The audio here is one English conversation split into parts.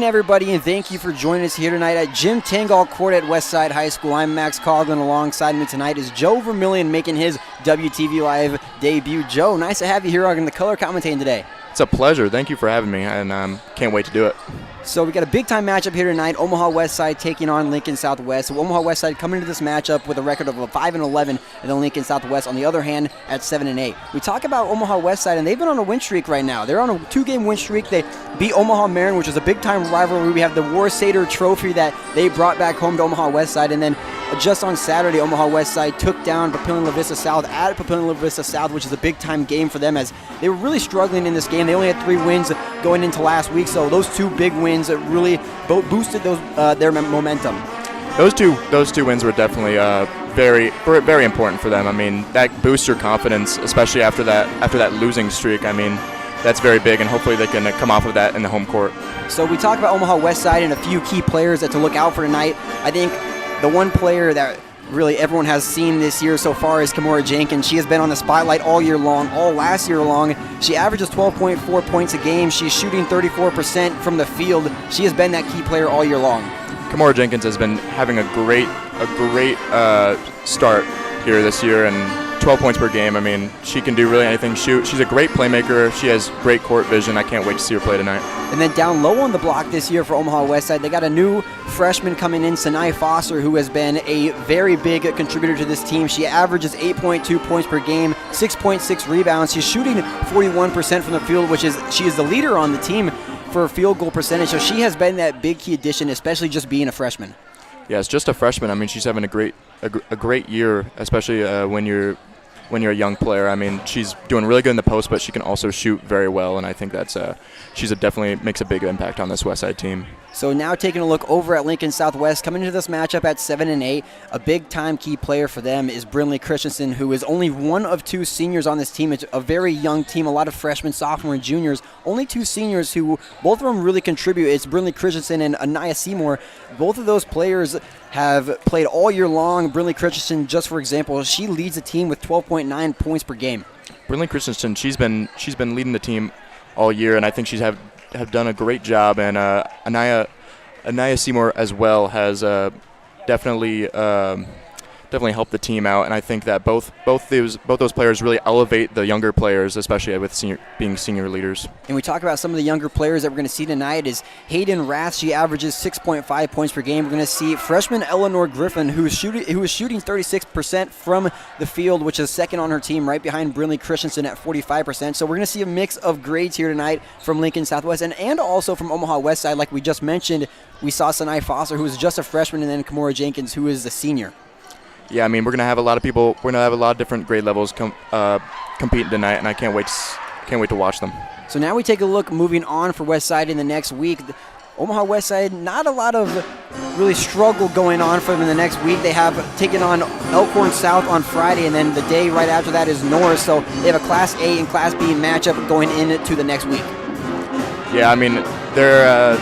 everybody, and thank you for joining us here tonight at Jim Tangal Court at Westside High School. I'm Max Coughlin. Alongside me tonight is Joe Vermillion making his WTV Live debut. Joe, nice to have you here on the color commentating today. It's a pleasure. Thank you for having me, and can't wait to do it. So we got a big-time matchup here tonight. Omaha Westside taking on Lincoln Southwest. So Omaha Westside coming into this matchup with a record of 5-11, and then Lincoln Southwest, on the other hand, at 7-8. We talk about Omaha Westside, and they've been on a win streak right now. They're on a 2-game win streak. They beat Omaha Marian, which is a big-time rivalry. We have the War Satyr Trophy that they brought back home to Omaha Westside, and then just on Saturday, Omaha Westside took down Papillion La Vista South at Papillion La Vista South, which is a big-time game for them, as they were really struggling in this game. They only had 3 wins going into last week, so those 2 big wins really boosted their momentum. Those two wins were definitely very important for them. I mean, that boosts your confidence, especially after that losing streak. I mean, that's very big, and hopefully they can come off of that in the home court. So we talk about Omaha Westside and a few key players that to look out for tonight. I think the one player that really everyone has seen this year so far is Kimora Jenkins. She has been on the spotlight all year long, all last year long. She averages 12.4 points a game. She's shooting 34% from the field. She has been that key player all year long. Kimora Jenkins has been having a great start here this year, and 12 points per game. I mean, she can do really anything. She's a great playmaker. She has great court vision. I can't wait to see her play tonight. And then down low on the block this year for Omaha Westside, they got a new freshman coming in, Sanai Foster, who has been a very big contributor to this team. She averages 8.2 points per game, 6.6 rebounds. She's shooting 41% from the field, she is the leader on the team for field goal percentage. So she has been that big key addition, especially just being a freshman. Yeah, it's just a freshman. I mean, she's having a great year, especially when you're a young player. I mean, she's doing really good in the post, but she can also shoot very well, and I think that's definitely makes a big impact on this Westside team. So now taking a look over at Lincoln Southwest, coming into this matchup at 7-8, a big-time key player for them is Brinley Christensen, who is only one of 2 seniors on this team. It's a very young team, a lot of freshmen, sophomore, and juniors. Only 2 seniors who, both of them really contribute. It's Brinley Christensen and Anaya Seymour. Both of those players have played all year long. Brinley Christensen, just for example, she leads the team with 12.9 points per game. Brinley Christensen, she's been leading the team all year, and I think she's have done a great job. And Anaya Seymour as well has definitely helped the team out, and I think that both those players really elevate the younger players, especially with being senior leaders. And we talk about some of the younger players that we're going to see tonight is Hayden Rath. She averages 6.5 points per game. We're going to see freshman Eleanor Griffin, who is shooting 36% from the field, which is second on her team, right behind Brinley Christensen at 45%. So we're going to see a mix of grades here tonight from Lincoln Southwest and also from Omaha Westside. Like we just mentioned, we saw Sanai Foster, who is just a freshman, and then Kimora Jenkins, who is a senior. Yeah, I mean, we're going to have a lot of people. We're going to have a lot of different grade levels competing tonight, and I can't wait to watch them. So now we take a look moving on for Westside in the next week. Omaha Westside, not a lot of really struggle going on for them in the next week. They have taken on Elkhorn South on Friday, and then the day right after that is Norris. So they have a Class A and Class B matchup going into the next week. Yeah, I mean, they're,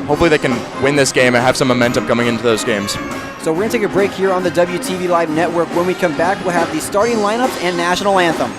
hopefully they can win this game and have some momentum coming into those games. So we're going to take a break here on the WTV Live Network. When we come back, we'll have the starting lineups and national anthem.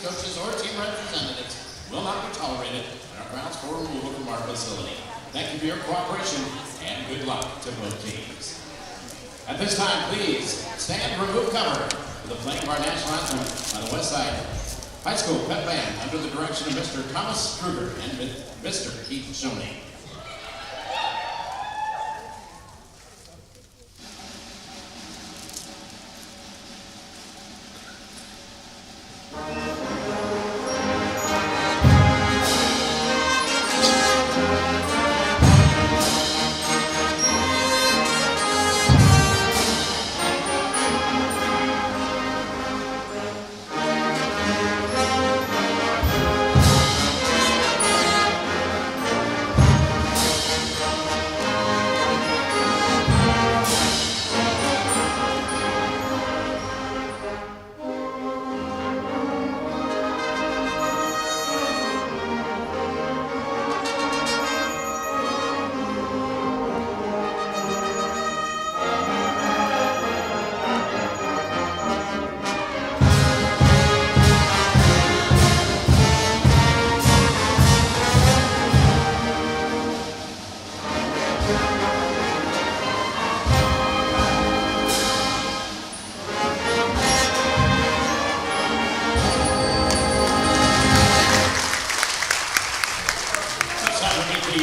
coaches, or team representatives will not be tolerated and are grounds for removal from our facility. Thank you for your cooperation and good luck to both teams. At this time, please stand and remove cover for the playing of our national anthem by the Westside High School Pep Band under the direction of Mr. Thomas Kruger and Mr. Keith Shoney.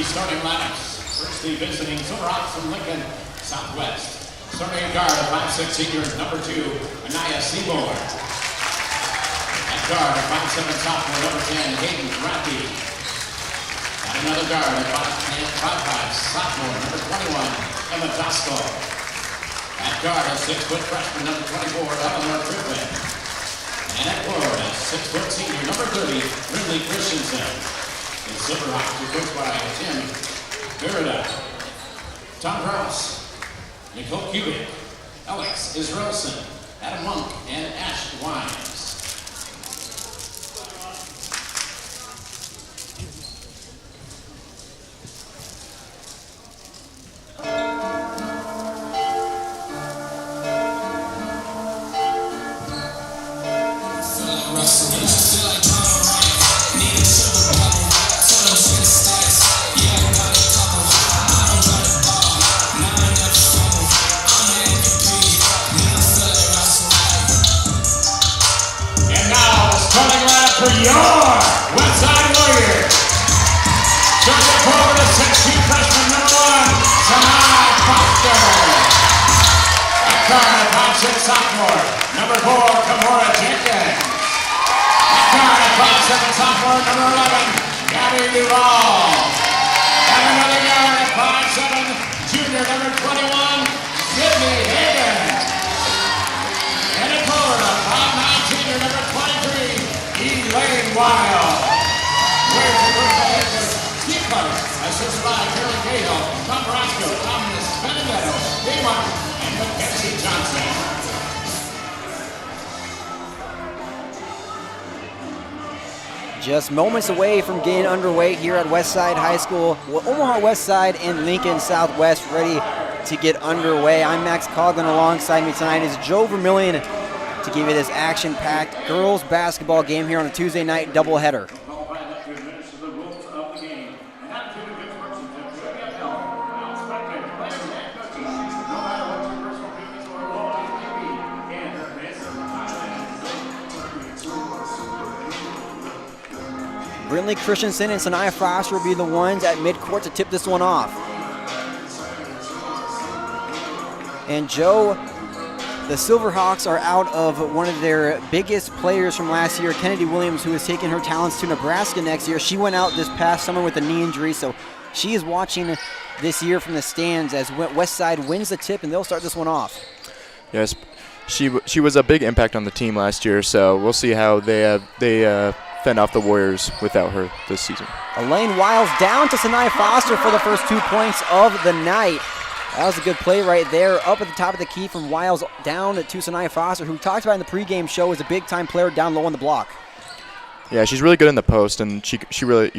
Starting lineups. First, the visiting Silverhawks from Lincoln Southwest. Starting guard, a 5'6" senior, number 2, Anaya Seymour. At guard, a 5'7" sophomore, number 10, Hayden Rathi. At another guard, a 5'5" sophomore, number 21, Emma Tosco. At guard, a 6-foot freshman, number 24, Eleanor Triplin. And at forward, a 6-foot senior, number 30, Ridley Christensen. The Silverhawks are coached by Tim Garrida, Tom Krause, Nicole Kubik, Alex Israelson, Adam Monk, and Ash Wines. For your Westside Warriors. Starting forward to 6'2" freshman number 1, Samai Foster. At guard, a 5'6" sophomore, number 4, Kamora Jenkins. At guard, a 5'7" sophomore, number 11, Gabby Duvall. And another guard, a 5'7" junior, number 21, Sydney Hagan. And at forward, a 5'9" senior, number 23, Elaine Wild. Where's the first head Steve Cutter, assisted by Carrie Cahill, Tom Roscoe, Thomas Benedetto, Dave Martin, and Mackenzie Johnson. Just moments away from getting underway here at Westside High School. Well, Omaha Westside and Lincoln Southwest ready to get underway. I'm Max Coughlin. Alongside me tonight is Joe Vermillion to give you this action-packed girls basketball game here on a Tuesday night doubleheader. Brinley Christensen and Sanaya Foster will be the ones at midcourt to tip this one off. And Joe, the Silverhawks are out of one of their biggest players from last year, Kennedy Williams, who is taking her talents to Nebraska next year. She went out this past summer with a knee injury, so she is watching this year from the stands as Westside wins the tip, and they'll start this one off. Yes, she was a big impact on the team last year, so we'll see how they fend off the Warriors without her this season. Elaine Wiles down to Sanaya Foster for the first 2 points of the night. That was a good play right there. Up at the top of the key from Wiles down to Sanaya Foster, who we talked about in the pregame show is a big-time player down low on the block. Yeah, she's really good in the post, and she really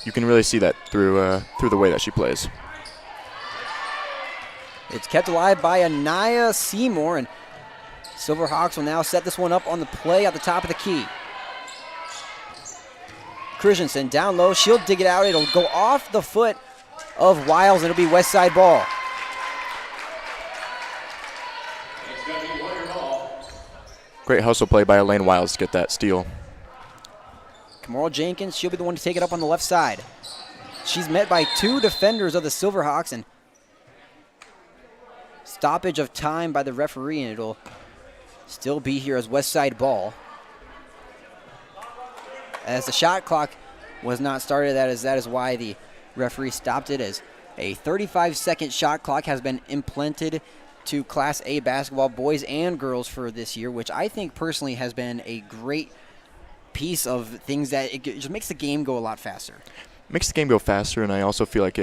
you can really see that through the way that she plays. It's kept alive by Anaya Seymour, and Silverhawks will now set this one up on the play at the top of the key. Christensen down low. She'll dig it out. It'll go off the foot of Wiles, and it'll be Westside ball. Great hustle play by Elaine Wiles to get that steal. Kamora Jenkins, she'll be the one to take it up on the left side. She's met by 2 defenders of the Silverhawks, and stoppage of time by the referee, and it'll still be here as Westside ball. As the shot clock was not started, that is why the referee stopped it, as a 35-second shot clock has been implemented to Class A basketball, boys and girls, for this year, which I think personally has been a great piece of things that it just makes the game go a lot faster. Makes the game go faster, and I also feel like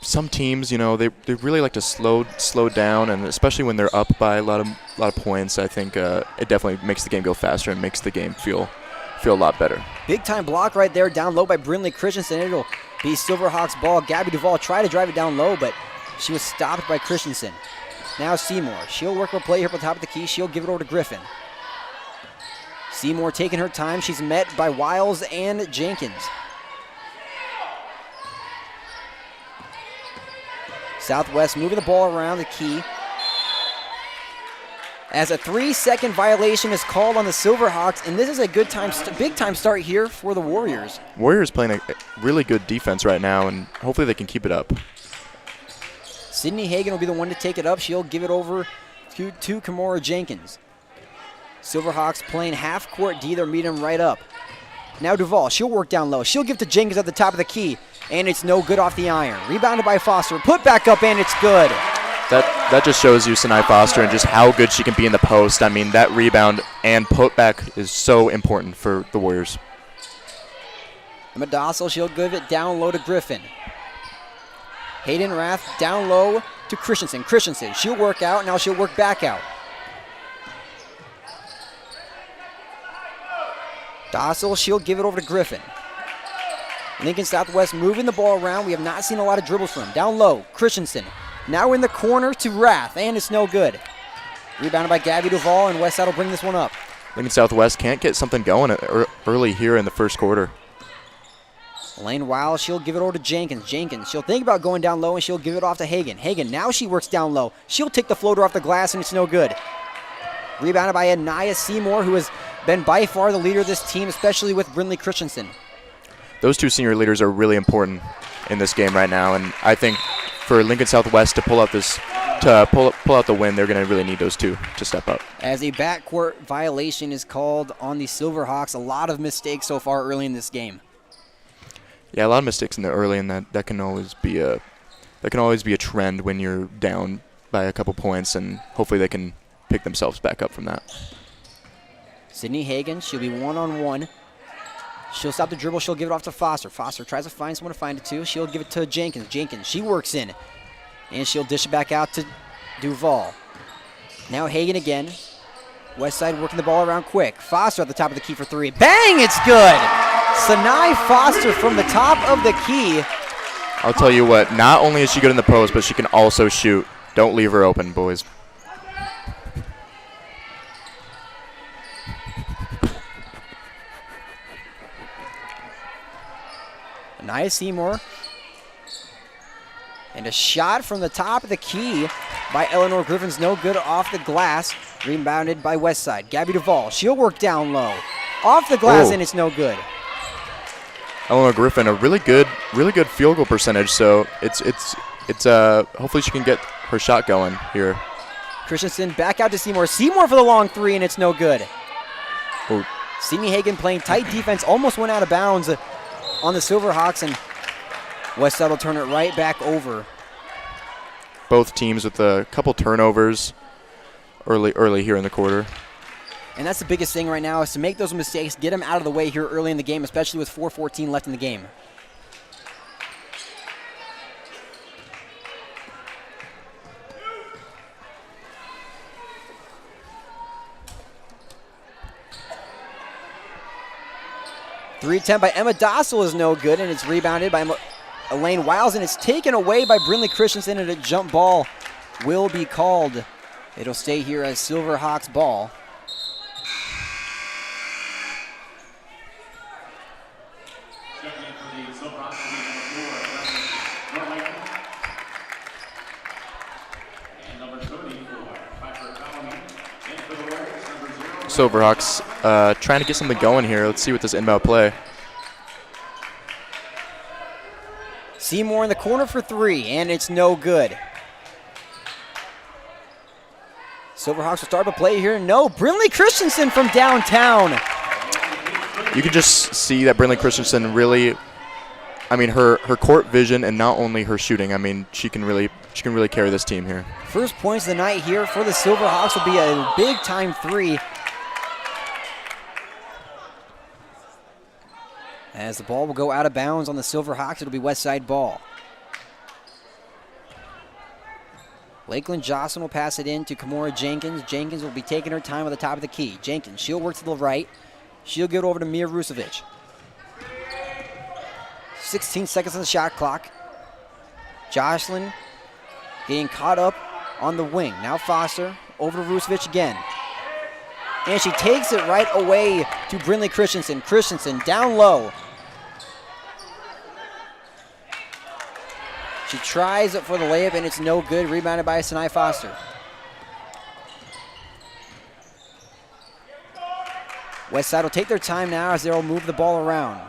some teams, you know, they really like to slow down, and especially when they're up by a lot of points, I think it definitely makes the game go faster and makes the game feel a lot better. Big time block right there, down low by Brinley Christensen. It'll be Silverhawks ball. Gabby Duvall tried to drive it down low, but she was stopped by Christensen. Now Seymour, she'll work her play here at the top of the key. She'll give it over to Griffin. Seymour taking her time. She's met by Wiles and Jenkins. Southwest moving the ball around the key. As a 3-second violation is called on the Silverhawks, and this is a good time, big time start here for the Warriors. Warriors playing a really good defense right now, and hopefully they can keep it up. Sydney Hagan will be the one to take it up. She'll give it over to Kamora Jenkins. Silverhawks playing half court D. They're meeting them right up. Now Duvall, she'll work down low. She'll give to Jenkins at the top of the key, and it's no good off the iron. Rebounded by Foster. Put back up, and it's good. That just shows you Sinai Foster and just how good she can be in the post. I mean, that rebound and putback is so important for the Warriors. Emma Dossel, she'll give it down low to Griffin. Hayden Rath down low to Christensen. Christensen, she'll work out. Now she'll work back out. Dossel, she'll give it over to Griffin. Lincoln Southwest moving the ball around. We have not seen a lot of dribbles from him. Down low, Christensen. Now in the corner to Rath, and it's no good. Rebounded by Gabby Duvall, and Westside will bring this one up. Lincoln Southwest can't get something going early here in the first quarter. Elaine Wiles, she'll give it over to Jenkins. Jenkins, she'll think about going down low, and she'll give it off to Hagan. Hagan, now she works down low. She'll take the floater off the glass, and it's no good. Rebounded by Anaya Seymour, who has been by far the leader of this team, especially with Brinley Christensen. Those two senior leaders are really important in this game right now, and I think for Lincoln Southwest to pull out the win, they're going to really need those two to step up. As a backcourt violation is called on the Silverhawks, a lot of mistakes so far early in this game. Yeah, a lot of mistakes in the early, and that can always be a trend when you're down by a couple points, and hopefully they can pick themselves back up from that. Sydney Hagan, she'll be one-on-one. She'll stop the dribble. She'll give it off to Foster. Foster tries to find someone to find it to. She'll give it to Jenkins. Jenkins, she works in. And she'll dish it back out to Duvall. Now Hagan again. Westside working the ball around quick. Foster at the top of the key for 3. Bang! It's good! Sinai Foster from the top of the key. I'll tell you what, not only is she good in the post, but she can also shoot. Don't leave her open, boys. Anaya Seymour. And a shot from the top of the key by Eleanor Griffin's no good off the glass. Rebounded by Westside. Gabby Duvall, she'll work down low. Off the glass, and it's no good. Eleanor Griffin, a really good field goal percentage, so it's hopefully she can get her shot going here. Christensen back out to Seymour. Seymour for the long 3, and it's no good. Ooh. Sydney Hagan playing tight defense, almost went out of bounds on the Silverhawks, and Westside will turn it right back over. Both teams with a couple turnovers early here in the quarter. And that's the biggest thing right now, is to make those mistakes, get them out of the way here early in the game, especially with 4:14 left in the game. Three attempt by Emma Dossel is no good, and it's rebounded by Elaine Wiles, and it's taken away by Brinley Christensen, and a jump ball will be called. It'll stay here as Silverhawks ball. Silverhawks trying to get something going here. Let's see what this inbound play. Seymour in the corner for 3, and it's no good. Silverhawks will start a play here. No, Brinley Christensen from downtown. You can just see that Brinley Christensen really, I mean, her court vision and not only her shooting. I mean, she can really carry this team here. First points of the night here for the Silverhawks will be a big-time 3. As the ball will go out of bounds on the Silverhawks, it'll be Westside ball. Lakeland Jocelyn will pass it in to Kimora Jenkins. Jenkins will be taking her time at the top of the key. Jenkins, she'll work to the right. She'll get over to Mia Rusevic. 16 seconds on the shot clock. Jocelyn getting caught up on the wing. Now Foster over to Rusevic again. And she takes it right away to Brinley Christensen. Christensen down low. She tries it for the layup, and it's no good. Rebounded by Sinai Foster. Westside will take their time now as they'll move the ball around.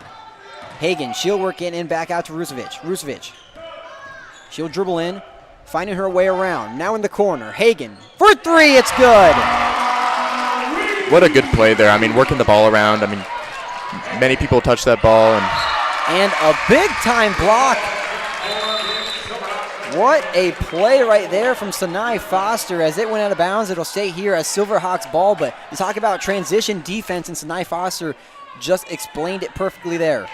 Hagan, she'll work in and back out to Rusevic. Rusevic, she'll dribble in, finding her way around. Now in the corner, Hagan for 3, it's good. What a good play there. I mean, working the ball around. I mean, many people touch that ball. And a big-time block. What a play right there from Sinai Foster. As it went out of bounds, it'll stay here as Silverhawks ball. But you talk about transition defense, and Sinai Foster just explained it perfectly there.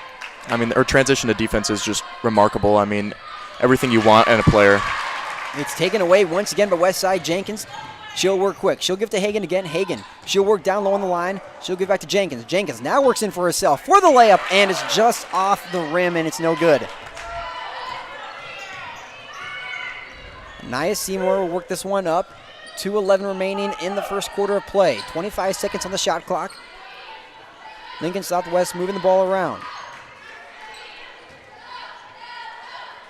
I mean, her transition to defense is just remarkable. I mean, everything you want in a player. It's taken away once again by Westside. Jenkins, she'll work quick. She'll give to Hagan again. Hagan, she'll work down low on the line. She'll give back to Jenkins. Jenkins now works in for herself for the layup, and it's just off the rim, and it's no good. Nia Seymour will work this one up. 2:11 remaining in the first quarter of play. 25 seconds on the shot clock. Lincoln Southwest moving the ball around.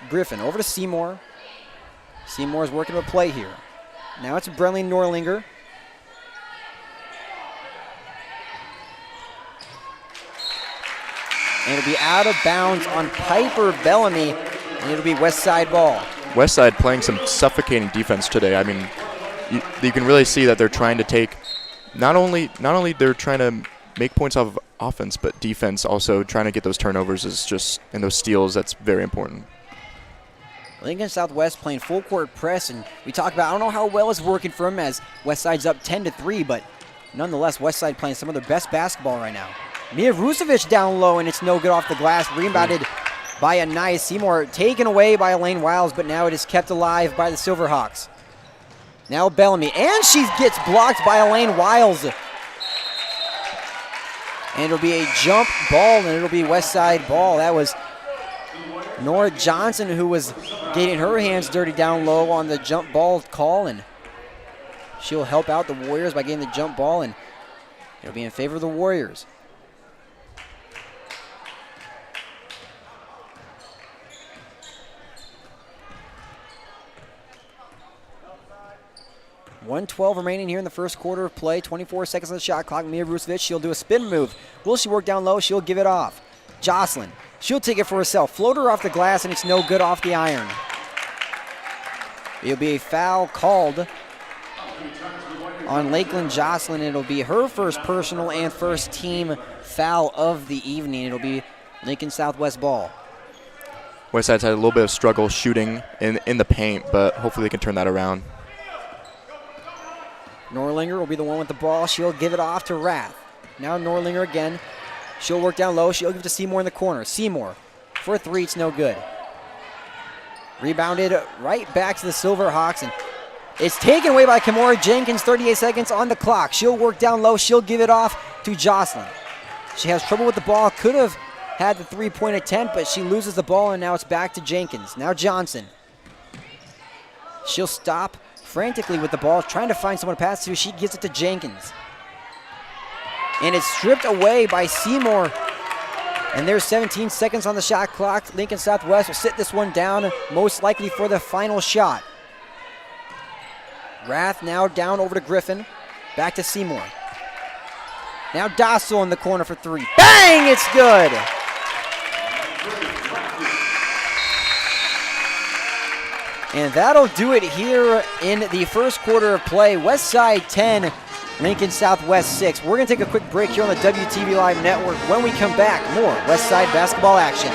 Griffin over to Seymour. Seymour's working a play here. Now it's Brenly Norlinger. And it'll be out of bounds on Piper Bellamy, and it'll be Westside ball. Westside playing some suffocating defense today. I mean, you can really see that they're trying to take, not only they're trying to make points off of offense, but defense also trying to get those turnovers is just, and those steals, that's very important. Lincoln Southwest playing full court press, and we talk about, I don't know how well it's working for them as Westside's up 10-3, but nonetheless, Westside playing some of their best basketball right now. Mia Rusevic down low, and it's no good off the glass. Rebounded by Anaya Seymour, taken away by Elaine Wiles, but now it is kept alive by the Silverhawks. Now Bellamy, and she gets blocked by Elaine Wiles. And it'll be a jump ball, and it'll be Westside ball. That was Nora Johnson who was getting her hands dirty down low on the jump ball call, and she'll help out the Warriors by getting the jump ball, and it'll be in favor of the Warriors. .112 remaining here in the first quarter of play. 24 seconds on the shot clock. Mia Rusevic, she'll do a spin move. Will she work down low? She'll give it off. Jocelyn, she'll take it for herself. Floater off the glass, and it's no good off the iron. It'll be a foul called on Lakeland Jocelyn. It'll be her first personal and first team foul of the evening. It'll be Lincoln Southwest ball. Westside's had a little bit of struggle shooting in the paint, but hopefully they can turn that around. Norlinger will be the one with the ball. She'll give it off to Rath. Now Norlinger again. She'll work down low. She'll give it to Seymour in the corner. Seymour for a 3. It's no good. Rebounded right back to the Silverhawks, and it's taken away by Kimora Jenkins. 38 seconds on the clock. She'll work down low. She'll give it off to Jocelyn. She has trouble with the ball. Could have had the three-point attempt, but she loses the ball, and now it's back to Jenkins. Now Johnson. She'll stop frantically with the ball, trying to find someone to pass to. She gives it to Jenkins. And it's stripped away by Seymour. And there's 17 seconds on the shot clock. Lincoln Southwest will sit this one down, most likely for the final shot. Rath now down over to Griffin. Back to Seymour. Now Dossel in the corner for 3. Bang! It's good! And that'll do it here in the first quarter of play. Westside 10, Lincoln Southwest 6. We're going to take a quick break here on the WTV Live Network. When we come back, more Westside basketball action.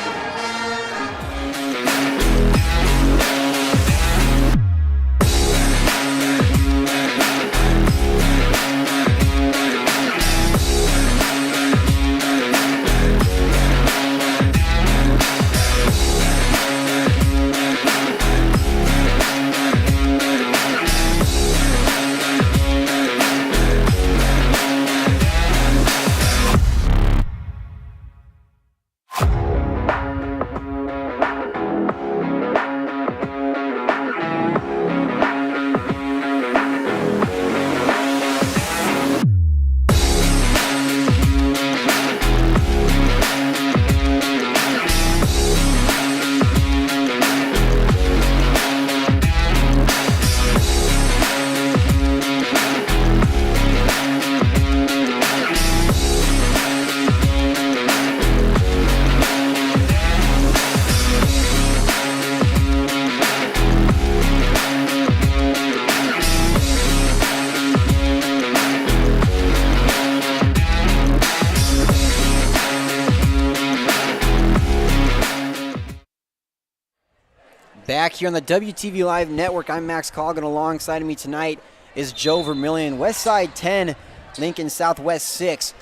Back here on the WTV Live Network, I'm Max Coughlin. Alongside of me tonight is Joe Vermillion. Westside 10, Lincoln Southwest 6.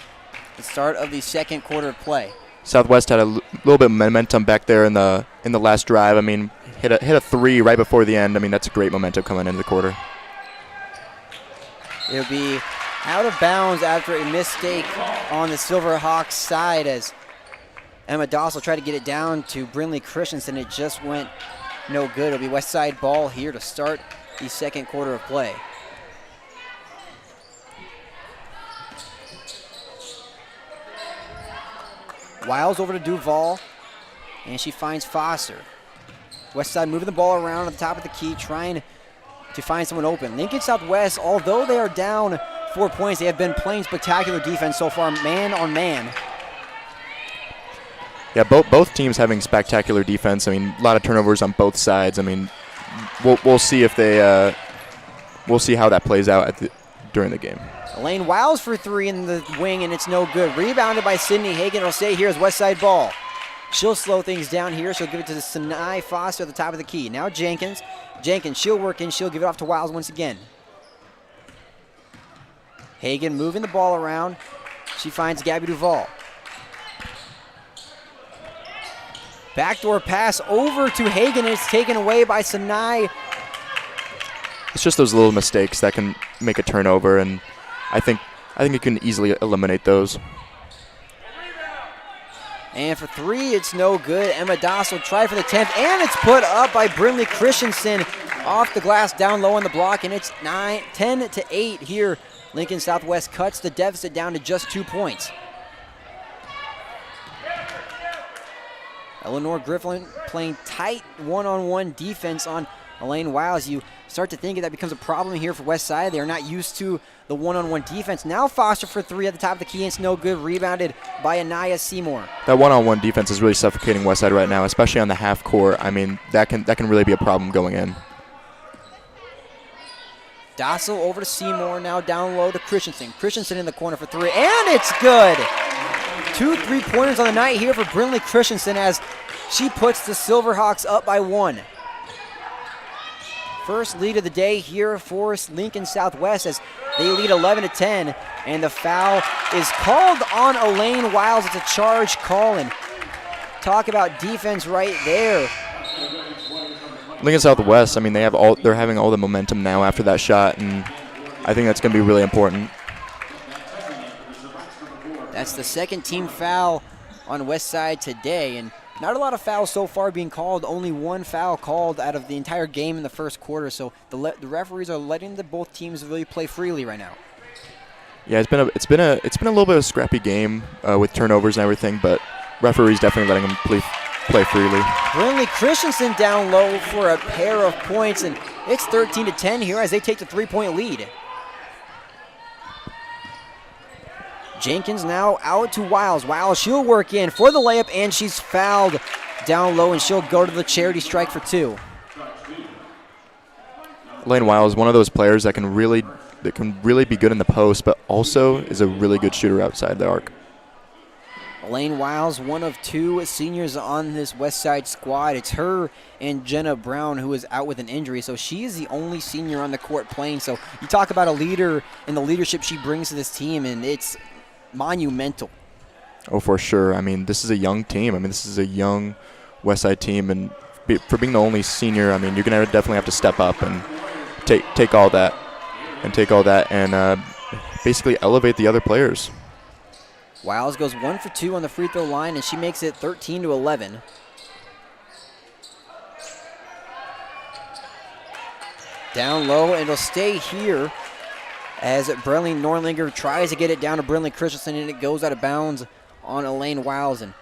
The start of the second quarter of play. Southwest had a little bit of momentum back there in the last drive. I mean, hit a 3 right before the end. I mean, that's a great momentum coming into the quarter. It'll be out of bounds after a mistake on the Silverhawks side as Emma Dossel tried to get it down to Brinley Christensen. It just went no good. It'll be Westside ball here to start the second quarter of play. Wiles over to Duval, and she finds Foster. Westside moving the ball around at the top of the key, trying to find someone open. Lincoln Southwest, although they are down 4 points, they have been playing spectacular defense so far, man on man. Yeah, both teams having spectacular defense. I mean, a lot of turnovers on both sides. I mean, we'll see if they we'll see how that plays out during the game. Elaine Wiles for 3 in the wing, and it's no good. Rebounded by Sydney Hagan. It'll stay here as Westside ball. She'll slow things down here. She'll give it to Sinai Foster at the top of the key. Now Jenkins. Jenkins, she'll work in. She'll give it off to Wiles once again. Hagan moving the ball around. She finds Gabby Duval. Backdoor pass over to Hagan, and it's taken away by Sinai. It's just those little mistakes that can make a turnover, and I think you can easily eliminate those. And for 3, it's no good. Emma Dossel tried for the 10th, and it's put up by Brinley Christensen off the glass down low on the block, and it's 10-8 here. Lincoln Southwest cuts the deficit down to just 2 points. Eleanor Griffin playing tight one-on-one defense on Elaine Wiles. You start to think that becomes a problem here for Westside. They are not used to the one-on-one defense. Now Foster for 3 at the top of the key, and it's no good. Rebounded by Anaya Seymour. That one-on-one defense is really suffocating Westside right now, especially on the half court. I mean, that can really be a problem going in. Dossel over to Seymour, now down low to Christensen. Christensen in the corner for 3, and it's good. 2 3-pointers on the night here for Brinley Christensen as she puts the Silverhawks up by 1. First lead of the day here for Lincoln Southwest as they lead 11-10, and the foul is called on Elaine Wiles. It's a charge call, and talk about defense right there. Lincoln Southwest, I mean, they're having all the momentum now after that shot, and I think that's going to be really important. That's the second team foul on Westside today, and not a lot of fouls so far being called. Only 1 foul called out of the entire game in the first quarter, so the referees are letting both teams really play freely right now. Yeah, it's been a little bit of a scrappy game with turnovers and everything, but referees definitely letting them play freely. Brinley Christensen down low for a pair of points, and it's 13-10 here as they take the 3-point lead. Jenkins now out to Wiles. Wiles, she'll work in for the layup, and she's fouled down low, and she'll go to the charity strike for 2. Elaine Wiles is one of those players that can really be good in the post, but also is a really good shooter outside the arc. Elaine Wiles, one of 2 seniors on this Westside squad. It's her and Jenna Brown who is out with an injury, so she is the only senior on the court playing. So you talk about a leader and the leadership she brings to this team, and it's monumental. Oh, for sure. I mean, this is a young team. I mean, this is a young Westside team, and for being the only senior, I mean, you're going to definitely have to step up and take all that and basically elevate the other players. Wiles goes 1 for 2 on the free throw line, and she makes it 13-11. Down low, and it'll stay here as Brenly Norlinger tries to get it down to Brinley Christensen, and it goes out of bounds on Elaine Wiles. And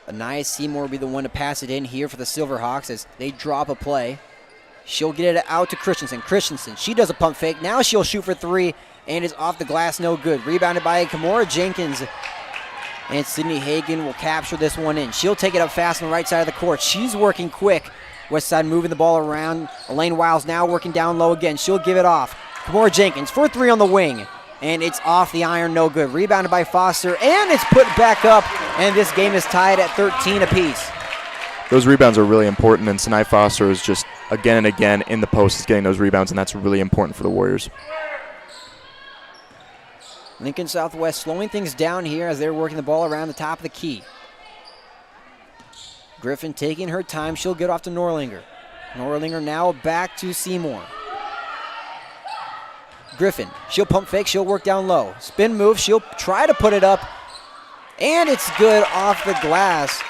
Anaya Seymour will be the one to pass it in here for the Silverhawks as they drop a play. She'll get it out to Christensen. Christensen, she does a pump fake. Now she'll shoot for 3, and it's off the glass, no good. Rebounded by Kimora Jenkins, and Sydney Hagan will capture this one in. She'll take it up fast on the right side of the court. She's working quick. Westside moving the ball around. Elaine Wiles now working down low again. She'll give it off. Kimora Jenkins for 3 on the wing, and it's off the iron, no good. Rebounded by Foster, and it's put back up, and this game is tied at 13 apiece. Those rebounds are really important, and Sinai Foster is just again and again in the post is getting those rebounds, and that's really important for the Warriors. Lincoln Southwest slowing things down here as they're working the ball around the top of the key. Griffin taking her time. She'll get off to Norlinger. Norlinger now back to Seymour. Griffin, she'll pump fake. She'll work down low. Spin move. She'll try to put it up, and it's good off the glass.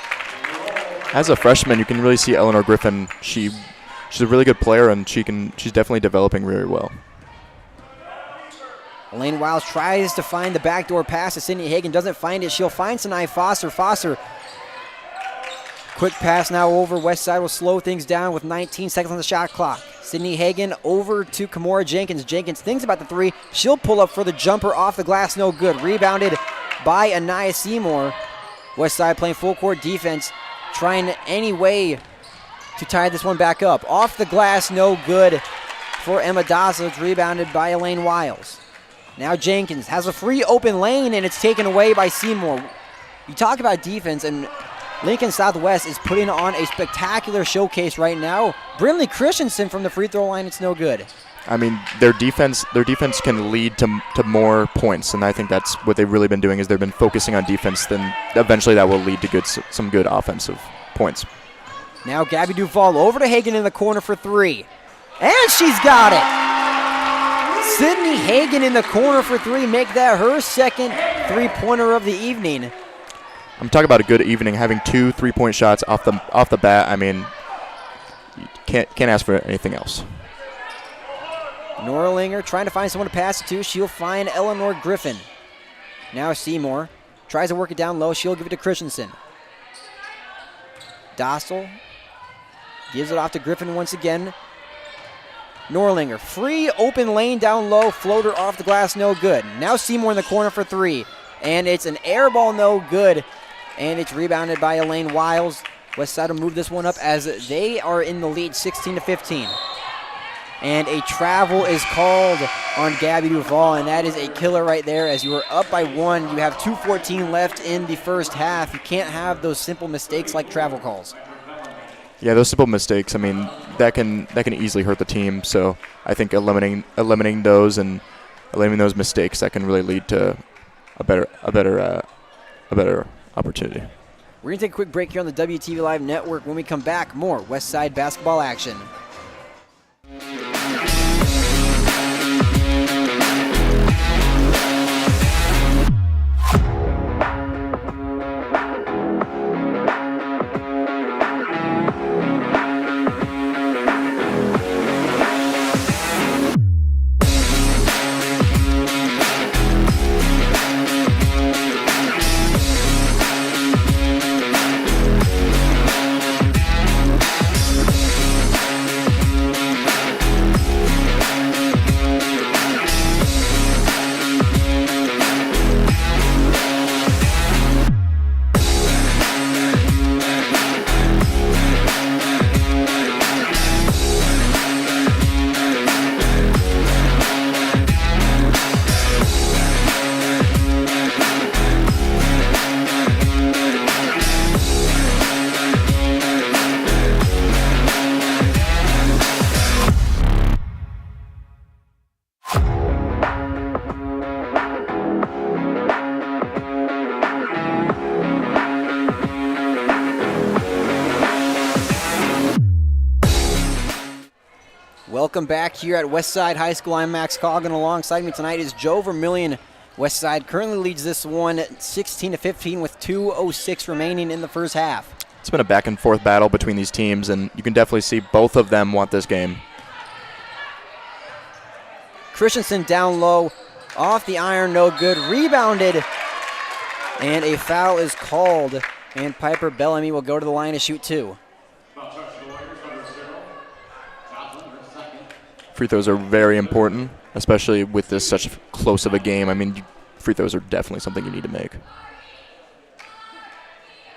As a freshman, you can really see Eleanor Griffin. She's a really good player, and she's definitely developing very well. Elaine Wiles tries to find the backdoor pass to Sydney Hagan. Doesn't find it. She'll find Sinai Foster. Foster, quick pass now over. Westside will slow things down with 19 seconds on the shot clock. Sydney Hagan over to Kimora Jenkins. Jenkins thinks about the 3. She'll pull up for the jumper off the glass. No good. Rebounded by Anaya Seymour. Westside playing full court defense, trying any way to tie this one back up. Off the glass, no good for Emma Daza. It's rebounded by Elaine Wiles. Now Jenkins has a free open lane, and it's taken away by Seymour. You talk about defense, and Lincoln Southwest is putting on a spectacular showcase right now. Brinley Christensen from the free throw line, it's no good. I mean, their defense can lead to more points, and I think that's what they've really been doing is they've been focusing on defense. Then eventually that will lead to some good offensive points. Now Gabby Duvall over to Hagan in the corner for 3, and she's got it. Sydney Hagan in the corner for 3, make that her second three-pointer of the evening. I'm talking about a good evening, having 2 3-point shots off the bat. I mean, you can't ask for anything else. Norlinger trying to find someone to pass it to. She'll find Eleanor Griffin. Now Seymour tries to work it down low. She'll give it to Christensen. Dostal gives it off to Griffin once again. Norlinger, free open lane down low, floater off the glass, no good. Now Seymour in the corner for 3, and it's an air ball, no good, and it's rebounded by Elaine Wiles. Westside will move this one up as they are in the lead 16-15. And a travel is called on Gabby Duvall, and that is a killer right there. As you are up by 1, you have 2:14 left in the first half. You can't have those simple mistakes like travel calls. Yeah, those simple mistakes, I mean, that can easily hurt the team. So I think eliminating those and eliminating those mistakes, that can really lead to a better opportunity. We're going to take a quick break here on the WTV Live Network. When we come back, more Westside basketball action. Welcome back here at Westside High School. I'm Max Coughlin. Alongside me tonight is Joe Vermillion. Westside currently leads this one 16-15 with 2:06 remaining in the first half. It's been a back and forth battle between these teams, and you can definitely see both of them want this game. Christensen down low, off the iron, no good. Rebounded, and a foul is called, and Piper Bellamy will go to the line to shoot two. Free throws are very important, especially with this such close of a game. I mean, free throws are definitely something you need to make.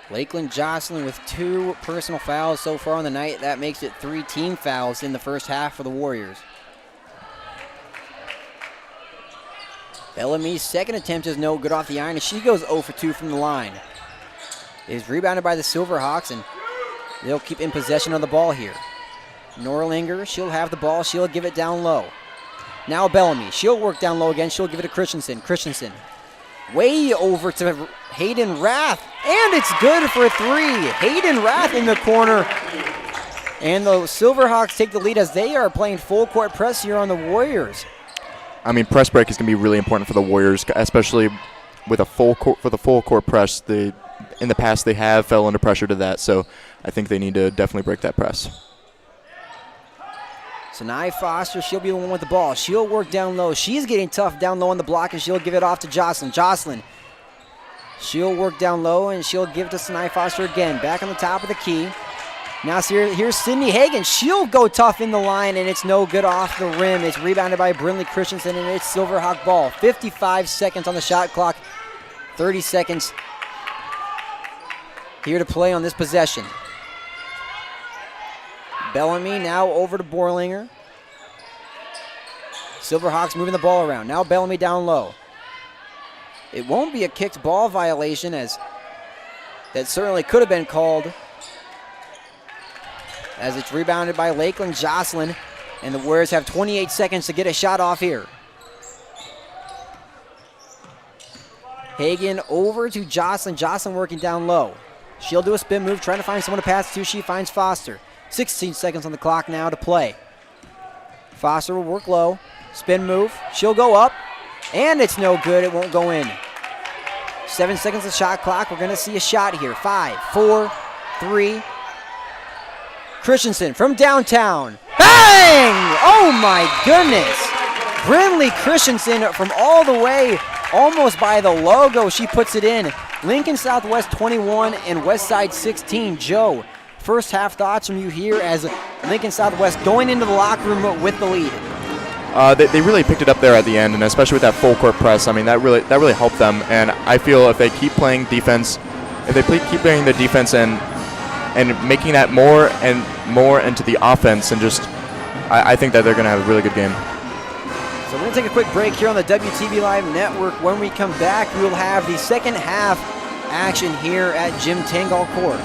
Lakeland Jocelyn with 2 personal fouls so far on the night. That makes it 3 team fouls in the first half for the Warriors. Bellamy's second attempt is no good off the iron, and she goes 0 for 2 from the line. It is rebounded by the Silverhawks, and they'll keep in possession of the ball here. Norlinger, she'll have the ball. She'll give it down low. Now Bellamy. She'll work down low again. She'll give it to Christensen. Christensen way over to Hayden Rath, and it's good for 3. Hayden Rath in the corner, and the Silverhawks take the lead as they are playing full court press here on the Warriors. I mean, press break is going to be really important for the Warriors, especially with a full court press. In the past, they have fell under pressure to that, so I think they need to definitely break that press. Sanai Foster, she'll be the one with the ball. She'll work down low. She's getting tough down low on the block, and she'll give it off to Jocelyn. Jocelyn, she'll work down low, and she'll give it to Sanai Foster again. Back on the top of the key. Now here's Sydney Hagan. She'll go tough in the line, and it's no good off the rim. It's rebounded by Brinley Christensen, and it's Silverhawk ball. 55 seconds on the shot clock. 30 seconds here to play on this possession. Bellamy now over to Borlinger. Silverhawks moving the ball around. Now Bellamy down low. It won't be a kicked ball violation, as that certainly could have been called, as it's rebounded by Lakeland Jocelyn, and the Warriors have 28 seconds to get a shot off here. Hagan over to Jocelyn. Jocelyn working down low. She'll do a spin move, trying to find someone to pass to. She finds Foster. 16 seconds on the clock now to play. Foster will work low. Spin move. She'll go up. And it's no good. It won't go in. 7 seconds of shot clock. We're going to see a shot here. 5, 4, 3. Christensen from downtown. Bang! Oh my goodness. Brinley Christensen from all the way, almost by the logo. She puts it in. Lincoln Southwest 21 and Westside 16. Joe, first half thoughts from you here as Lincoln Southwest going into the locker room with the lead. They really picked it up there at the end, and especially with that full court press. I mean, that really helped them. And I feel if they keep playing defense, keep playing the defense and making that more and more into the offense, and just I think that they're going to have a really good game. So we're going to take a quick break here on the WTV Live Network. When we come back, we will have the second half action here at Jim Tangal Court.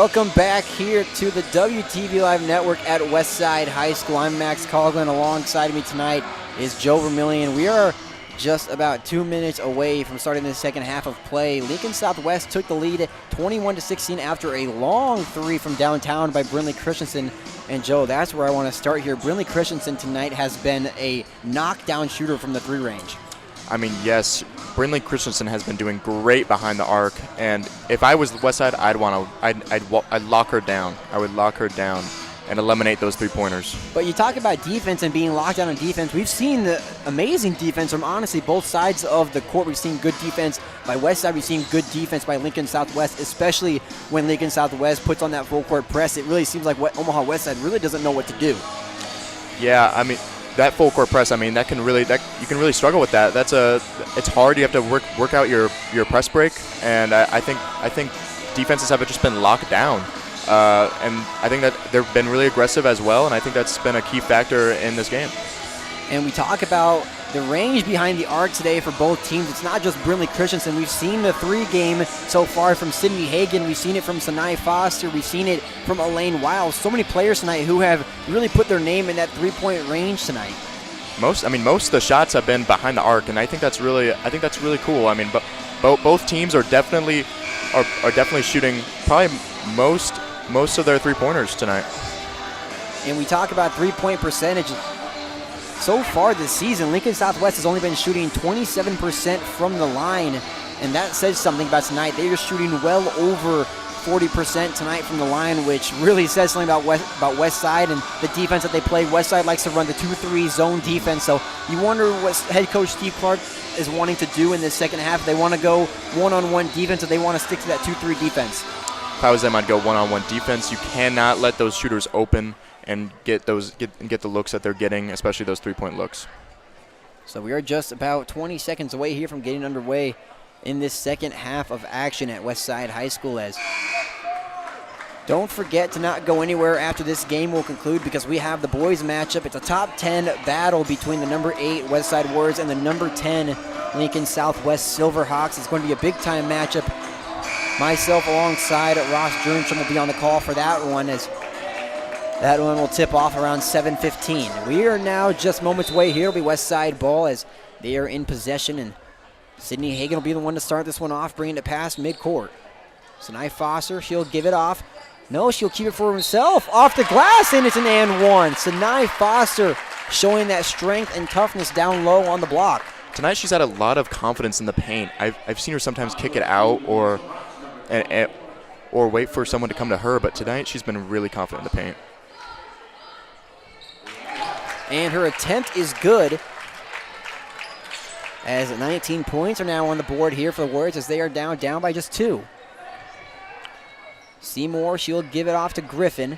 Welcome back here to the WTV Live Network at Westside High School. I'm Max Coughlin. Alongside me tonight is Joe Vermillion. We are just about 2 minutes away from starting the second half of play. Lincoln Southwest took the lead 21-16 after a long three from downtown by Brinley Christensen. And Joe, that's where I want to start here. Brinley Christensen tonight has been a knockdown shooter from the three range. I mean, yes, Brinley Christensen has been doing great behind the arc, and if I was Westside, I'd lock her down. I would lock her down and eliminate those three-pointers. But you talk about defense and being locked down on defense. We've seen the amazing defense from honestly both sides of the court. We've seen good defense by Westside. We've seen good defense by Lincoln Southwest, especially when Lincoln Southwest puts on that full court press. It really seems like Omaha Westside really doesn't know what to do. Yeah, I mean, that full court press, I mean, you can really struggle with that. It's hard. You have to work out your press break, and I think defenses have just been locked down. And I think that they've been really aggressive as well, and I think that's been a key factor in this game. And we talk about the range behind the arc today for both teams. It's not just Brinley Christensen. We've seen the three game so far from Sydney Hagan. We've seen it from Sanai Foster. We've seen it from Elaine Wiles. So many players tonight who have really put their name in that three-point range tonight. Most of the shots have been behind the arc, and I think that's really cool. I mean, both teams are definitely shooting probably most of their three-pointers tonight. And we talk about three-point percentage. So far this season, Lincoln Southwest has only been shooting 27% from the line, and that says something about tonight. They are shooting well over 40% tonight from the line, which really says something about Westside and the defense that they play. Westside likes to run the 2-3 zone defense, so you wonder what head coach Steve Clark is wanting to do in this second half. They want to go one-on-one defense, or they want to stick to that 2-3 defense. If I was them, I'd go one-on-one defense. You cannot let those shooters open and get the looks that they're getting, especially those three-point looks. So we are just about 20 seconds away here from getting underway in this second half of action at Westside High School. As don't forget to not go anywhere after this game will conclude, because we have the boys matchup. It's a top 10 battle between the number 8 Westside Warriors and the number 10 Lincoln Southwest Silverhawks. It's going to be a big-time matchup. Myself alongside Ross Jernstrom will be on the call for that one, as that one will tip off around 7:15. We are now just moments away here. It'll be Westside ball as they are in possession, and Sydney Hagan will be the one to start this one off, bringing it past midcourt. Sanai Foster, she'll give it off. No, she'll keep it for herself. Off the glass, and it's an and one. Sanai Foster showing that strength and toughness down low on the block. Tonight she's had a lot of confidence in the paint. I've seen her sometimes kick it out or wait for someone to come to her, but tonight she's been really confident in the paint. And her attempt is good, as 19 points are now on the board here for the Warriors, as they are down by just 2. Seymour, she'll give it off to Griffin.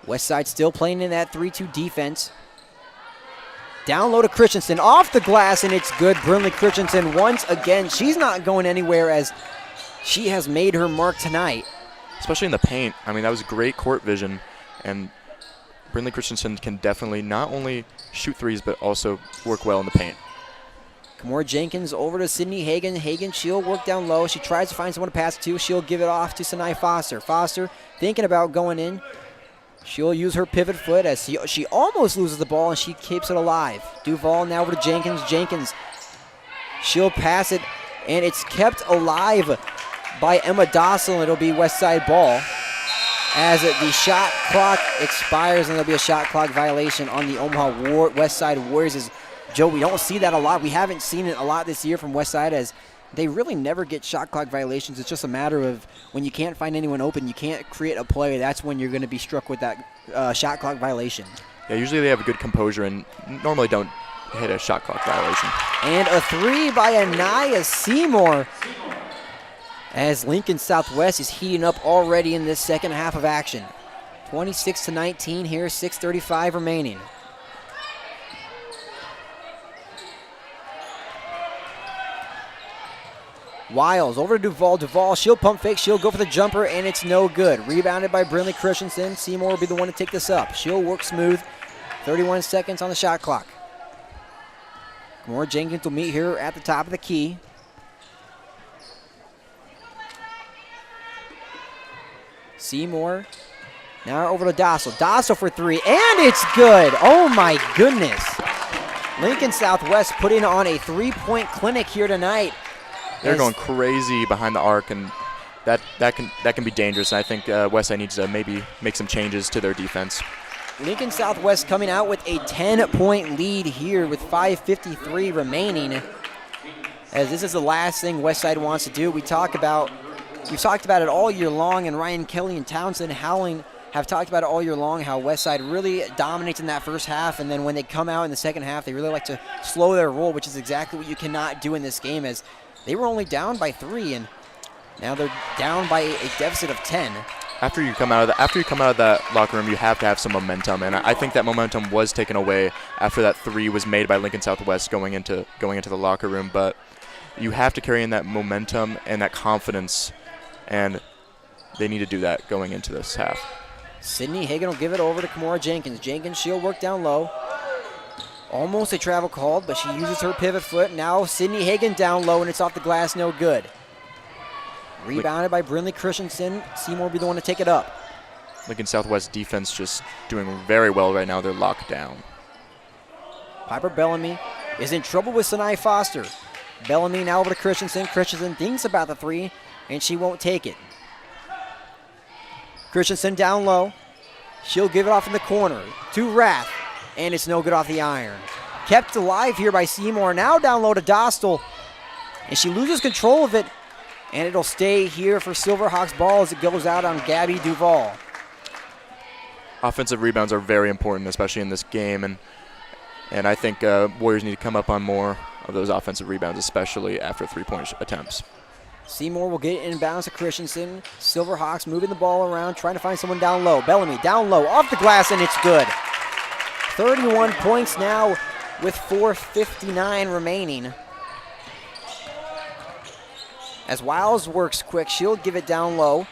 Westside still playing in that 3-2 defense. Down low to Christensen, off the glass, and it's good. Brinley Christensen once again, she's not going anywhere, as she has made her mark tonight. Especially in the paint. I mean, that was great court vision, and Brinley Christensen can definitely not only shoot threes, but also work well in the paint. Kamora Jenkins over to Sydney Hagan. Hagan, she'll work down low. She tries to find someone to pass it to. She'll give it off to Sanai Foster. Foster thinking about going in. She'll use her pivot foot as she almost loses the ball, and she keeps it alive. Duval now over to Jenkins. Jenkins, she'll pass it, and it's kept alive by Emma Dossel, and it'll be Westside ball, as the shot clock expires, and there'll be a shot clock violation on the Omaha Westside Warriors. As Joe, we don't see that a lot. We haven't seen it a lot this year from Westside, as they really never get shot clock violations. It's just a matter of when you can't find anyone open, you can't create a play, that's when you're going to be struck with that shot clock violation. Yeah, usually they have a good composure and normally don't hit a shot clock violation. And a three by Anaya Seymour, as Lincoln Southwest is heating up already in this second half of action. 26-19 here, 6:35 remaining. Wiles over to Duval. Duval, she'll pump fake. She'll go for the jumper, and it's no good. Rebounded by Brinley Christensen. Seymour will be the one to take this up. She'll work smooth. 31 seconds on the shot clock. Kamora Jenkins will meet here at the top of the key. Seymour. Now over to Dossel. Dossel for three, and it's good. Oh my goodness. Lincoln Southwest putting on a three-point clinic here tonight. They're going crazy behind the arc, and that can be dangerous. And I think Westside needs to maybe make some changes to their defense. Lincoln Southwest coming out with a 10-point lead here with 5:53 remaining. As this is the last thing Westside wants to do. We've talked about it all year long, and Ryan Kelly and Townsend Howling have talked about it all year long, how Westside really dominates in that first half, and then when they come out in the second half, they really like to slow their roll, which is exactly what you cannot do in this game, as they were only down by 3, and now they're down by a deficit of 10. After you come out of that locker room, you have to have some momentum, and I think that momentum was taken away after that 3 was made by Lincoln Southwest going into the locker room. But you have to carry in that momentum and that confidence, and they need to do that going into this half. Sydney Hagan will give it over to Kimora Jenkins. Jenkins, she'll work down low. Almost a travel called, but she uses her pivot foot. Now Sydney Hagan down low, and it's off the glass, no good. Rebounded by Brinley Christensen. Seymour will be the one to take it up. Lincoln Southwest defense just doing very well right now. They're locked down. Piper Bellamy is in trouble with Sinai Foster. Bellamy now over to Christensen. Christensen thinks about the 3, and she won't take it. Christensen down low. She'll give it off in the corner to Rath, and it's no good off the iron. Kept alive here by Seymour. Now down low to Dostal, and she loses control of it, and it'll stay here for Silverhawks ball as it goes out on Gabby Duvall. Offensive rebounds are very important, especially in this game, and I think Warriors need to come up on more of those offensive rebounds, especially after three-point attempts. Seymour will get it inbounds to Christensen. Silverhawks moving the ball around, trying to find someone down low. Bellamy down low, off the glass, and it's good. 31 points now with 4:59 remaining. As Wiles works quick, she'll give it down low.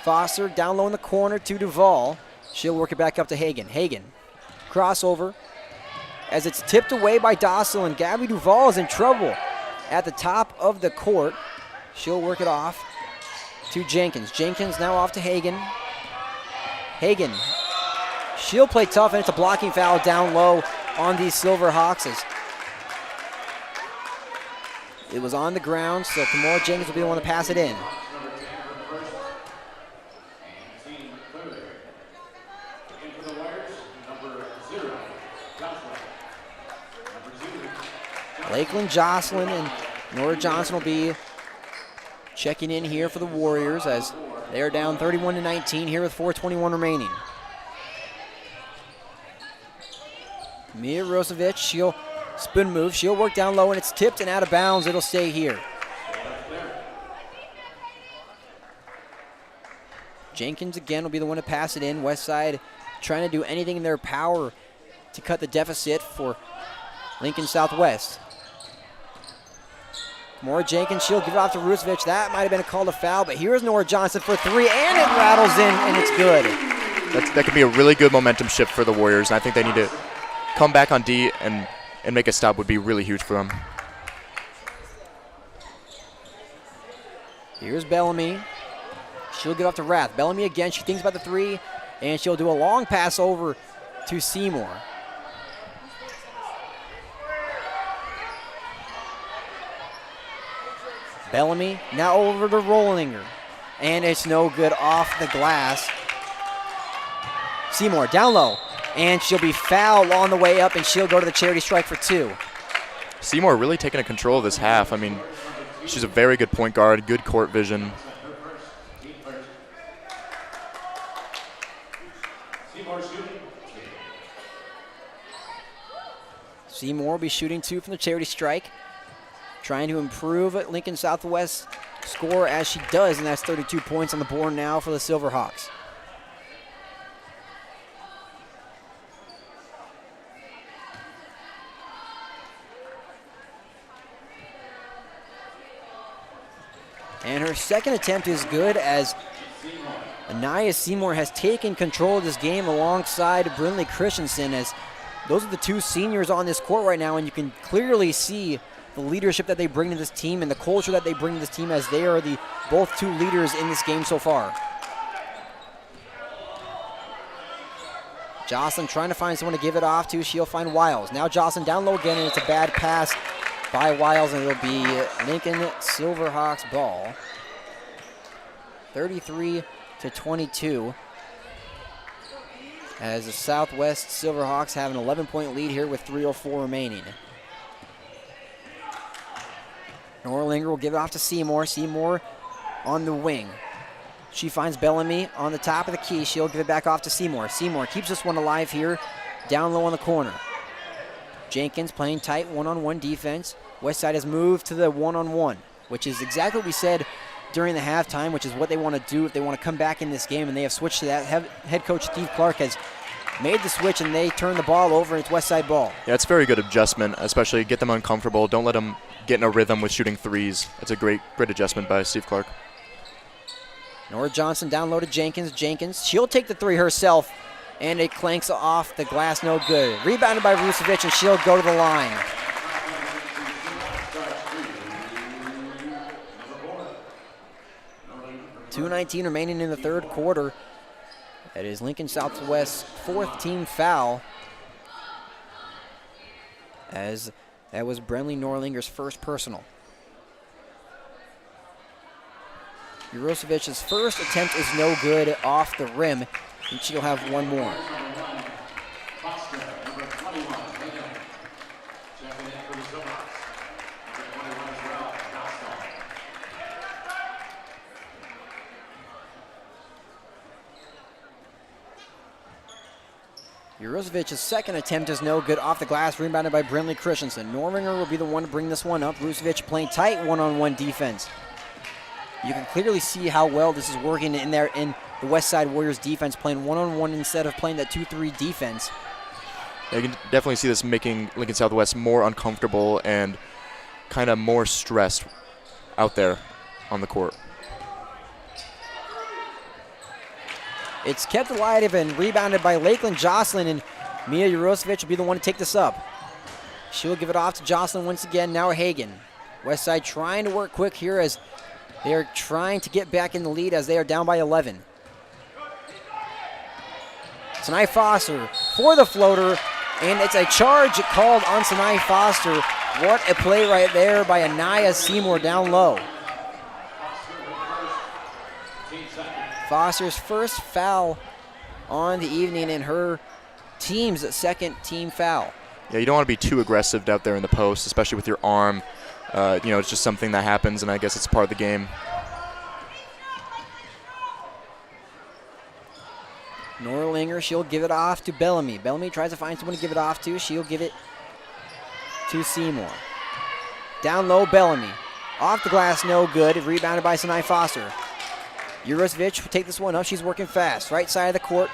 Foster down low in the corner to Duvall. She'll work it back up to Hagan. Hagan, crossover. As it's tipped away by Dossel, and Gabby Duvall is in trouble at the top of the court. She'll work it off to Jenkins. Jenkins now off to Hagan. Hagan, she'll play tough, and it's a blocking foul down low on these Silverhawks. It was on the ground, so Kimora Jenkins will be the one to pass it in. Lakeland Jocelyn and Nora Johnson will be checking in here for the Warriors as they are down 31-19 here with 4:21 remaining. Mia Rosevich, she'll spin move. She'll work down low, and it's tipped and out of bounds. It'll stay here. Jenkins again will be the one to pass it in. Westside trying to do anything in their power to cut the deficit for Lincoln Southwest. More Jenkins, she'll give it off to Rusevich. That might have been a call to foul, but here's Nora Johnson for 3, and it rattles in, and it's good. That could be a really good momentum shift for the Warriors, and I think they need to come back on D and make a stop would be really huge for them. Here's Bellamy. She'll get off to Rath. Bellamy again, she thinks about the 3, and she'll do a long pass over to Seymour. Bellamy now over to Rollinger, and it's no good off the glass. Seymour down low, and she'll be fouled on the way up, and she'll go to the charity strike for 2. Seymour really taking control of this half. I mean, she's a very good point guard, good court vision. Seymour will be shooting 2 from the charity strike, trying to improve Lincoln Southwest score as she does, and that's 32 points on the board now for the Silverhawks. And her second attempt is good as Anaya Seymour has taken control of this game alongside Brinley Christensen, as those are the 2 seniors on this court right now, and you can clearly see the leadership that they bring to this team and the culture that they bring to this team, as they are the both two leaders in this game so far. Jocelyn trying to find someone to give it off to. She'll find Wiles. Now Jocelyn down low again, and it's a bad pass by Wiles, and it'll be Lincoln Silverhawks ball. 33-22. As the Southwest Silverhawks have an 11-point lead here with 3:04 remaining. Norlinger will give it off to Seymour. Seymour on the wing. She finds Bellamy on the top of the key. She'll give it back off to Seymour. Seymour keeps this one alive here, down low on the corner. Jenkins playing tight one-on-one defense. Westside has moved to the one-on-one, which is exactly what we said during the halftime, which is what they want to do if they want to come back in this game, and they have switched to that. Head coach Steve Clark has made the switch, and they turn the ball over, and it's Westside ball. Yeah, it's a very good adjustment, especially get them uncomfortable. Don't let them get in a rhythm with shooting threes. It's a great adjustment by Steve Clark. Nora Johnson down low to Jenkins. Jenkins, she'll take the three herself, and it clanks off the glass, no good. Rebounded by Vucevic, and she'll go to the line. .2:19 remaining in the third quarter. That is Lincoln Southwest's fourth team foul, as that was Brenly Norlinger's first personal. Jurosevic's first attempt is no good off the rim, and she'll have one more. Jurosevic's second attempt is no good off the glass, rebounded by Brinley Christensen. Norlinger will be the one to bring this one up. Vucevic playing tight one-on-one defense. You can clearly see how well this is working in there in the Westside Warriors defense, playing one-on-one instead of playing that 2-3 defense. Yeah, you can definitely see this making Lincoln Southwest more uncomfortable and kind of more stressed out there on the court. It's kept alive and rebounded by Lakeland Jocelyn, and Mia Jurosevic will be the one to take this up. She'll give it off to Jocelyn once again. Now Hagan. Westside trying to work quick here as they are trying to get back in the lead as they are down by 11. Sanai Foster for the floater, and it's a charge called on Sanai Foster. What a play right there by Anaya Seymour down low. Foster's first foul on the evening and her team's second team foul. Yeah, you don't want to be too aggressive out there in the post, especially with your arm. It's just something that happens, and I guess it's part of the game. Norlinger, she'll give it off to Bellamy. Bellamy tries to find someone to give it off to. She'll give it to Seymour. Down low, Bellamy. Off the glass, no good. Rebounded by Sanai Foster. Jurosevic will take this one up. She's working fast. Right side of the court.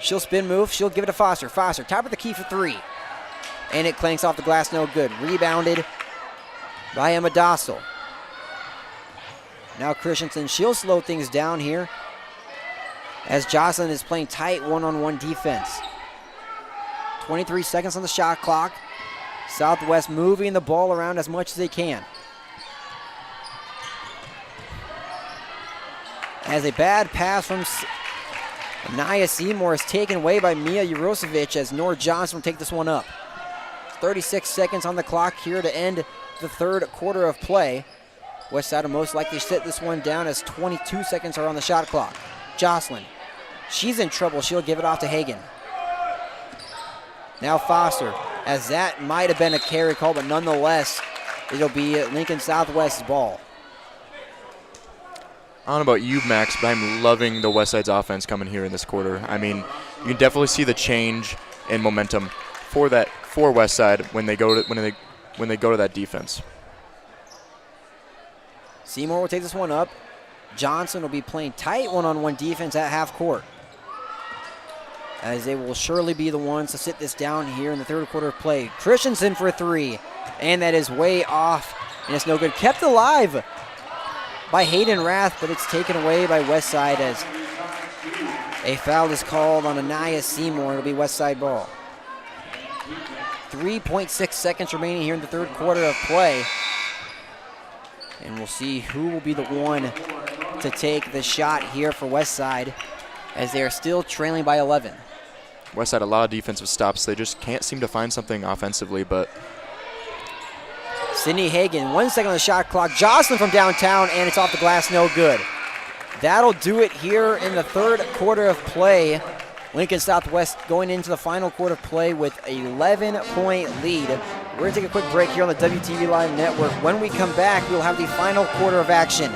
She'll spin move. She'll give it to Foster. Foster, top of the key for three. And it clanks off the glass, no good. Rebounded by Emma Dossel. Now Christensen, she'll slow things down here as Jocelyn is playing tight one-on-one defense. 23 seconds on the shot clock. Southwest moving the ball around as much as they can. As a bad pass from Anaya Seymour is taken away by Mia Jurosevic as Nora Johnson will take this one up. 36 seconds on the clock here to end the third quarter of play. Westside will most likely sit this one down as 22 seconds are on the shot clock. Jocelyn, she's in trouble. She'll give it off to Hagan. Now Foster, as that might have been a carry call, but nonetheless, it'll be Lincoln Southwest's ball. I don't know about you, Max, but I'm loving the Westside's offense coming here in this quarter. I mean, you can definitely see the change in momentum for Westside when they go to that defense. Seymour will take this one up. Johnson will be playing tight one-on-one defense at half court, as they will surely be the ones to sit this down here in the third quarter of play. Christensen for three, and that is way off, and it's no good. Kept alive by Hayden Rath, but it's taken away by Westside as a foul is called on Anaya Seymour. It'll be Westside ball. 3.6 seconds remaining here in the third quarter of play. And we'll see who will be the one to take the shot here for Westside, as they are still trailing by 11. Westside, a lot of defensive stops. They just can't seem to find something offensively, but Sydney Hagan, 1 second on the shot clock. Jocelyn from downtown, and it's off the glass, no good. That'll do it here in the third quarter of play. Lincoln Southwest going into the final quarter of play with an 11-point lead. We're going to take a quick break here on the WTV Live Network. When we come back, we'll have the final quarter of action.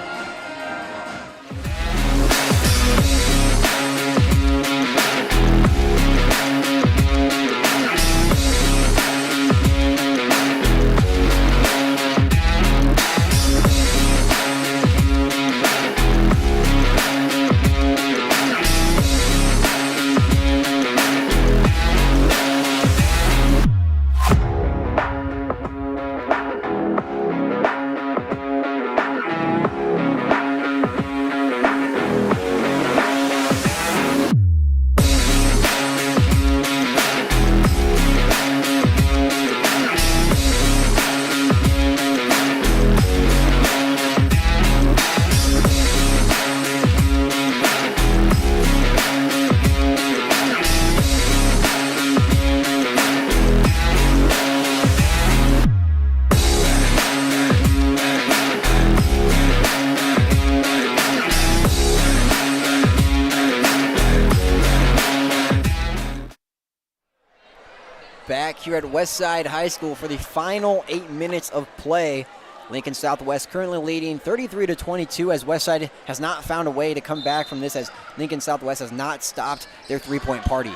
Back here at Westside High School for the final 8 minutes of play. Lincoln Southwest currently leading 33-22, as Westside has not found a way to come back from this, as Lincoln Southwest has not stopped their three-point party.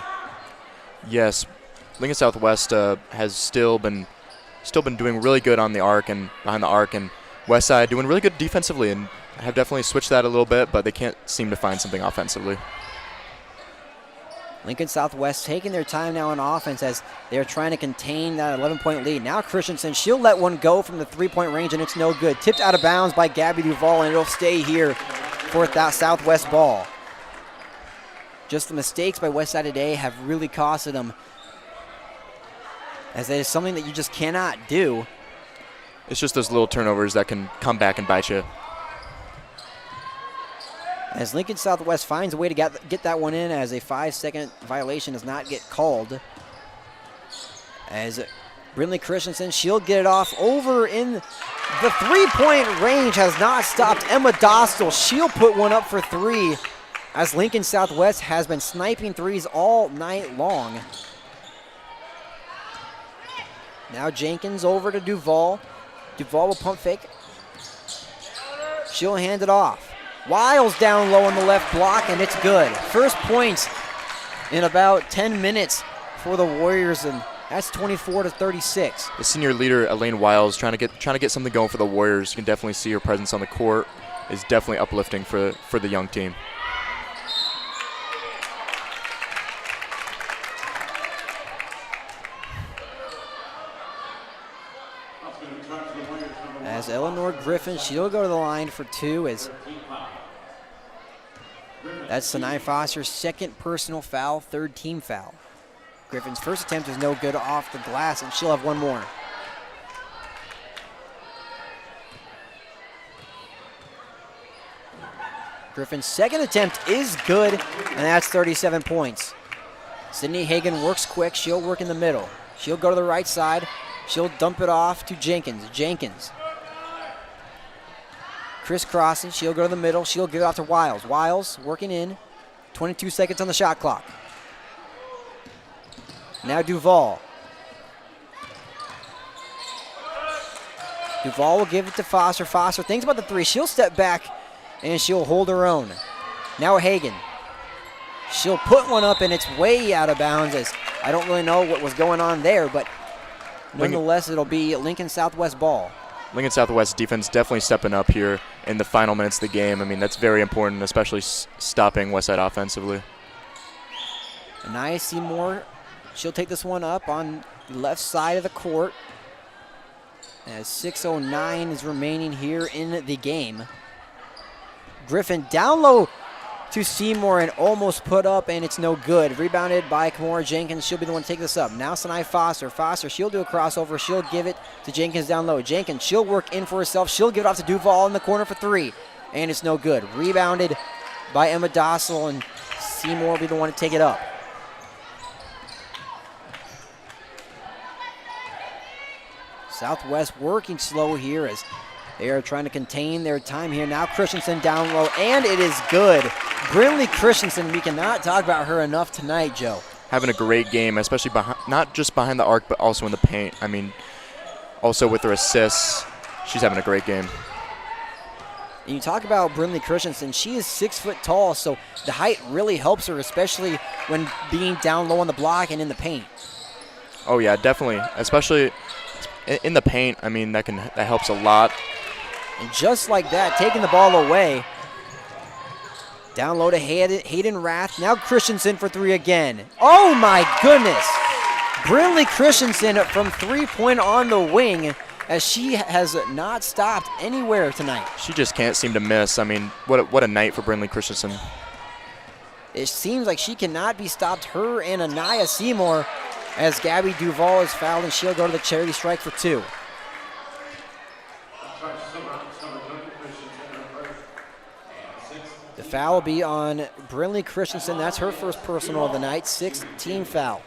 yes, Lincoln Southwest has still been doing really good on the arc and behind the arc, and Westside doing really good defensively, and have definitely switched that a little bit, but they can't seem to find something offensively. Lincoln Southwest taking their time now on offense as they're trying to contain that 11-point lead. Now Christensen, she'll let one go from the three-point range, and it's no good. Tipped out of bounds by Gabby Duvall, and it'll stay here for that Southwest ball. Just the mistakes by Westside today have really costed them, as that is something that you just cannot do. It's just those little turnovers that can come back and bite you. As Lincoln Southwest finds a way to get that one in, as a 5-second violation does not get called. As Brinley Christensen, she'll get it off over in the three-point range, has not stopped Emma Dostal. She'll put one up for three, as Lincoln Southwest has been sniping threes all night long. Now Jenkins over to Duvall. Duvall will pump fake. She'll hand it off. Wiles down low on the left block, and it's good. First points in about 10 minutes for the Warriors, and that's 24-36. The senior leader, Elaine Wiles, trying to get something going for the Warriors. You can definitely see her presence on the court is definitely uplifting for the young team. As Eleanor Griffin, she'll go to the line for two, as that's Sanai Foster's second personal foul, third team foul. Griffin's first attempt is no good off the glass, and she'll have one more. Griffin's second attempt is good, and that's 37 points. Sydney Hagan works quick. She'll work in the middle. She'll go to the right side. She'll dump it off to Jenkins. Jenkins. Crisscrossing. She'll go to the middle. She'll give it off to Wiles. Wiles working in. 22 seconds on the shot clock. Now Duvall. Duvall will give it to Foster. Foster thinks about the three. She'll step back, and she'll hold her own. Now Hagan. She'll put one up, and it's way out of bounds, as I don't really know what was going on there, but nonetheless, it'll be Lincoln Southwest ball. Lincoln Southwest defense definitely stepping up here in the final minutes of the game. I mean, that's very important, especially stopping Westside offensively. Anaya Seymour, she'll take this one up on the left side of the court, as 6:09 is remaining here in the game. Griffin down low to Seymour and almost put up, and it's no good. Rebounded by Kamora Jenkins. She'll be the one to take this up. Now Sinai Foster. Foster, she'll do a crossover. She'll give it to Jenkins down low. Jenkins, she'll work in for herself. She'll give it off to Duval in the corner for 3, and it's no good. Rebounded by Emma Dossel, and Seymour will be the one to take it up. Southwest working slow here as they are trying to contain their time here. Now Christensen down low, and it is good. Brinley Christensen, we cannot talk about her enough tonight, Joe. Having a great game, especially not just behind the arc, but also in the paint. I mean, also with her assists, she's having a great game. And you talk about Brinley Christensen, she is 6 foot tall, so the height really helps her, especially when being down low on the block and in the paint. Oh yeah, definitely, especially in the paint. I mean, that helps a lot. And just like that, taking the ball away. Down low to Hayden Rath. Now Christensen for 3 again. Oh my goodness. Brinley Christensen from 3-point on the wing, as she has not stopped anywhere tonight. She just can't seem to miss. I mean, what a night for Brinley Christensen. It seems like she cannot be stopped. Her and Anaya Seymour, as Gabby Duval is fouled, and she'll go to the charity strike for 2. The foul will be on Brinley Christensen. That's her first personal of the night, 6th team foul.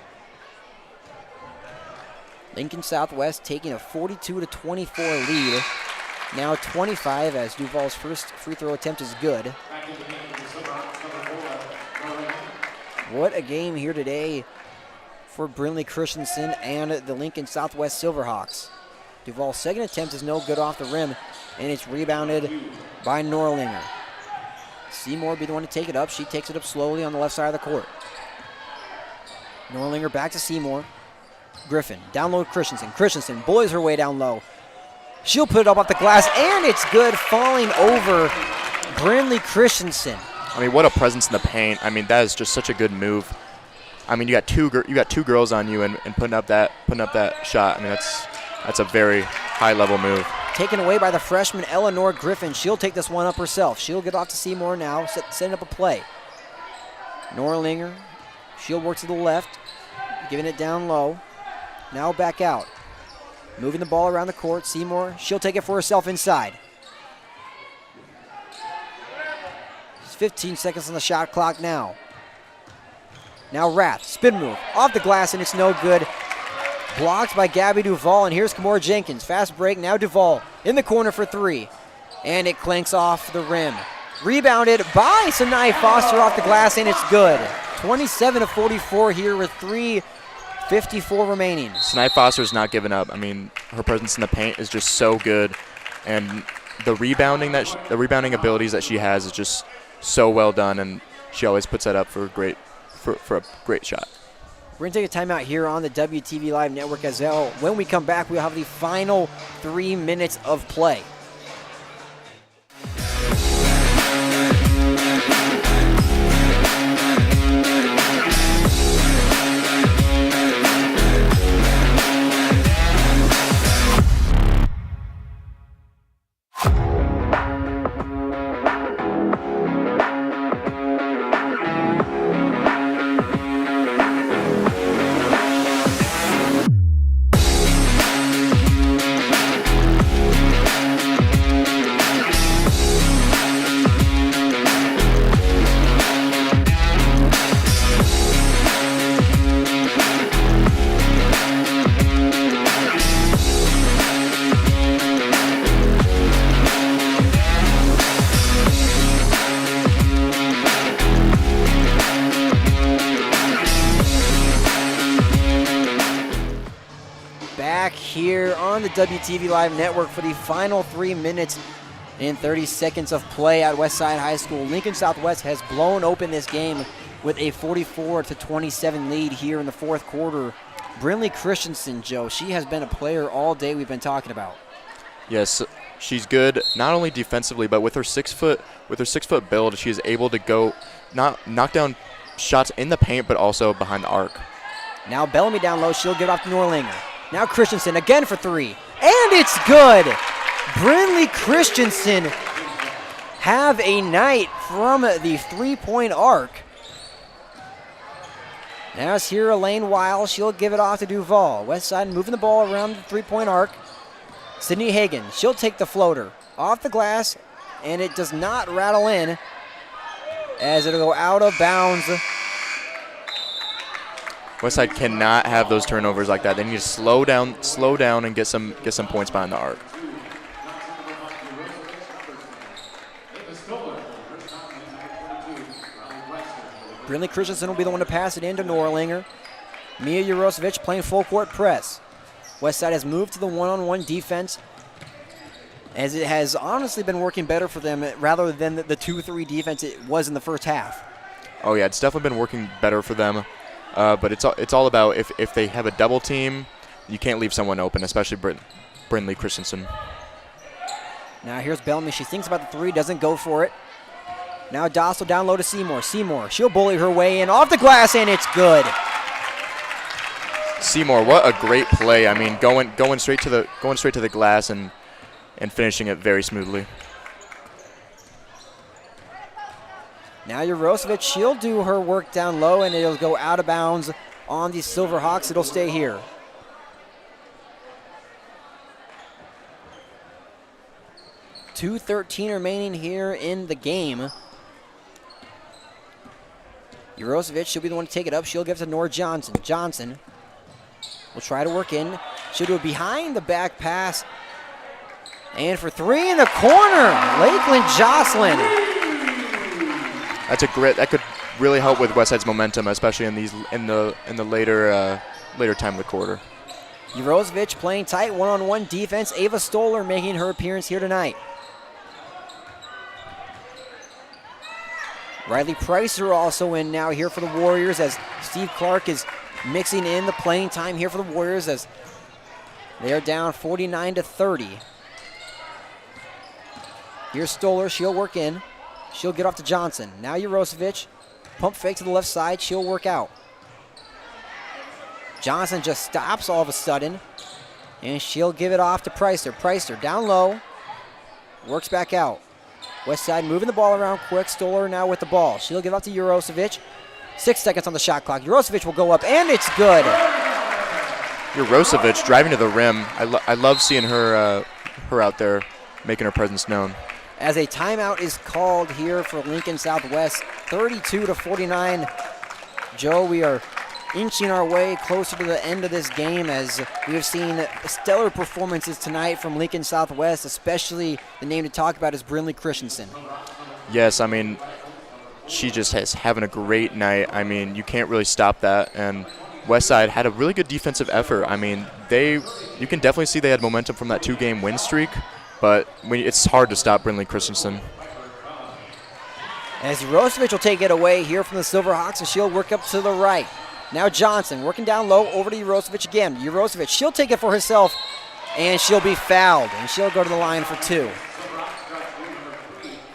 Lincoln Southwest taking a 42-24 lead. Now 25, as Duval's first free throw attempt is good. What a game here today for Brinley Christensen and the Lincoln Southwest Silverhawks. Duval's second attempt is no good off the rim, and it's rebounded by Norlinger. Seymour will be the one to take it up. She takes it up slowly on the left side of the court. Norlinger back to Seymour. Griffin, down low to Christensen. Christensen bullies her way down low. She'll put it up off the glass, and it's good, falling over Brinley Christensen. I mean, what a presence in the paint. I mean, that is just such a good move. I mean, you got two girls on you, and putting up that shot. I mean, that's a very high level move. Taken away by the freshman Eleanor Griffin. She'll take this one up herself. She'll get off to Seymour now, setting up a play. Norlinger, she'll work to the left, giving it down low. Now back out. Moving the ball around the court. Seymour, she'll take it for herself inside. 15 seconds on the shot clock now. Now Rath, spin move, off the glass, and it's no good. Blocked by Gabby Duval, and here's Kamora Jenkins. Fast break, now Duval in the corner for 3. And it clanks off the rim. Rebounded by Sinai Foster off the glass, and it's good. 27-44 here with 3:54 remaining. Sinai Foster's not giving up. I mean, her presence in the paint is just so good, and the rebounding abilities that she has is just so well done, and she always puts that up for a great shot. We're going to take a timeout here on the WTV Live Network as well. When we come back, we'll have the final 3 minutes of play. Here on the WTV Live Network for the final 3 minutes and 30 seconds of play at Westside High School. Lincoln Southwest has blown open this game with a 44-27 lead here in the fourth quarter. Brinley Christensen, Joe, she has been a player all day we've been talking about. Yes, she's good not only defensively, but with her 6 foot build, she is able to go knock down shots in the paint, but also behind the arc. Now Bellamy down low, she'll get off to Norlinger. Now Christensen again for 3, and it's good. Brinley Christensen have a night from the three-point arc. Now it's here Elaine Weil. She'll give it off to Duvall. Westside moving the ball around the three-point arc. Sydney Hagan, she'll take the floater off the glass, and it does not rattle in as it'll go out of bounds. Westside cannot have those turnovers like that. They need to slow down and get some points behind the arc. Brindley Christensen will be the one to pass it in to Norlinger. Mia Jarosevic playing full court press. Westside has moved to the one-on-one defense, as it has honestly been working better for them rather than the 2-3 defense it was in the first half. Oh yeah, it's definitely been working better for them. But it's all about if they have a double team, you can't leave someone open, especially Brindley Christensen. Now here's Bellamy. She thinks about the three, doesn't go for it. Now Dossel down low to Seymour. Seymour, she'll bully her way in off the glass, and it's good. Seymour, what a great play! I mean, going straight to the glass and finishing it very smoothly. Now Jarosevic, she'll do her work down low, and it'll go out of bounds on the Silverhawks. It'll stay here. .213 remaining here in the game. Jarosevic, she'll be the one to take it up. She'll give it to Nora Johnson. Johnson will try to work in. She'll do a behind the back pass. And for three in the corner, Lakeland Jocelyn. That's a grit that could really help with Westside's momentum, especially in the later time of the quarter. Jarosevic playing tight one-on-one defense. Ava Stoller making her appearance here tonight. Riley Pricer also in now here for the Warriors, as Steve Clark is mixing in the playing time here for the Warriors as they are down 49-30. Here's Stoller, she'll work in. She'll get off to Johnson. Now Jarosevic, pump fake to the left side, she'll work out. Johnson just stops all of a sudden, and she'll give it off to Pricer. Pricer down low, works back out. Westside moving the ball around quick. Stoller now with the ball. She'll give up to Jarosevic. 6 seconds on the shot clock. Jarosevic will go up, and it's good. Jarosevic driving to the rim. I love seeing her out there making her presence known. As a timeout is called here for Lincoln Southwest, 32-49. Joe, we are inching our way closer to the end of this game as we have seen stellar performances tonight from Lincoln Southwest, especially the name to talk about is Brindley Christensen. Yes, I mean, she just is having a great night. I mean, you can't really stop that. And Westside had a really good defensive effort. I mean, you can definitely see they had momentum from that 2-game win streak, but it's hard to stop Brindley Christensen. As Jarosevic will take it away here from the Silverhawks, and she'll work up to the right. Now Johnson working down low over to Jarosevic again. Jarosevic, she'll take it for herself, and she'll be fouled, and she'll go to the line for 2.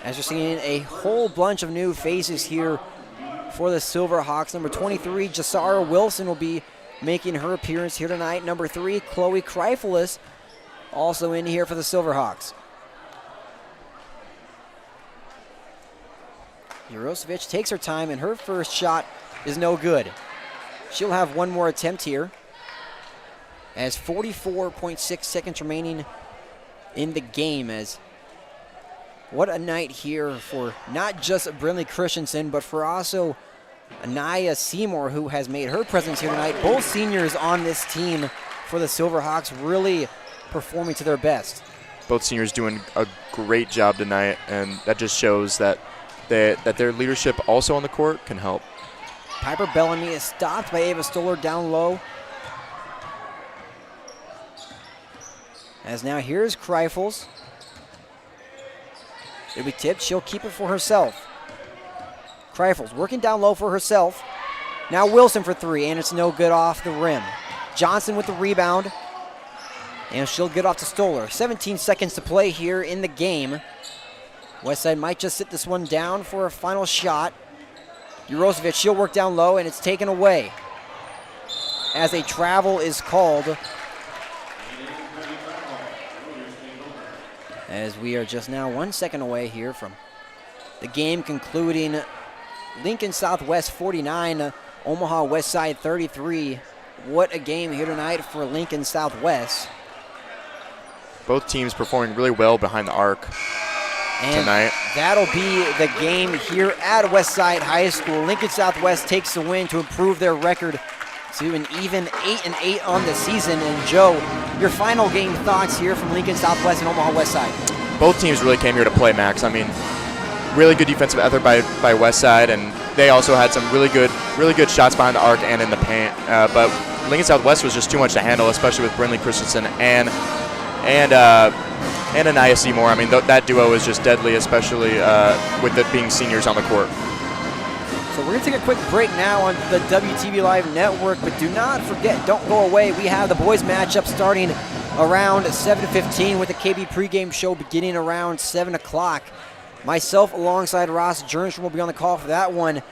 As you're seeing a whole bunch of new faces here for the Silverhawks. Number 23, Jasara Wilson will be making her appearance here tonight. Number 3, Chloe Kreifelis, also in here for the Silverhawks. Jarosevic takes her time, and her first shot is no good. She'll have one more attempt here, as 44.6 seconds remaining in the game. As what a night here for not just Brindley Christensen, but for also Anaya Seymour, who has made her presence here tonight. Both seniors on this team for the Silverhawks really performing to their best. Both seniors doing a great job tonight, and that just shows that their leadership also on the court can help. Piper Bellamy is stopped by Ava Stoller down low. As now here's Kreifels. It'll be tipped. She'll keep it for herself. Kreifels working down low for herself. Now Wilson for 3, and it's no good off the rim. Johnson with the rebound, and she'll get off to Stoller. 17 seconds to play here in the game. Westside might just sit this one down for a final shot. Jarosevic, she'll work down low, and it's taken away as a travel is called. As we are just now 1 second away here from The game concluding Lincoln Southwest 49, Omaha Westside 33. What a game here tonight for Lincoln Southwest. Both teams performing really well behind the arc tonight. That'll be the game here at Westside High School. Lincoln Southwest takes the win to improve their record to an even 8-8 on the season. And Joe, your final game thoughts here from Lincoln Southwest and Omaha Westside. Both teams really came here to play, Max. I mean, really good defensive effort by Westside, and they also had some really good shots behind the arc and in the paint. But Lincoln Southwest was just too much to handle, especially with Brinley Christensen and Anaya Seymour. I mean, that duo is just deadly, especially with it being seniors on the court. So we're going to take a quick break now on the WTV Live Network, but do not forget, don't go away. We have the boys matchup starting around 7:15 with the KB Pregame Show beginning around 7 o'clock. Myself alongside Ross Jernstrom will be on the call for that one.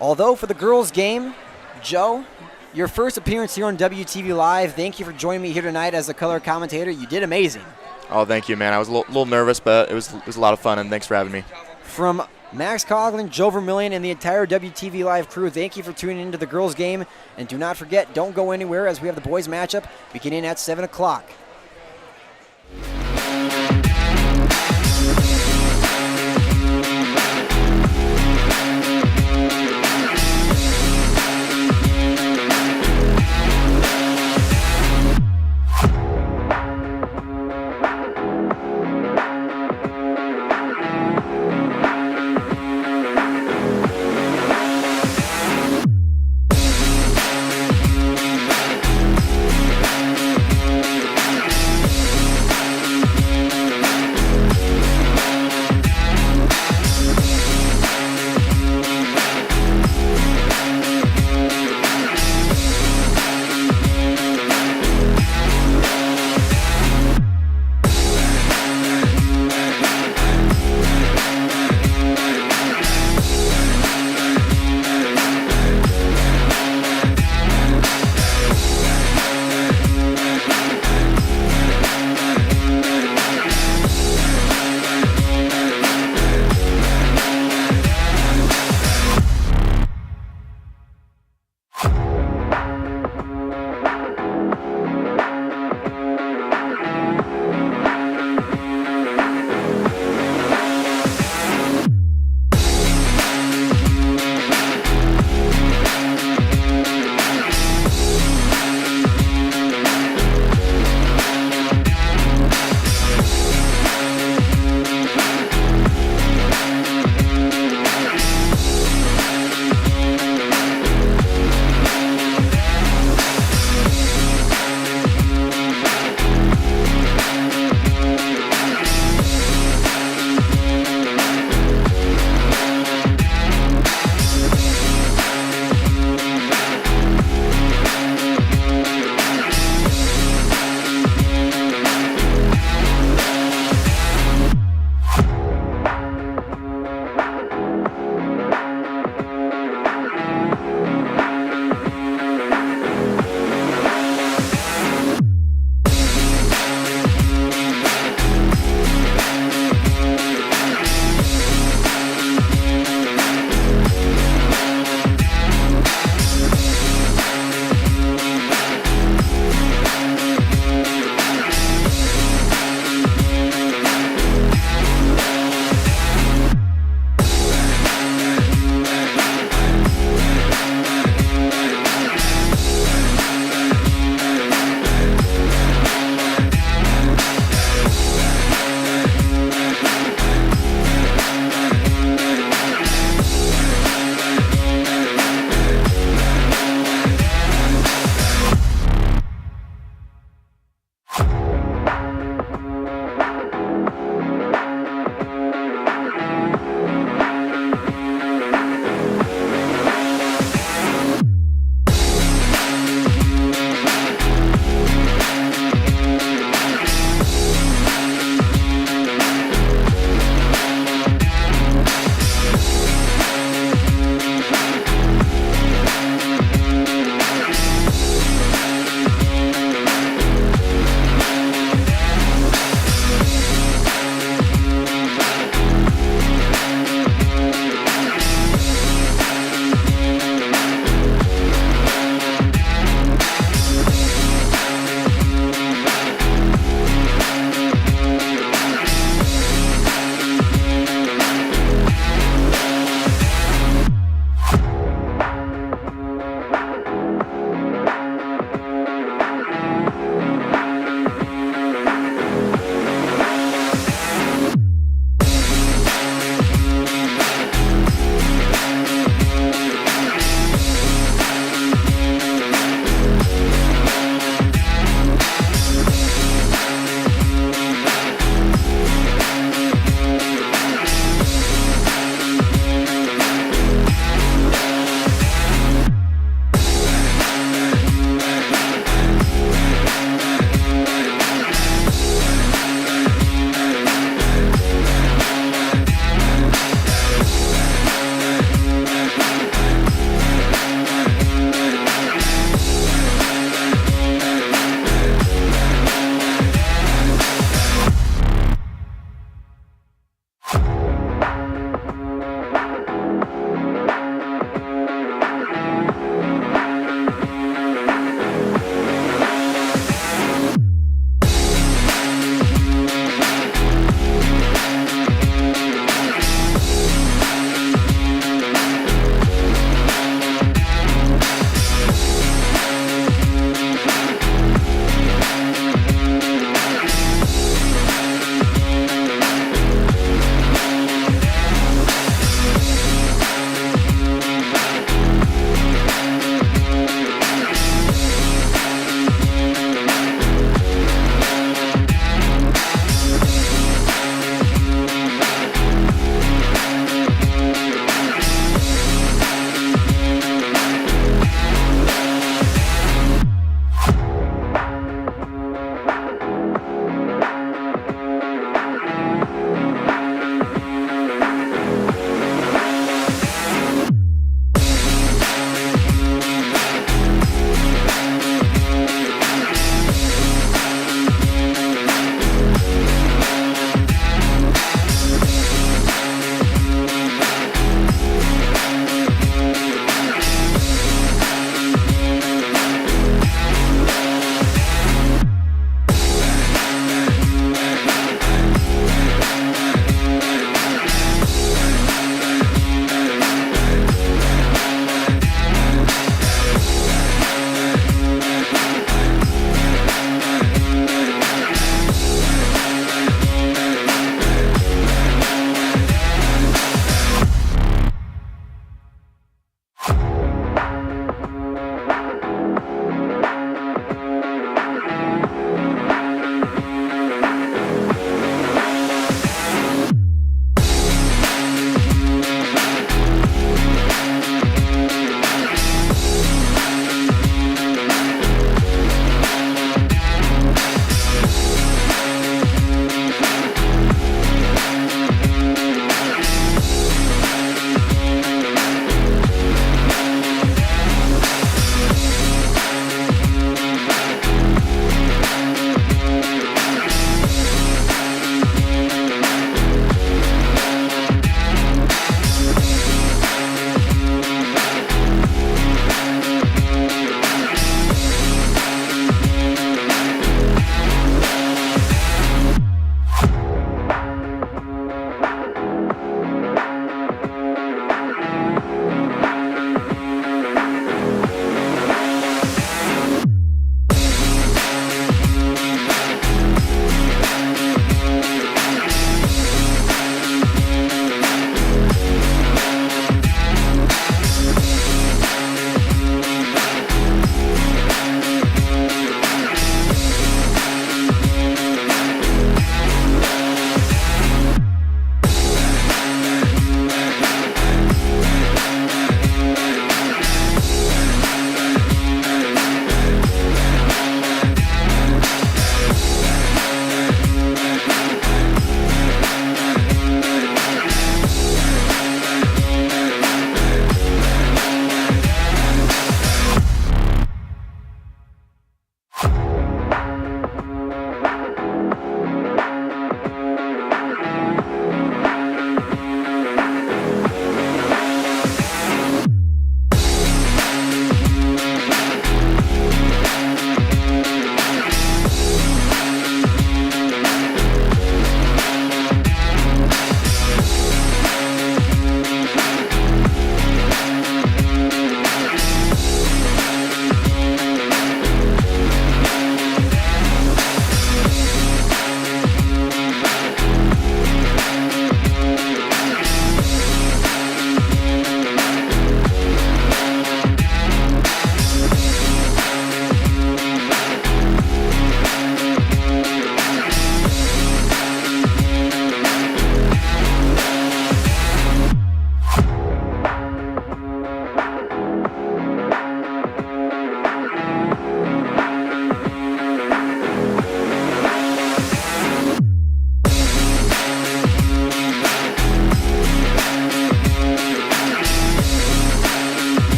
Although for the girls game, Joe, your first appearance here on WTV Live. Thank you for joining me here tonight as a color commentator. You did amazing. Oh, thank you, man. I was a little nervous, but it was a lot of fun, and thanks for having me. From Max Coughlin, Joe Vermillion, and the entire WTV Live crew, thank you for tuning into the girls game. And do not forget, don't go anywhere as we have the boys matchup beginning at 7 o'clock.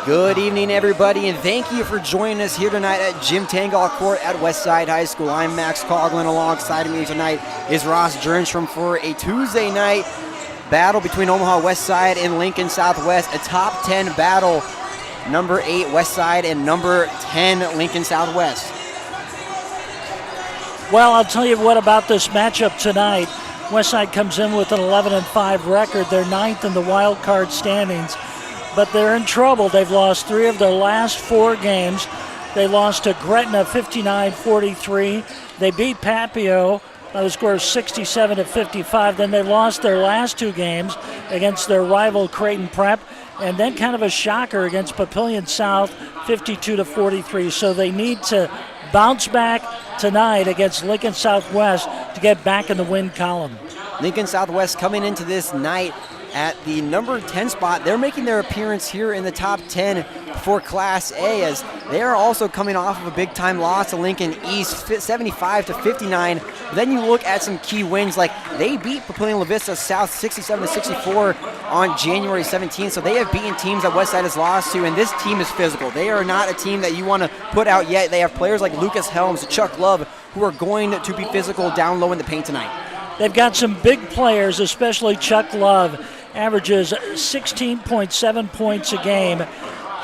Good evening, everybody, and thank you for joining us here tonight at Jim Tangal Court at Westside High School. I'm Max Coughlin. Alongside of me tonight is Ross Jernstrom for a Tuesday night battle between Omaha Westside and Lincoln Southwest, a top 10 battle. Number 8 Westside and number 10 Lincoln Southwest. Well, I'll tell you what about this matchup tonight. Westside comes in with an 11-5 record. They're 9th in the wild card standings, but they're in trouble. They've lost 3 of their last 4 games. They lost to Gretna 59-43. They beat Papillion by the score of 67-55. Then they lost their last 2 games against their rival Creighton Prep, and then kind of a shocker against Papillion South 52-43. So they need to bounce back tonight against Lincoln Southwest to get back in the win column. Lincoln Southwest coming into this night at the number 10 spot. They're making their appearance here in the top 10 for Class A, as they are also coming off of a big-time loss to Lincoln East, 75-59. Then you look at some key wins, like they beat Papillion La Vista South 67-64 on January 17th. So they have beaten teams that Westside has lost to, and this team is physical. They are not a team that you want to put out yet. They have players like Lucas Helms, Chuck Love, who are going to be physical down low in the paint tonight. They've got some big players, especially Chuck Love. Averages 16.7 points a game.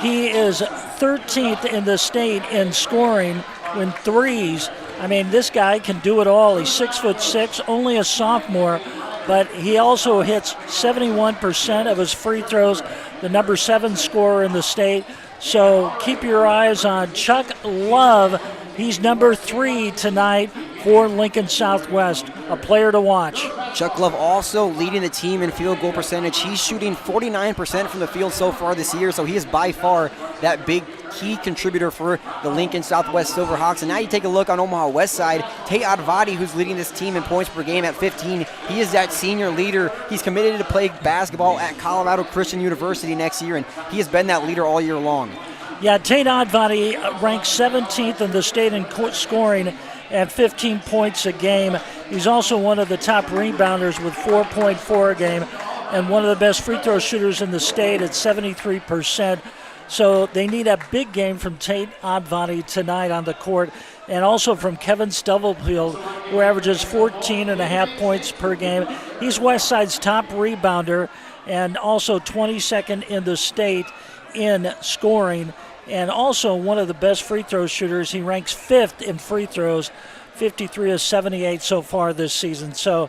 He is 13th in the state in scoring in threes. I mean, this guy can do it all. He's 6'6", only a sophomore, but he also hits 71% of his free throws, the number 7 scorer in the state. So keep your eyes on Chuck Love. He's number 3 tonight for Lincoln Southwest, a player to watch. Chuck Love also leading the team in field goal percentage. He's shooting 49% from the field so far this year, so he is by far that big key contributor for the Lincoln Southwest Silverhawks. And now you take a look on Omaha Westside. Tate Advati, who's leading this team in points per game at 15. He is that senior leader. He's committed to play basketball at Colorado Christian University next year, and he has been that leader all year long. Yeah, Tate Advati ranks 17th in the state in scoring at 15 points a game. He's also one of the top rebounders with 4.4 a game, and one of the best free throw shooters in the state at 73%. So they need a big game from Tate Advati tonight on the court, and also from Kevin Stubblefield, who averages 14.5 points per game. He's Westside's top rebounder and also 22nd in the state in scoring, and also one of the best free throw shooters. He ranks 5th in free throws, 53 of 78 so far this season. So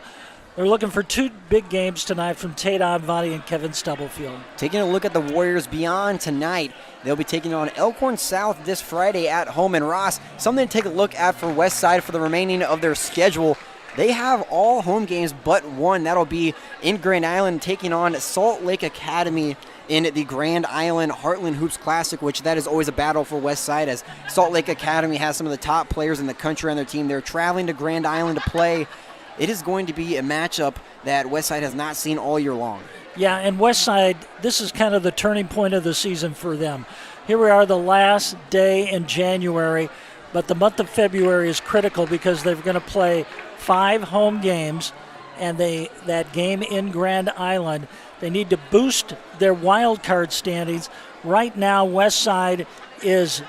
they're looking for 2 big games tonight from Tate Advati and Kevin Stubblefield. Taking a look at the Warriors beyond tonight, they'll be taking on Elkhorn South this Friday at home. And Ross, something to take a look at for Westside for the remaining of their schedule. They have all home games but one. That'll be in Grand Island, taking on Salt Lake Academy in the Grand Island Heartland Hoops Classic, which that is always a battle for Westside, as Salt Lake Academy has some of the top players in the country on their team. They're traveling to Grand Island to play. It is going to be a matchup that Westside has not seen all year long. Yeah, and Westside, this is kind of the turning point of the season for them. Here we are, the last day in January, but the month of February is critical because they're going to play 5 home games, and that game in Grand Island. They need to boost their wild card standings. Right now, Westside is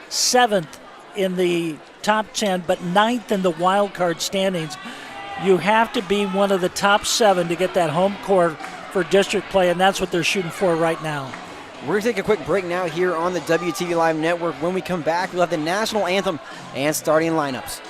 7th in the top 10, but 9th in the wild card standings. You have to be one of the top 7 to get that home court for district play, and that's what they're shooting for right now. We're going to take a quick break now here on the WTV Live Network. When we come back, we'll have the national anthem and starting lineups.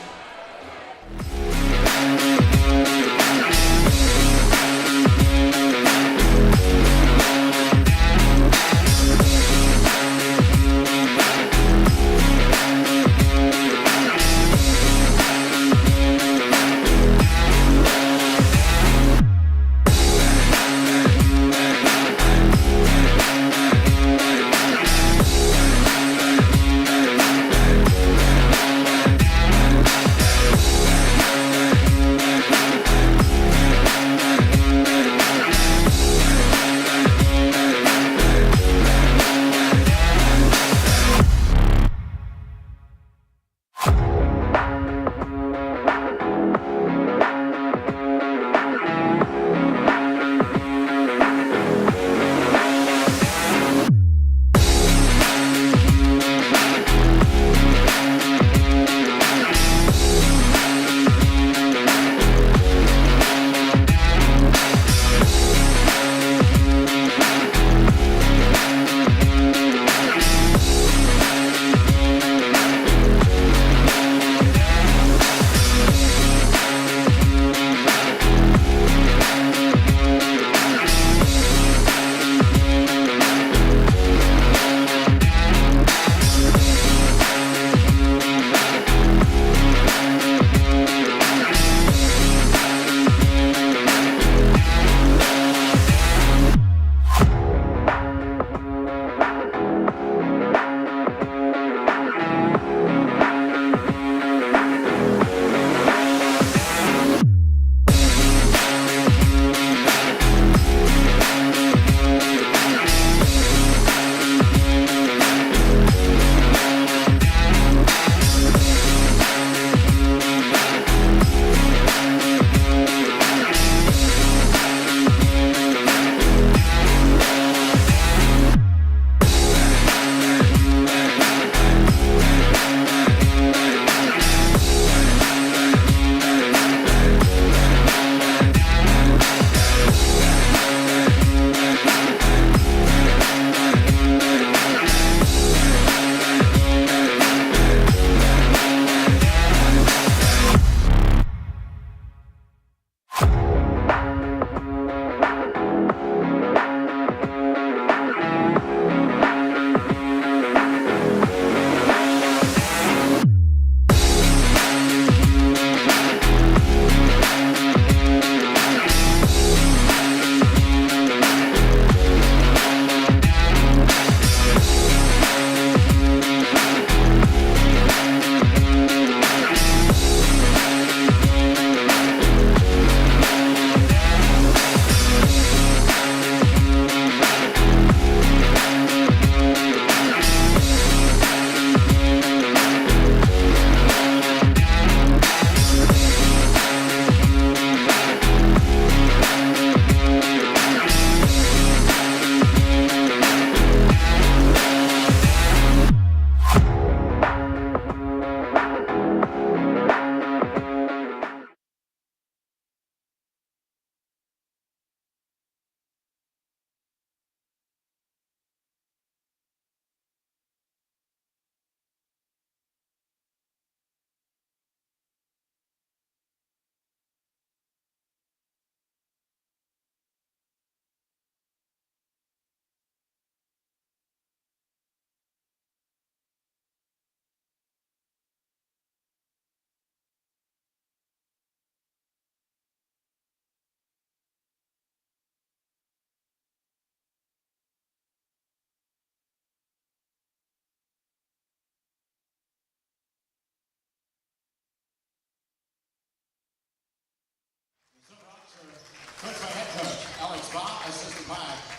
spot, assisted by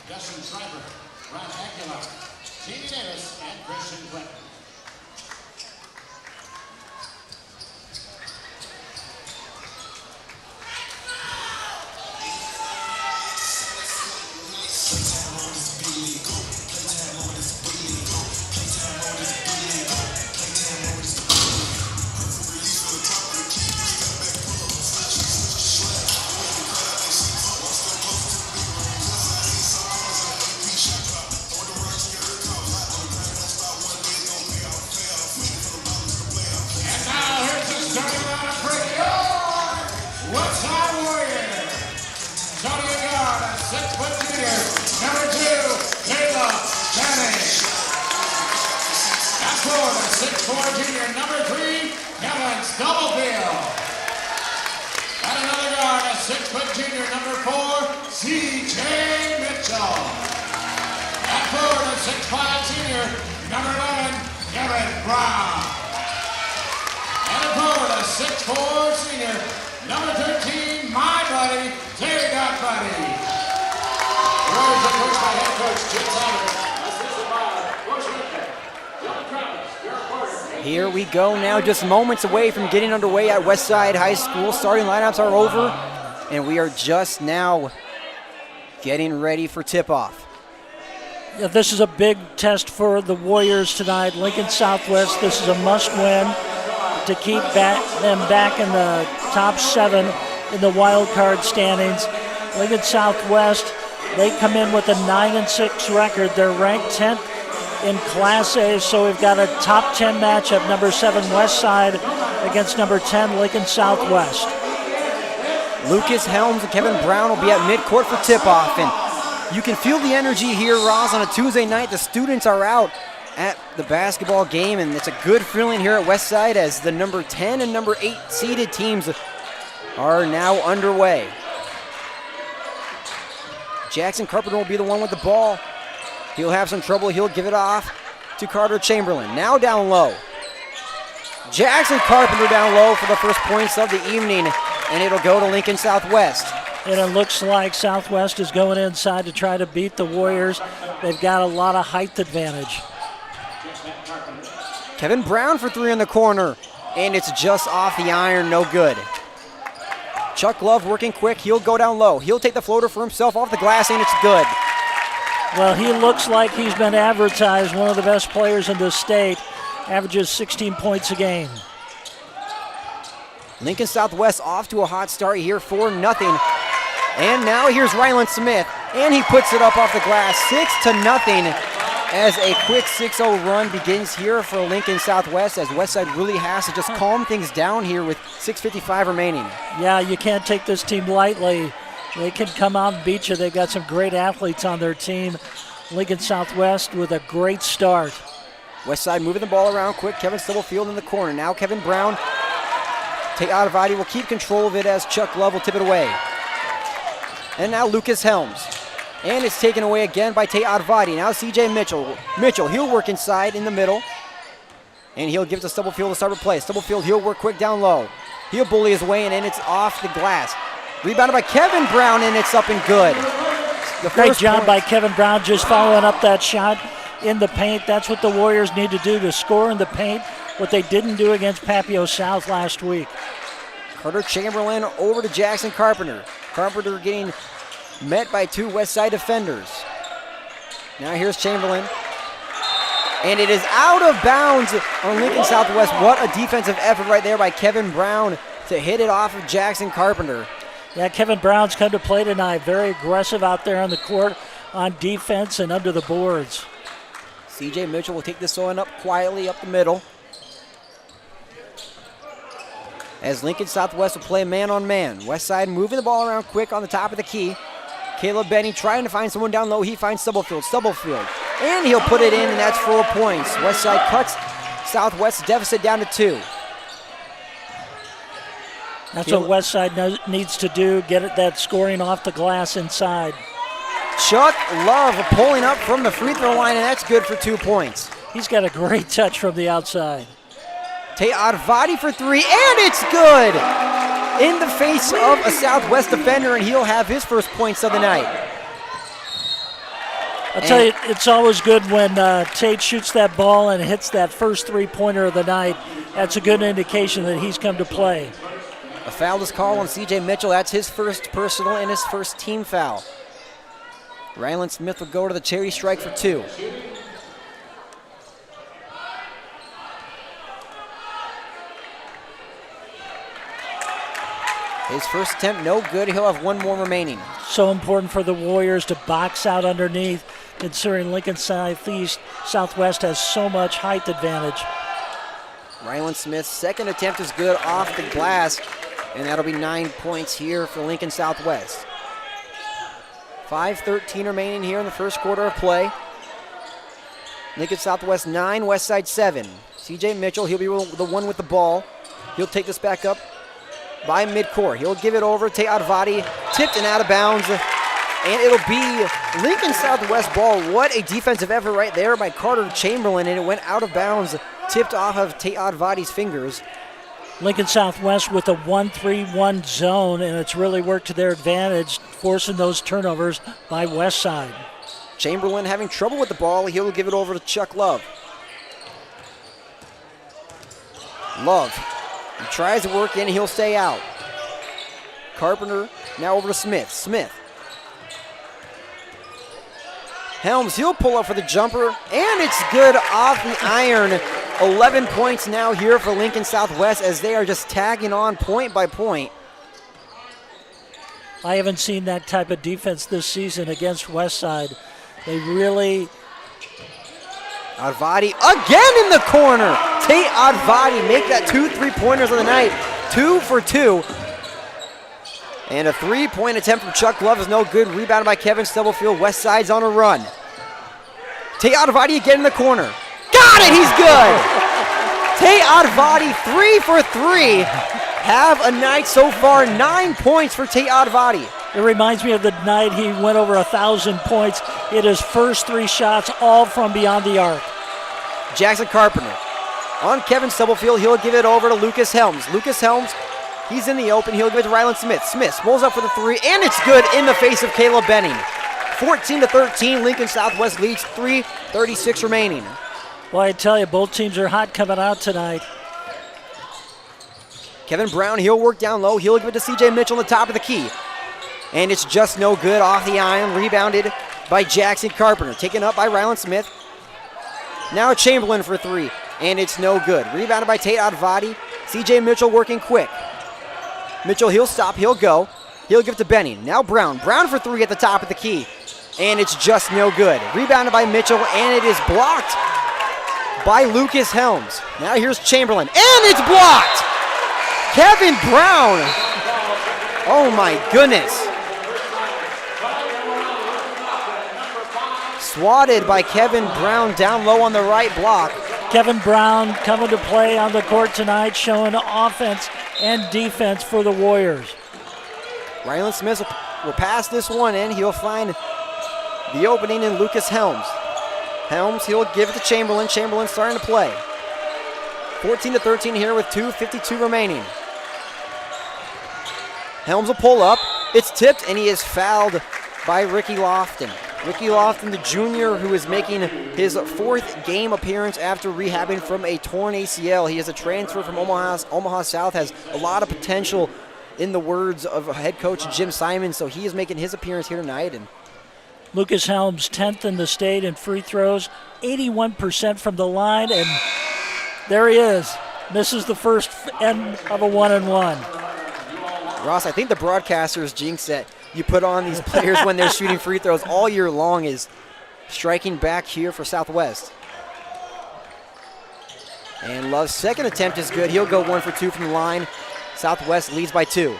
Justin Schreiber, Ron Aguilar, Jamie Davis, and Christian Clinton. Westside Warrior, starting at guard, a 6-foot junior, number 2, Kayla Benning. At forward, a 6'4" junior, number 3, Kevin Stubblefield. At another guard, a 6-foot junior, number 4, C.J. Mitchell. At forward, a 6'5" senior, number 11, Kevin Brown. And at forward, a 6'4" senior, number 13, my buddy, Terry Godbuddy. Warriors are coached by head coach Jim Sauter. Assisted by Coach Whitman, John Travis, your reporter. Here we go now, just moments away from getting underway at Westside High School. Starting lineups are over, and we are just now getting ready for tip-off. Yeah, this is a big test for the Warriors tonight. Lincoln Southwest, this is a must-win to keep them back in the top 7 in the wild card standings. Lincoln Southwest, they come in with a 9-6 record. They're ranked 10th in Class A, so we've got a top 10 matchup, number 7 Westside against number 10 Lincoln Southwest. Lucas Helms and Kevin Brown will be at midcourt for tip-off, and you can feel the energy here, Ross, on a Tuesday night. The students are out at the basketball game, and it's a good feeling here at Westside as the number 10 and number 8 seeded teams are now underway. Jackson Carpenter will be the one with the ball. He'll have some trouble. He'll give it off to Carter Chamberlain. Now down low. Jackson Carpenter down low for the first points of the evening, and it'll go to Lincoln Southwest. And it looks like Southwest is going inside to try to beat the Warriors. They've got a lot of height advantage. Kevin Brown for 3 in the corner, and it's just off the iron, no good. Chuck Love working quick. He'll go down low. He'll take the floater for himself off the glass, and it's good. Well, he looks like he's been advertised one of the best players in the state. Averages 16 points a game. Lincoln Southwest off to a hot start here, 4-0. And now here's Ryland Smith, and he puts it up off the glass, 6-0. As a quick 6-0 run begins here for Lincoln Southwest, as Westside really has to just calm things down here with 6:55 remaining. Yeah, you can't take this team lightly. They can come out and beat you. They've got some great athletes on their team. Lincoln Southwest with a great start. Westside moving the ball around quick. Kevin Stubblefield in the corner. Now Kevin Brown. Te'adavadi will keep control of it as Chuck Love will tip it away. And now Lucas Helms. And it's taken away again by Te'adavadi. Now C.J. Mitchell. Mitchell, he'll work inside in the middle. And he'll give it to Stubblefield to start a play. Stubblefield, he'll work quick down low. He'll bully his way in, and it's off the glass. Rebounded by Kevin Brown, and it's up and good. Great job by Kevin Brown just following up that shot in the paint. That's what the Warriors need to do, to score in the paint, what they didn't do against Papillion South last week. Carter Chamberlain over to Jackson Carpenter. Carpenter getting met by 2 Westside defenders. Now here's Chamberlain. And it is out of bounds on Lincoln Southwest. What a defensive effort right there by Kevin Brown to hit it off of Jackson Carpenter. Yeah, Kevin Brown's come to play tonight. Very aggressive out there on the court on defense and under the boards. C.J. Mitchell will take this one up quietly up the middle. As Lincoln Southwest will play man-on-man. Westside moving the ball around quick on the top of the key. Caleb Benny trying to find someone down low. He finds Stubblefield. And he'll put it in, and that's 4 points. Westside cuts Southwest's deficit down to 2. That's what Westside needs to do, get that scoring off the glass inside. Chuck Love pulling up from the free throw line, and that's good for 2 points. He's got a great touch from the outside. Te'adavadi for 3, and it's good! In the face of a Southwest defender, and he'll have his first points of the night. I'll tell you, it's always good when Tate shoots that ball and hits that first three-pointer of the night. That's a good indication that he's come to play. A foul is called on C.J. Mitchell. That's his first personal and his first team foul. Ryland Smith will go to the charity strike for 2. His first attempt, no good. He'll have one more remaining. So important for the Warriors to box out underneath, considering Lincoln Southwest has so much height advantage. Ryland Smith's second attempt is good off the glass, and that'll be 9 points here for Lincoln Southwest. 5:13 remaining here in the first quarter of play. Lincoln Southwest 9, Westside 7. C.J. Mitchell, he'll be the one with the ball. He'll take this back up by midcourt. He'll give it over to Advati, tipped and out of bounds, and it'll be Lincoln Southwest ball. What a defensive effort right there by Carter Chamberlain, and it went out of bounds, tipped off of Tate Advati's fingers. Lincoln Southwest with a 1-3-1 zone, and it's really worked to their advantage, forcing those turnovers by Westside. Chamberlain having trouble with the ball. He'll give it over to Chuck Love. Love, he tries to work in, he'll stay out. Carpenter now over to Smith. Smith. Helms, he'll pull up for the jumper, and it's good off the iron. 11 points now here for Lincoln Southwest as they are just tagging on point by point. I haven't seen that type of defense this season against Westside. They really... Advati again in the corner. Tate Advati make that 2 3-pointers of the night. 2 for 2. And a 3-point attempt from Chuck Love is no good. Rebounded by Kevin Stubblefield. Westside's on a run. Tate Advati again in the corner. Got it, he's good. Tate Advati 3 for 3. Have a night so far. 9 points for Tate Advati. It reminds me of the night he went over 1,000 points. Hit his first 3 shots, all from beyond the arc. Jackson Carpenter on Kevin Stubblefield. He'll give it over to Lucas Helms. Lucas Helms, he's in the open. He'll give it to Ryland Smith. Smith rolls up for the 3, and it's good in the face of Caleb Benning. 14-13, Lincoln Southwest leads. 3:36 remaining. Well, I tell you, both teams are hot coming out tonight. Kevin Brown, he'll work down low. He'll give it to C.J. Mitchell on the top of the key. And it's just no good off the iron. Rebounded by Jackson Carpenter. Taken up by Ryland Smith. Now Chamberlain for 3. And it's no good. Rebounded by Tate Advati. C.J. Mitchell working quick. Mitchell, he'll stop. He'll go. He'll give it to Benning. Now Brown. Brown for 3 at the top of the key. And it's just no good. Rebounded by Mitchell. And it is blocked by Lucas Helms. Now here's Chamberlain. And it's blocked! Kevin Brown. Oh my goodness. Swatted by Kevin Brown down low on the right block. Kevin Brown coming to play on the court tonight, showing offense and defense for the Warriors. Ryland Smith will pass this one in. He'll find the opening in Lucas Helms. Helms, he'll give it to Chamberlain. Chamberlain starting to play. 14-13 here with 2:52 remaining. Helms will pull up. It's tipped, and he is fouled by Ricky Lofton. Ricky Lofton, the junior, who is making his 4th game appearance after rehabbing from a torn ACL. He is a transfer from Omaha South, has a lot of potential in the words of head coach Jim Simon, so he is making his appearance here tonight. And Lucas Helms, 10th in the state in free throws, 81% from the line, and there he is. Misses the first end of a 1-and-1. Ross, I think the broadcasters jinx that you put on these players when they're shooting free throws all year long is striking back here for Southwest. And Love's second attempt is good. He'll go 1 for 2 from the line. Southwest leads by 2.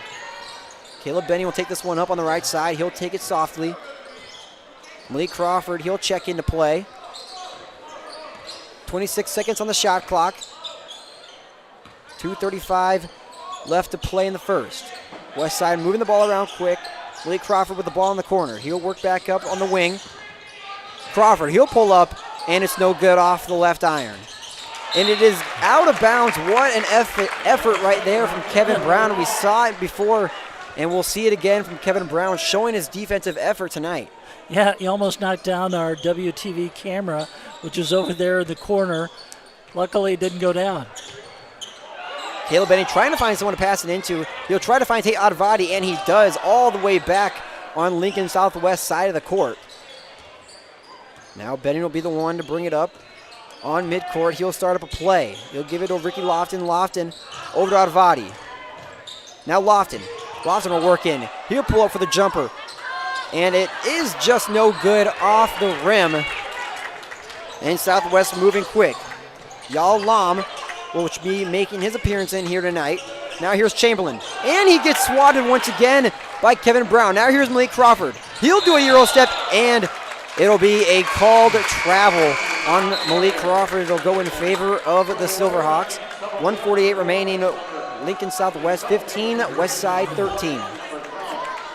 Caleb Benning will take this one up on the right side. He'll take it softly. Malik Crawford, he'll check into play. 26 seconds on the shot clock. 2:35 left to play in the first. Westside moving the ball around quick. Malik Crawford with the ball in the corner. He'll work back up on the wing. Crawford, he'll pull up, and it's no good off the left iron. And it is out of bounds. What an effort right there from Kevin Brown. We saw it before, and we'll see it again from Kevin Brown, showing his defensive effort tonight. Yeah, he almost knocked down our WTV camera, which is over there in the corner. Luckily, it didn't go down. Caleb Benning trying to find someone to pass it into. He'll try to find Tate Advadi, and he does, all the way back on Lincoln Southwest side of the court. Now Benning will be the one to bring it up on midcourt. He'll start up a play. He'll give it to Ricky Lofton. Lofton over to Advadi. Now Lofton. Lofton will work in. He'll pull up for the jumper. And it is just no good off the rim. And Southwest moving quick. Yal Lam will be making his appearance in here tonight. Now here's Chamberlain. And he gets swatted once again by Kevin Brown. Now here's Malik Crawford. He'll do a Euro step, and it'll be a called travel on Malik Crawford. It'll go in favor of the Silverhawks. 1:48 remaining. Lincoln Southwest 15, Westside 13.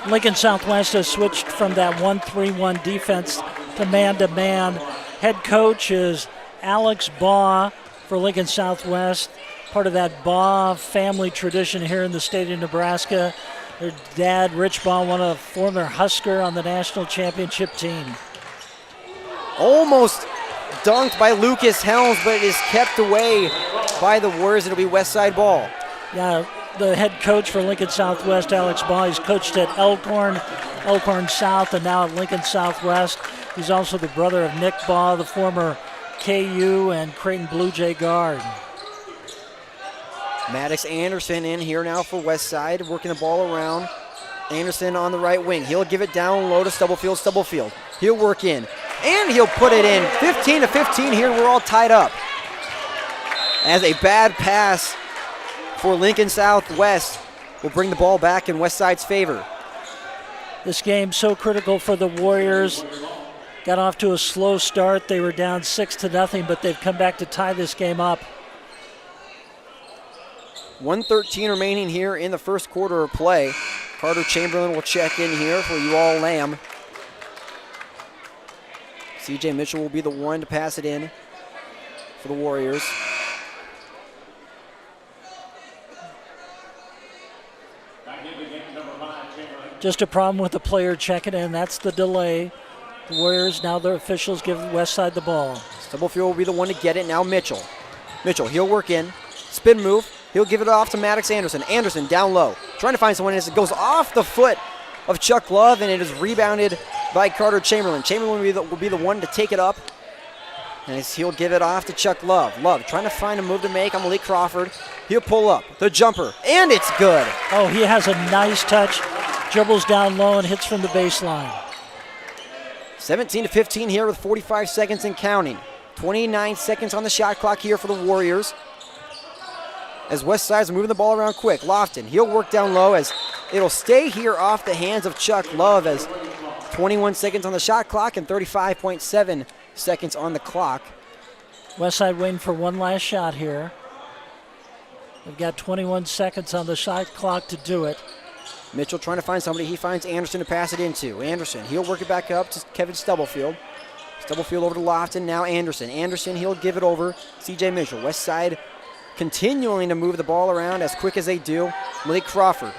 Lincoln Southwest has switched from that 1-3-1 defense to man-to-man. Head coach is Alex Baugh for Lincoln Southwest, part of that Baugh family tradition here in the state of Nebraska. Their dad, Rich Baugh, one of former Husker on the national championship team. Almost dunked by Lucas Helms, but it is kept away by the Warriors. It'll be Westside ball. Yeah, the head coach for Lincoln Southwest, Alex Baugh, he's coached at Elkhorn South, and now at Lincoln Southwest. He's also the brother of Nick Baugh, the former KU and Creighton Blue Jay guard. Maddox Anderson in here now for Westside, working the ball around. Anderson on the right wing. He'll give it down low to Stubblefield. Stubblefield. He'll work in, and he'll put it in. 15-15 here. We're all tied up. As a bad pass for Lincoln Southwest will bring the ball back in Westside's favor. This game's so critical for the Warriors. Got off to a slow start. They were down 6-0, but they've come back to tie this game up. 1:13 remaining here in the first quarter of play. Carter Chamberlain will check in here for Ual Lamb. CJ Mitchell will be the one to pass it in for the Warriors. Just a problem with the player checking in. That's the delay. The Warriors, now their officials give Westside the ball. Stubblefield will be the one to get it. Now Mitchell. Mitchell, he'll work in. Spin move. He'll give it off to Maddox Anderson. Anderson down low. Trying to find someone as it goes off the foot of Chuck Love, and it is rebounded by Carter Chamberlain. Chamberlain will be the one to take it up. And he'll give it off to Chuck Love. Love trying to find a move to make on Malik Crawford. He'll pull up. The jumper. And it's good. Oh, he has a nice touch. Dribbles down low and hits from the baseline. 17-15 here with 45 seconds and counting. 29 seconds on the shot clock here for the Warriors. As Westside's moving the ball around quick. Lofton, he'll work down low as it'll stay here off the hands of Chuck Love as 21 seconds on the shot clock and 35.7 seconds on the clock. Westside waiting for one last shot here. They've got 21 seconds on the shot clock to do it. Mitchell trying to find somebody. He finds Anderson to pass it into. Anderson, he'll work it back up to Kevin Stubblefield. Stubblefield over to Lofton, now Anderson. Anderson, he'll give it over. CJ Mitchell. Westside continuing to move the ball around as quick as they do. Malik Crawford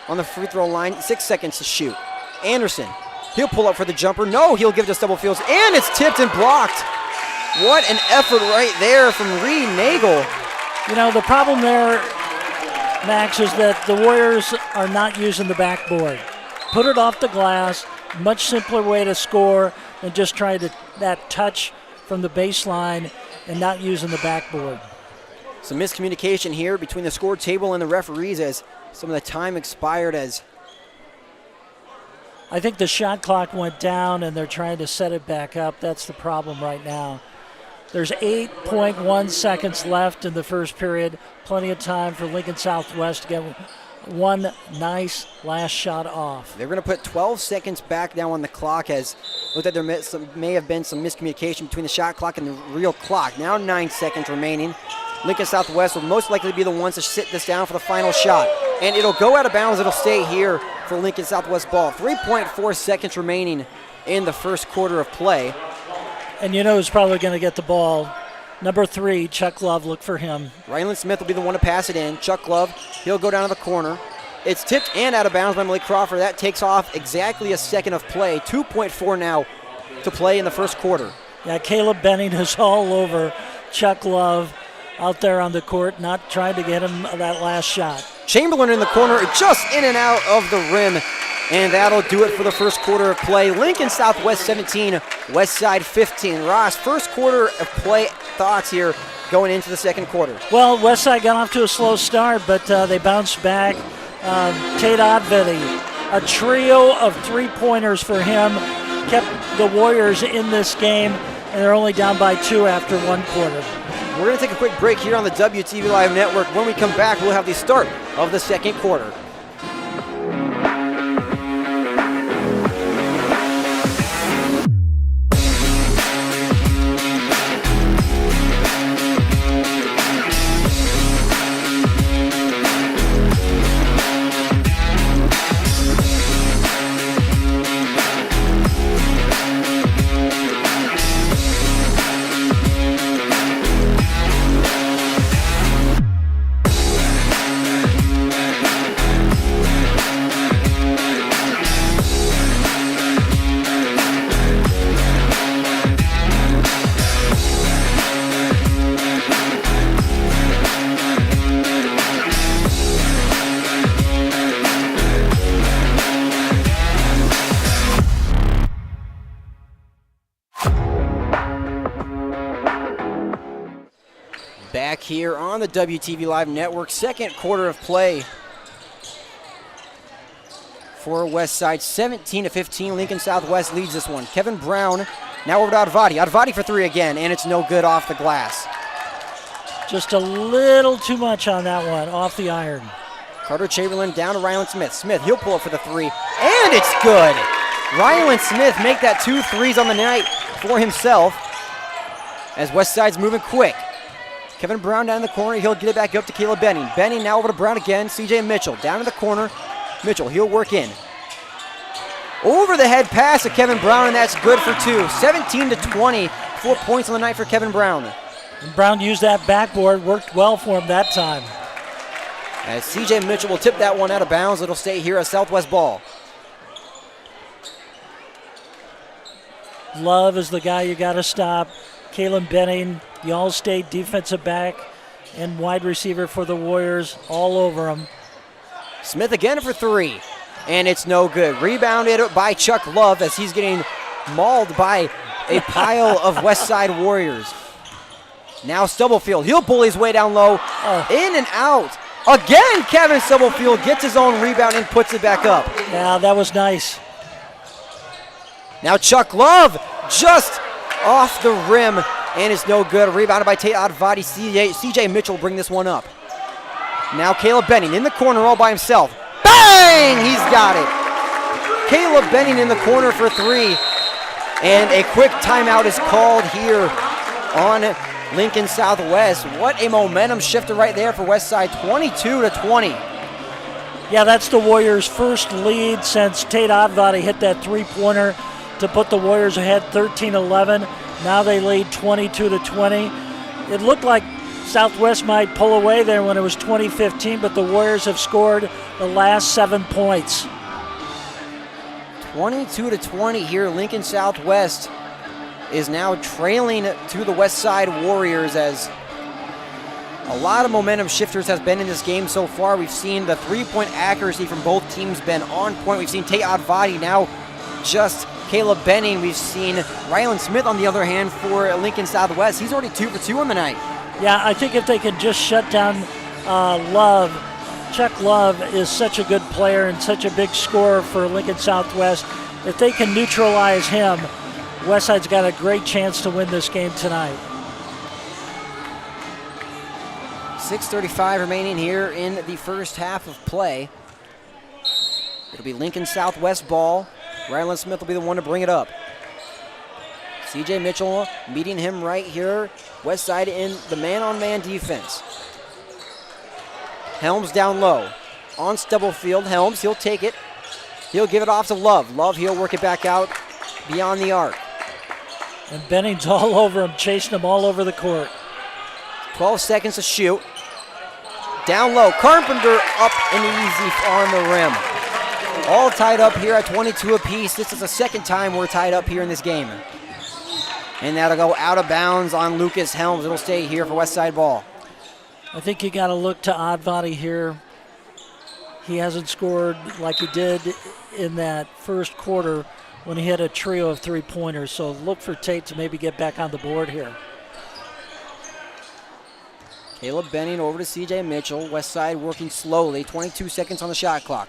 on the free throw line. 6 seconds to shoot. Anderson, he'll pull up for the jumper. No, he'll give it to Stubblefield, and it's tipped and blocked. What an effort right there from Reed Nagel. You know, the problem there, Max, is that the Warriors are not using the backboard. Put it off the glass. Much simpler way to score than just trying to that touch from the baseline and not using the backboard. Some miscommunication here between the score table and the referees as some of the time expired. As I think the shot clock went down and they're trying to set it back up. That's the problem right now. There's 8.1 seconds left in the first period. Plenty of time for Lincoln Southwest to get one nice last shot off. They're going to put 12 seconds back now on the clock as looked like there may have been some miscommunication between the shot clock and the real clock. Now 9 seconds remaining. Lincoln Southwest will most likely be the ones to sit this down for the final shot. And it'll go out of bounds. It'll stay here for Lincoln Southwest ball. 3.4 seconds remaining in the first quarter of play. And you know who's probably going to get the ball. Number 3, Chuck Love, look for him. Ryland Smith will be the one to pass it in. Chuck Love, he'll go down to the corner. It's tipped and out of bounds by Malik Crawford. That takes off exactly a second of play. 2.4 now to play in the first quarter. Yeah, Caleb Benning is all over Chuck Love out there on the court, not trying to get him that last shot. Chamberlain in the corner, just in and out of the rim. And that'll do it for the first quarter of play. Lincoln Southwest 17, Westside 15. Ross, first quarter of play thoughts here going into the second quarter. Well, Westside got off to a slow start, but they bounced back. Tate Odvity, a trio of three-pointers for him, kept the Warriors in this game, and they're only down by 2 after one quarter. We're going to take a quick break here on the WTV Live Network. When we come back, we'll have the start of the second quarter. Back here on the WTV Live Network, second quarter of play for Westside. 17-15, Lincoln Southwest leads this one. Kevin Brown now over to Advati. Advati for three again, and it's no good off the glass. Just a little too much on that one, off the iron. Carter Chamberlain down to Rylan Smith. Smith, he'll pull up for the three, and it's good. Rylan Smith make that 2 threes on the night for himself as Westside's moving quick. Kevin Brown down in the corner. He'll get it back up to Caleb Benning. Benning now over to Brown again. CJ Mitchell down in the corner. Mitchell, he'll work in. Over the head pass to Kevin Brown, and that's good for 2. 17-20. 4 points on the night for Kevin Brown. And Brown used that backboard, worked well for him that time. As CJ Mitchell will tip that one out of bounds, it'll stay here as Southwest ball. Love is the guy you got to stop. Caleb Benning, the All-State defensive back and wide receiver for the Warriors, all over him. Smith again for 3, and it's no good. Rebounded by Chuck Love as he's getting mauled by a pile of Westside Warriors. Now Stubblefield, he'll pull his way down low, in and out. Again, Kevin Stubblefield gets his own rebound and puts it back up. Yeah, that was nice. Now Chuck Love just off the rim, and it's no good. Rebounded by Tate Advati. CJ Mitchell bring this one up. Now Caleb Benning in the corner all by himself. Bang! He's got it. Caleb Benning in the corner for 3. And a quick timeout is called here on Lincoln Southwest. What a momentum shifter right there for Westside. 22-20. Yeah, that's the Warriors' first lead since Tate Advati hit that three-pointer to put the Warriors ahead 13-11. Now they lead 22-20. It looked like Southwest might pull away there when it was 20-15, but the Warriors have scored the last 7 points. 22-20 here. Lincoln Southwest is now trailing to the Westside Warriors as a lot of momentum shifters has been in this game so far. We've seen the three-point accuracy from both teams been on point. We've seen Tate Advati, now just Caleb Benning. We've seen Rylan Smith on the other hand for Lincoln Southwest. He's already 2 for 2 on the night. Yeah, I think if they can just shut down Love, Chuck Love is such a good player and such a big scorer for Lincoln Southwest. If they can neutralize him, Westside's got a great chance to win this game tonight. 6:35 remaining here in the first half of play. It'll be Lincoln Southwest ball. Rylan Smith will be the one to bring it up. CJ Mitchell meeting him right here. Westside in the man-on-man defense. Helms down low. On Stubblefield, Helms, he'll take it. He'll give it off to Love. Love, he'll work it back out beyond the arc. And Benning's all over him, chasing him all over the court. 12 seconds to shoot. Down low, Carpenter up and easy on the rim. All tied up here at 22 apiece. This is the second time we're tied up here in this game. And that'll go out of bounds on Lucas Helms. It'll stay here for Westside ball. I think you got to look to Oddbody here. He hasn't scored like he did in that first quarter when he hit a trio of three-pointers. So look for Tate to maybe get back on the board here. Caleb Benning over to CJ Mitchell. Westside working slowly. 22 seconds on the shot clock.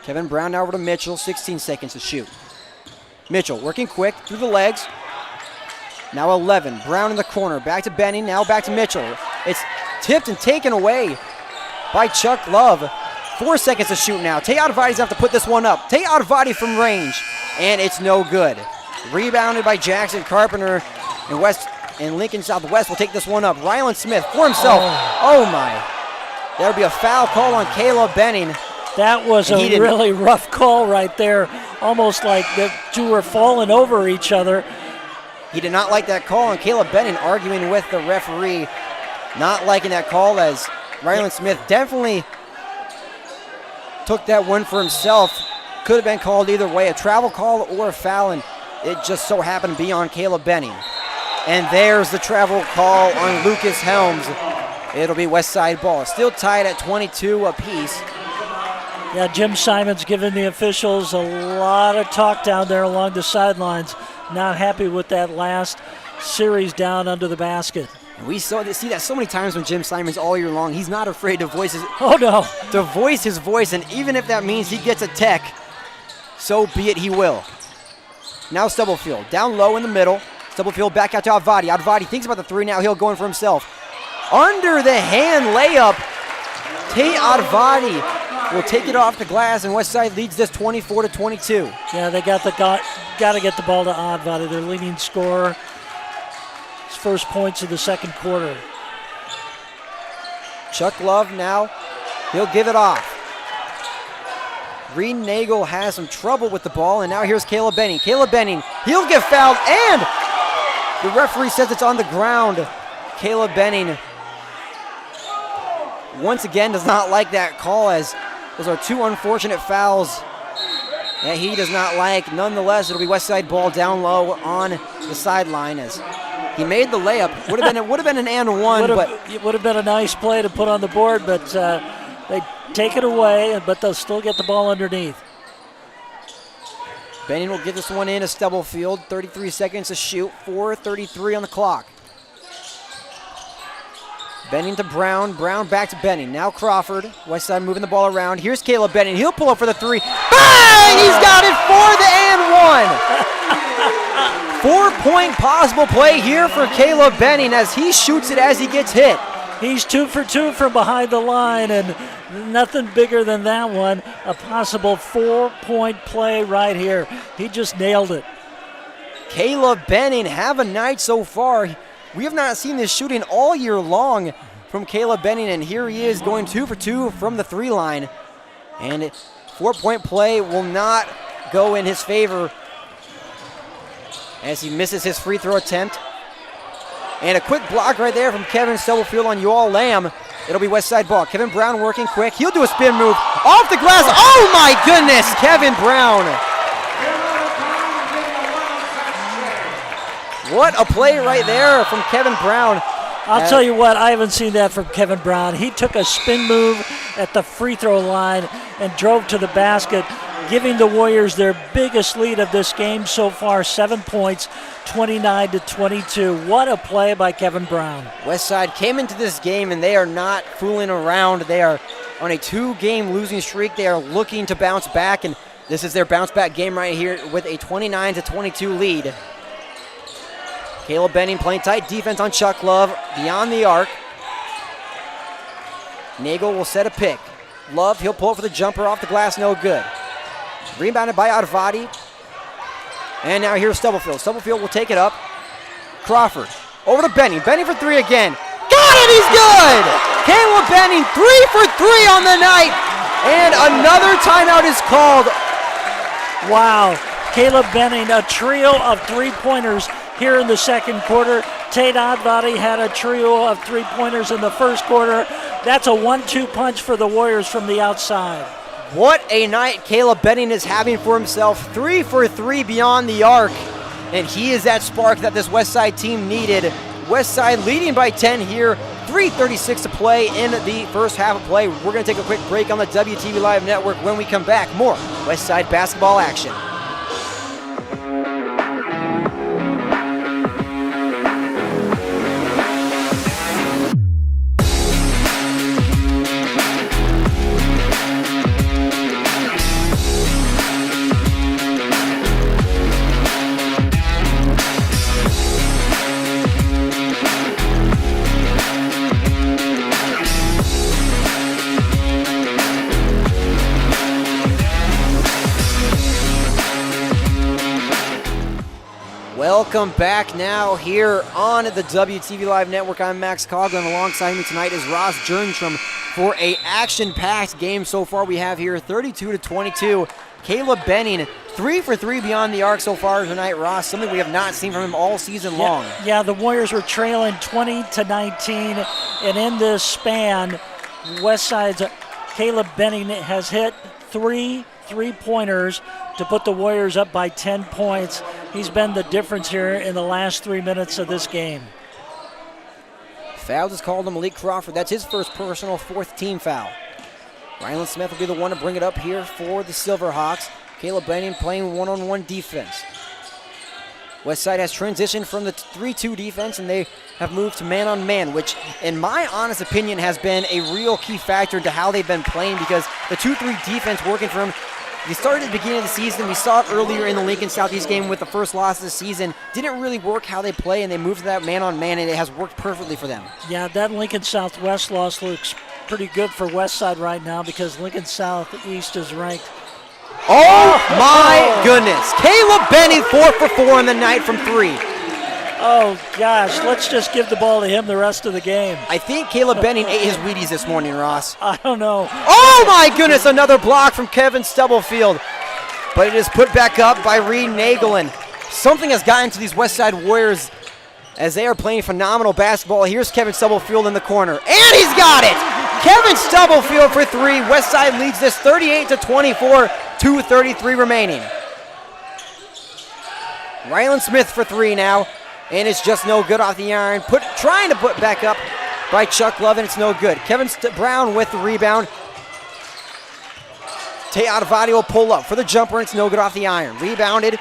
Kevin Brown now over to Mitchell. 16 seconds to shoot. Mitchell working quick through the legs. Now 11. Brown in the corner. Back to Benning. Now back to Mitchell. It's tipped and taken away by Chuck Love. 4 seconds to shoot now. Tate Oddbody's have to put this one up. Tate Oddbody from range. And it's no good. Rebounded by Jackson Carpenter. And Lincoln Southwest will take this one up. Rylan Smith for himself. Oh my. There'll be a foul call on Caleb Benning. That was a really rough call right there. Almost like the two were falling over each other. He did not like that call, and Caleb Benning arguing with the referee, not liking that call, as Rylan Smith definitely took that one for himself. Could have been called either way, a travel call or a foul, and it just so happened to be on Caleb Benning. And there's the travel call on Lucas Helms. It'll be Westside ball. Still tied at 22 apiece. Yeah, Jim Simon's giving the officials a lot of talk down there along the sidelines. Not happy with that last series down under the basket. And we see that so many times when Jim Simon's all year long. He's not afraid to voice his voice, and even if that means he gets a tech, so be it, he will. Now Stubblefield down low in the middle. Stubblefield back out to Oddbody. Oddbody thinks about the three now. He'll go in for himself. Under the hand layup. Tate Oddbody will take it off the glass, and Westside leads this 24-22. Yeah, they got to get the ball to Oddbody, their leading scorer. His first points of the second quarter. Chuck Love now, he'll give it off. Reed Nagel has some trouble with the ball, and now here's Caleb Benning. Caleb Benning, he'll get fouled, and the referee says it's on the ground. Caleb Benning once again does not like that call, as those are two unfortunate fouls that he does not like. Nonetheless, it'll be Westside ball down low on the sideline as he made the layup. Would have been an and one, but it would have been a nice play to put on the board, but they take it away, but they'll still get the ball underneath. Benning will get this one in to Stubblefield. 33 seconds to shoot, 4:33 on the clock. Benning to Brown, Brown back to Benning. Now Crawford, Westside moving the ball around. Here's Caleb Benning, he'll pull up for the three. Bang! He's got it for the and one. 4-point possible play here for Caleb Benning as he shoots it as he gets hit. He's 2 for 2 from behind the line, and nothing bigger than that one. A possible 4-point play right here. He just nailed it. Caleb Benning, have a night so far. We have not seen this shooting all year long from Caleb Benning, and here he is going 2 for 2 from the three line. And 4-point play will not go in his favor as he misses his free throw attempt. And a quick block right there from Kevin Stubblefield on Yoel Lamb. It'll be Westside ball. Kevin Brown working quick. He'll do a spin move off the glass. Oh my goodness, Kevin Brown. What a play right there from Kevin Brown. I'll tell you what, I haven't seen that from Kevin Brown. He took a spin move at the free throw line and drove to the basket, giving the Warriors their biggest lead of this game so far, 7 points, 29-22. What a play by Kevin Brown. Westside came into this game and they are not fooling around. They are on a 2-game losing streak. They are looking to bounce back, and this is their bounce back game right here with a 29-22 lead. Caleb Benning playing tight defense on Chuck Love beyond the arc. Nagel will set a pick. Love, he'll pull for the jumper off the glass, no good. Rebounded by Oddbody. And now here's Stubblefield. Stubblefield will take it up. Crawford over to Benning. Benning for three again. Got it, he's good! Caleb Benning, 3 for 3 on the night. And another timeout is called. Wow, Caleb Benning, a trio of three-pointers here in the second quarter. Tate Advati had a trio of three-pointers in the first quarter. That's a 1-2 punch for the Warriors from the outside. What a night Caleb Benning is having for himself. 3 for 3 beyond the arc. And he is that spark that this Westside team needed. Westside leading by 10 here. 3:36 to play in the first half of play. We're going to take a quick break on the WTV Live Network. When we come back, more Westside basketball action. Welcome back now here on the WTV Live Network. I'm Max Coughlin. Alongside me tonight is Ross Jernstrom for a action-packed game so far. We have here 32-22. Caleb Benning, 3 for 3 beyond the arc so far tonight, Ross. Something we have not seen from him all season long. Yeah, the Warriors were trailing 20-19, and in this span, Westside's Caleb Benning has hit 3 3-pointers to put the Warriors up by 10 points. He's been the difference here in the last 3 minutes of this game. Foul is called on Malik Crawford. That's his first personal, 4th team foul. Rylan Smith will be the one to bring it up here for the Silverhawks. Caleb Benning playing one-on-one defense. Westside has transitioned from the 3-2 defense, and they have moved to man-on-man, which, in my honest opinion, has been a real key factor into how they've been playing, because the 2-3 defense working for them, they started at the beginning of the season. We saw it earlier in the Lincoln Southeast game with the first loss of the season. Didn't really work how they play, and they moved to that man-on-man, and it has worked perfectly for them. Yeah, that Lincoln Southwest loss looks pretty good for Westside right now, because Lincoln Southeast is ranked. Oh my goodness. Caleb Benning 4 for 4 on the night from 3. Oh gosh, let's just give the ball to him the rest of the game. I think Caleb Benning ate his Wheaties this morning, Ross. I don't know. Oh my goodness, another block from Kevin Stubblefield. But it is put back up by Reed Nagelin. Something has gotten to these Westside Warriors as they are playing phenomenal basketball. Here's Kevin Stubblefield in the corner, and he's got it! Kevin Stubblefield for 3. Westside leads this 38-24, 2:33 remaining. Rylan Smith for 3 now, and it's just no good off the iron. Trying to put back up by Chuck Love, and it's no good. Kevin Brown with the rebound. Tate Advati will pull up for the jumper, and it's no good off the iron. Rebounded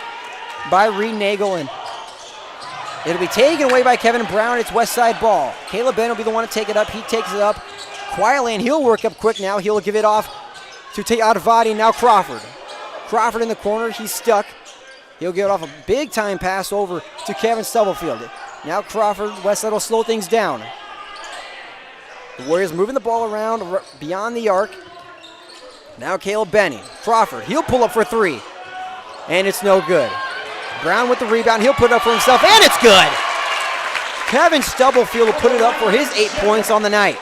by Reed Nagelin. It'll be taken away by Kevin Brown. It's Westside ball. Caleb Ben will be the one to take it up. He takes it up quietly, and he'll work up quick now. He'll give it off to Tate Advati. Now Crawford. Crawford in the corner. He's stuck. He'll give it off a big-time pass over to Kevin Stubblefield. Now Crawford. Westside will slow things down. The Warriors moving the ball around beyond the arc. Now Caleb Benning. Crawford. He'll pull up for 3. And it's no good. Brown with the rebound. He'll put it up for himself, and it's good. Kevin Stubblefield will put it up for his 8 points on the night.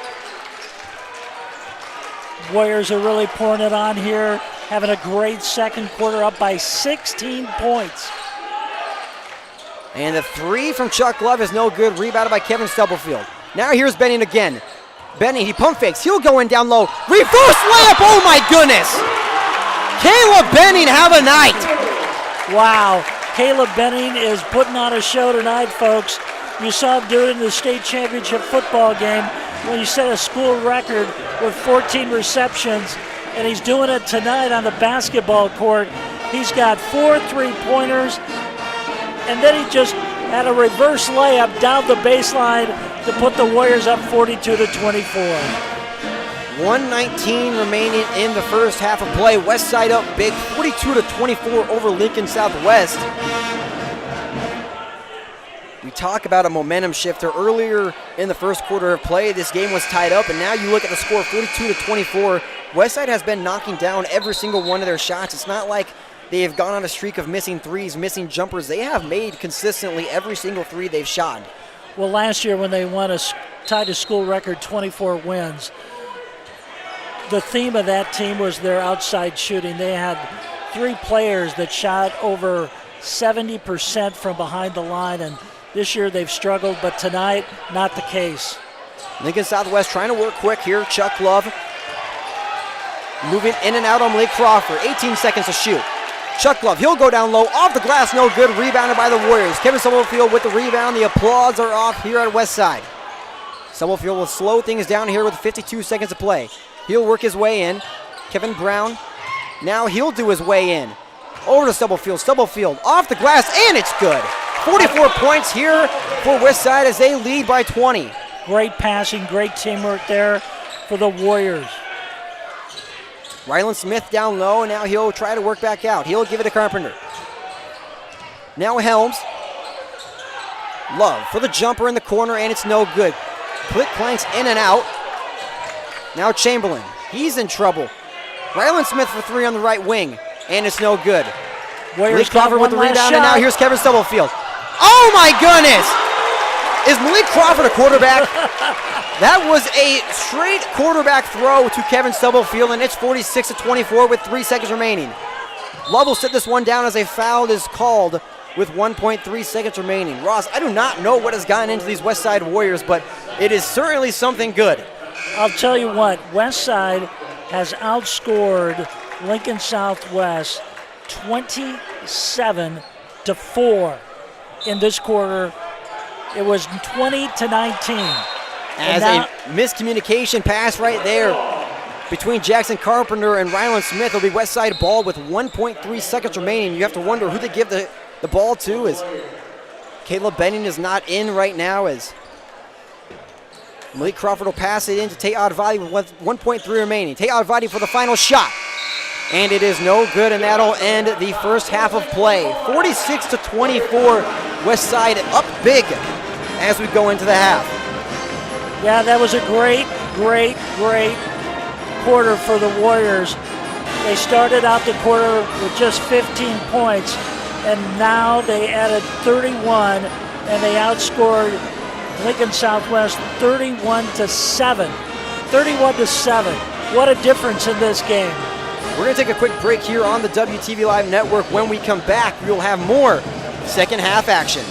Warriors are really pouring it on here, having a great second quarter, up by 16 points. And the 3 from Chuck Love is no good, rebounded by Kevin Stubblefield. Now here's Benning again. Benning, he pump fakes. He'll go in down low. Reverse layup, oh my goodness. Caleb Benning have a night. Wow. Caleb Benning is putting on a show tonight, folks. You saw him do it in the state championship football game when he set a school record with 14 receptions, and he's doing it tonight on the basketball court. He's got 4 3-pointers, and then he just had a reverse layup down the baseline to put the Warriors up 42-24. 1:19 remaining in the first half of play. Westside up big, 42-24 over Lincoln Southwest. We talk about a momentum shifter. Earlier in the first quarter of play, this game was tied up, and now you look at the score, 42-24. Westside has been knocking down every single one of their shots. It's not like they have gone on a streak of missing threes, missing jumpers. They have made consistently every single 3 they've shot. Well, last year when they won tied a school record 24 wins, the theme of that team was their outside shooting. They had 3 players that shot over 70% from behind the line, and This year they've struggled, but tonight, not the case. Lincoln Southwest trying to work quick here. Chuck Love moving in and out on Malik Crawford. 18 seconds to shoot. Chuck Love, he'll go down low. Off the glass, no good. Rebounded by the Warriors. Kevin Stubblefield with the rebound. The applause are off here at Westside. Stubblefield will slow things down here with 52 seconds to play. He'll work his way in. Kevin Brown, now he'll do his way in. Over to Stubblefield. Stubblefield off the glass, and it's good. 44 points here for Westside as they lead by 20. Great passing, great teamwork there for the Warriors. Ryland Smith down low, and now he'll try to work back out. He'll give it to Carpenter. Now Helms. Love for the jumper in the corner, and it's no good. Click clanks in and out. Now Chamberlain. He's in trouble. Ryland Smith for three on the right wing, and it's no good. Warriors Malik Crawford with the got one last rebound, and now shot. here's Kevin Stubblefield. Oh my goodness! Is Malik Crawford a quarterback? That was a straight quarterback throw to Kevin Stubblefield, and it's 46-24 with 3 seconds remaining. Love will sit this one down as a foul is called with 1.3 seconds remaining. Ross, I do not know what has gotten into these Westside Warriors, but it is certainly something good. I'll tell you what, Westside has outscored Lincoln Southwest 27-4 in this quarter. It was 20-19. As a miscommunication pass right there between Jackson Carpenter and Ryland Smith. It'll be Westside ball with 1.3 seconds remaining. You have to wonder who they give the ball to, as Caleb Benning is not in right now, as Malik Crawford will pass it in to Tate Advadi with 1.3 remaining. Tate Advadi for the final shot. And it is no good, and that'll end the first half of play. 46-24, Westside up big as we go into the half. Yeah, that was a great quarter for the Warriors. They started out the quarter with just 15 points, and now they added 31, and they outscored Lincoln Southwest 31-7. 31-7. What a difference in this game. We're going to take a quick break here on the WTV Live Network. When we come back, we will have more second half action.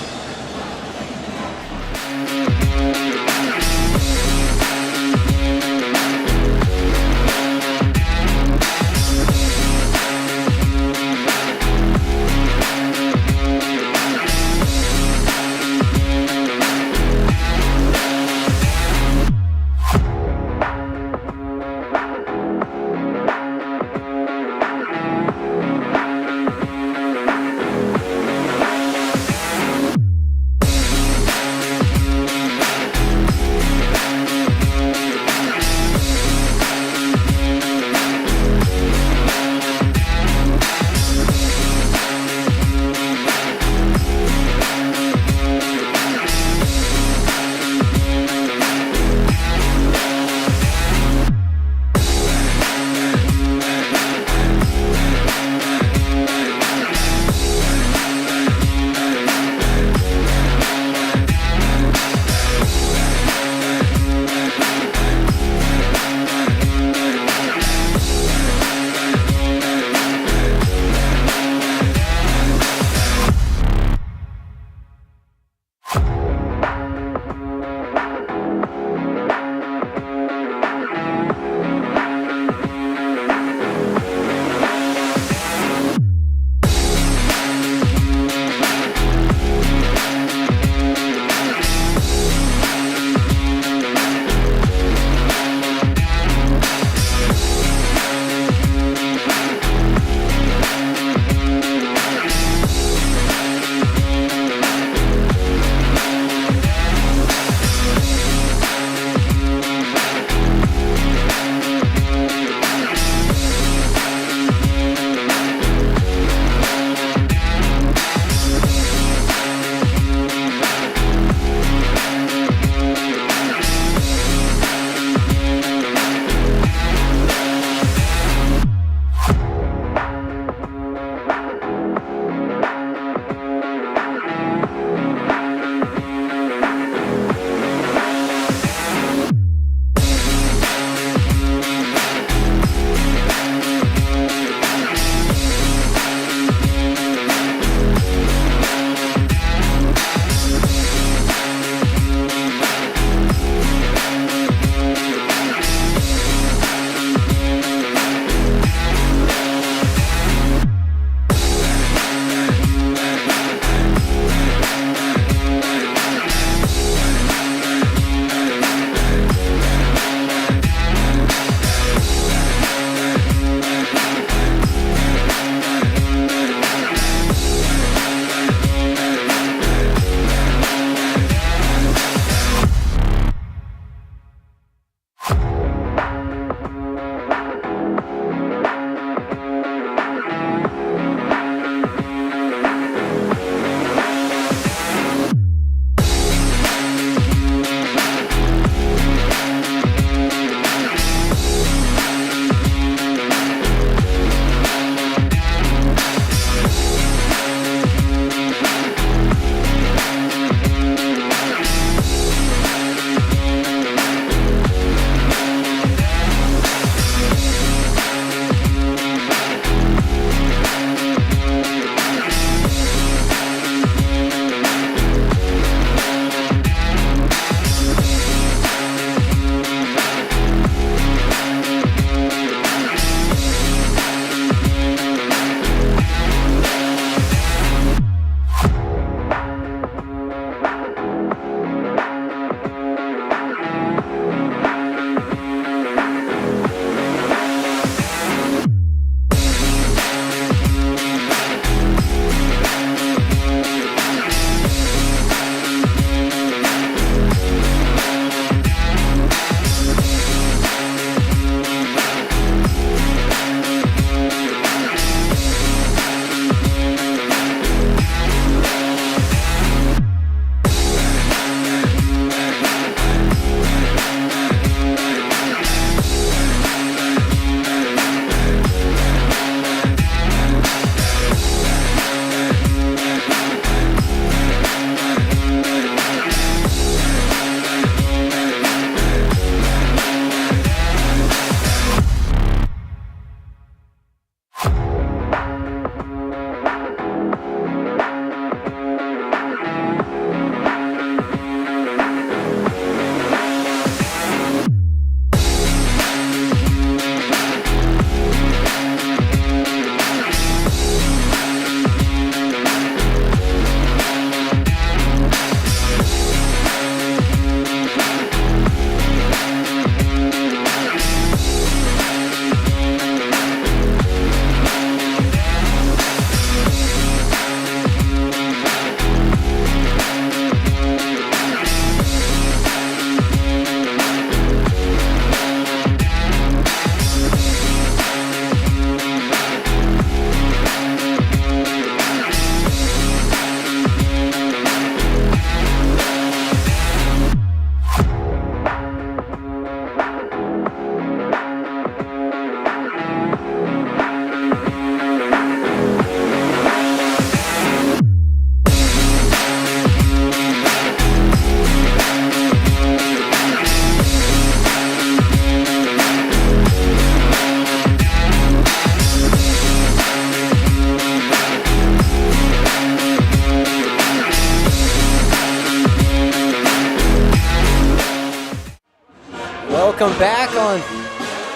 Welcome back on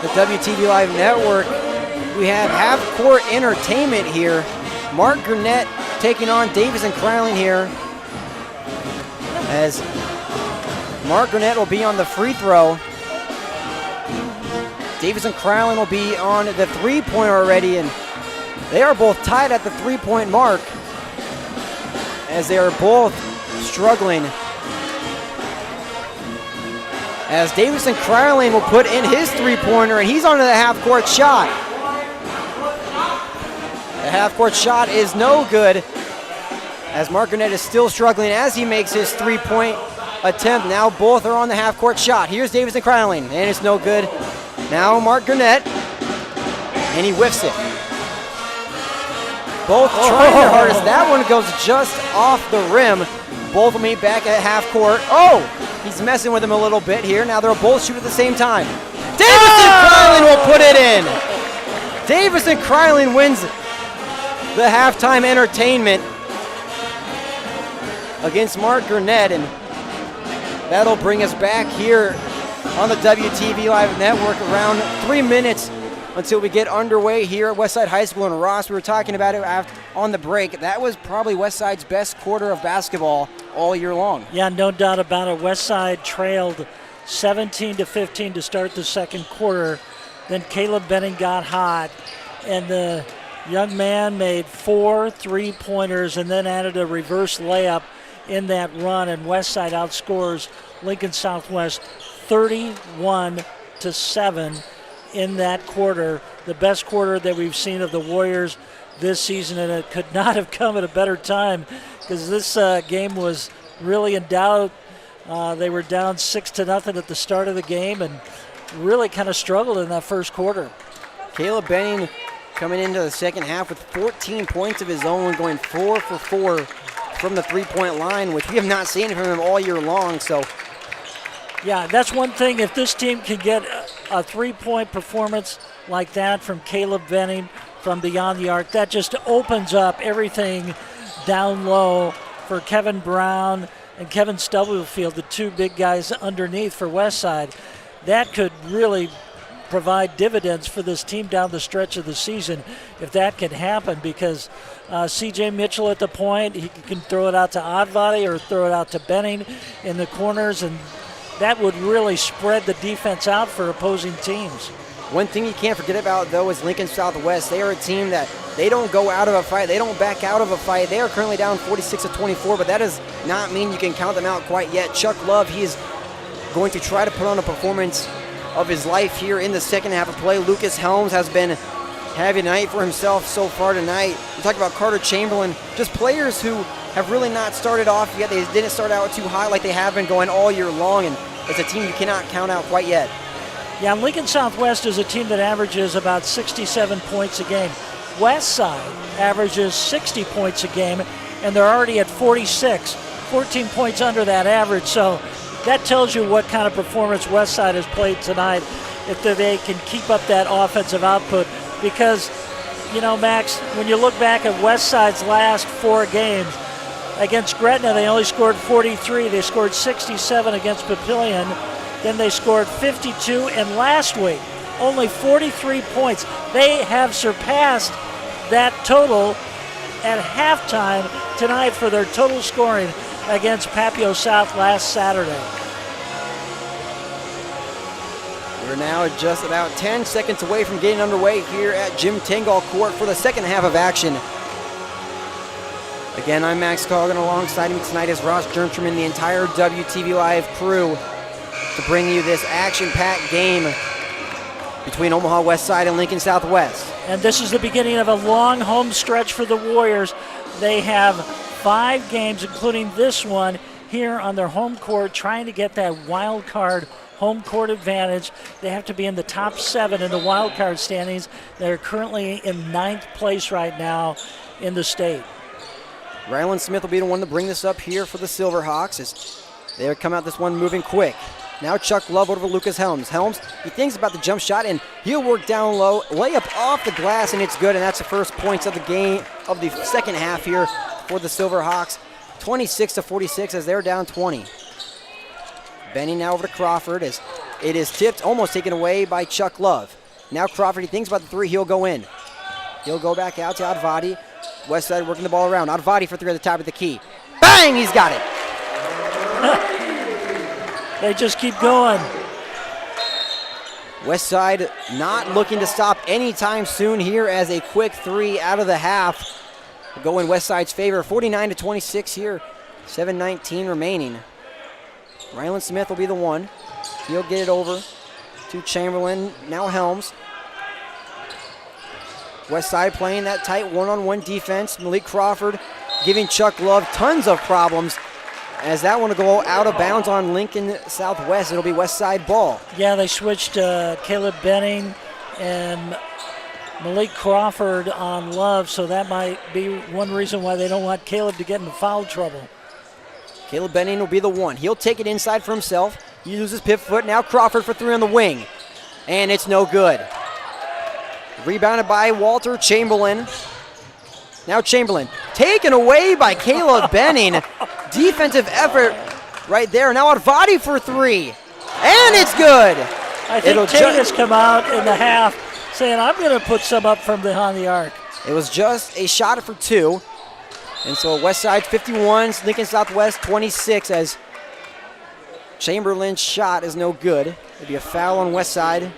the WTV Live Network. We have half-court entertainment here. Mark Gurnett taking on Davis and Crowley here. As Mark Gurnett will be on the free throw. Davis and Crowley will be on the three-pointer already, and they are both tied at the three-point mark as they are both struggling. As Davis and Crowley will put in his three-pointer, and he's onto the half-court shot. The half-court shot is no good, as Mark Gurnett is still struggling as he makes his three-point attempt. Now both are on the half-court shot. Here's Davis and Crowley, and it's no good. Now Mark Gurnett, and he whiffs it. Both trying their hardest. That one goes just off the rim. Both will meet back at half-court. Oh, he's messing with him a little bit here. Now they'll both shoot at the same time. Davis and Crowley will put it in. Davis and Crowley wins the halftime entertainment against Mark Gurnett, and that'll bring us back here on the WTV Live Network around 3 minutes until we get underway here at Westside High School in Ross. We were talking about it on the break. That was probably Westside's best quarter of basketball all year long. Yeah, no doubt about it. Westside trailed 17-15 to start the second quarter. Then Caleb Benning got hot, and the young man made 4 3-pointers and then added a reverse layup in that run, and Westside outscores Lincoln Southwest 31-7 in that quarter. The best quarter that we've seen of the Warriors this season, and it could not have come at a better time because this game was really in doubt. They were down 6-0 at the start of the game and really kind of struggled in that first quarter. Caleb Benning coming into the second half with 14 points of his own, going 4 for 4 from the three-point line, which we have not seen from him all year long. So, yeah, that's one thing. If this team can get a three-point performance like that from Caleb Benning from beyond the arc, that just opens up everything down low for Kevin Brown and Kevin Stubblefield, the two big guys underneath for Westside. That could really provide dividends for this team down the stretch of the season if that can happen, because C.J. Mitchell at the point, he can throw it out to Oddbody or throw it out to Benning in the corners, and that would really spread the defense out for opposing teams. One thing you can't forget about, though, is Lincoln Southwest. They are a team that they don't go out of a fight. They don't back out of a fight. They are currently down 46-24, but that does not mean you can count them out quite yet. Chuck Love, he is going to try to put on a performance of his life here in the second half of play. Lucas Helms has been having a night for himself so far tonight. We talked about Carter Chamberlain, just players who have really not started off yet. They didn't start out too high like they have been going all year long, and it's a team you cannot count out quite yet. Yeah, Lincoln Southwest is a team that averages about 67 points a game. Westside averages 60 points a game, and they're already at 46, 14 points under that average. So that tells you what kind of performance Westside has played tonight, if they can keep up that offensive output. Because, you know, Max, when you look back at Westside's last 4 games, against Gretna, they only scored 43. They scored 67 against Papillion. Then they scored 52, and last week, only 43 points. They have surpassed that total at halftime tonight for their total scoring against Papillion South last Saturday. We're now just about 10 seconds away from getting underway here at Jim Tingle Court for the second half of action. Again, I'm Max Coughlin. Alongside me tonight is Ross Jernstrom and the entire WTV Live crew to bring you this action-packed game between Omaha Westside and Lincoln Southwest. And this is the beginning of a long home stretch for the Warriors. They have 5 games, including this one, here on their home court, trying to get that wild card home court advantage. They have to be in the top 7 in the wild card standings. They're currently in 9th place right now in the state. Rylan Smith will be the one to bring this up here for the Silverhawks as they come out this one moving quick. Now Chuck Love over to Lucas Helms. Helms, he thinks about the jump shot, and he'll work down low, layup off the glass, and it's good, and that's the first points of the game of the second half here for the Silverhawks. 26-46 as they're down 20. Benning now over to Crawford as It is tipped, almost taken away by Chuck Love. Now Crawford, he thinks about the three, he'll go in. He'll go back out to Advadi. Westside working the ball around. Advadi for three at the top of the key. Bang, he's got it. They just keep going. Westside not looking to stop anytime soon here as a quick three out of the half will go in Westside's favor. 49-26 here. 7:19 remaining. Ryland Smith will be the one. He'll get it over to Chamberlain. Now Helms. Westside playing that tight one-on-one defense. Malik Crawford giving Chuck Love tons of problems as that one will go out of bounds on Lincoln Southwest. It'll be Westside ball. Yeah, they switched Caleb Benning and Malik Crawford on Love, so that might be one reason why they don't want Caleb to get into foul trouble. Caleb Benning will be the one. He'll take it inside for himself. He uses pivot foot. Now Crawford for three on the wing. And it's no good. Rebounded by Walter Chamberlain. Now Chamberlain taken away by Caleb Benning. Defensive effort right there. Now Advadi for three. And it's good. I think Tate has come out in the half saying, I'm going to put some up from behind the arc. It was just a shot for two. And so Westside 51, Lincoln Southwest 26 as Chamberlain's shot is no good. It'll be a foul on Westside.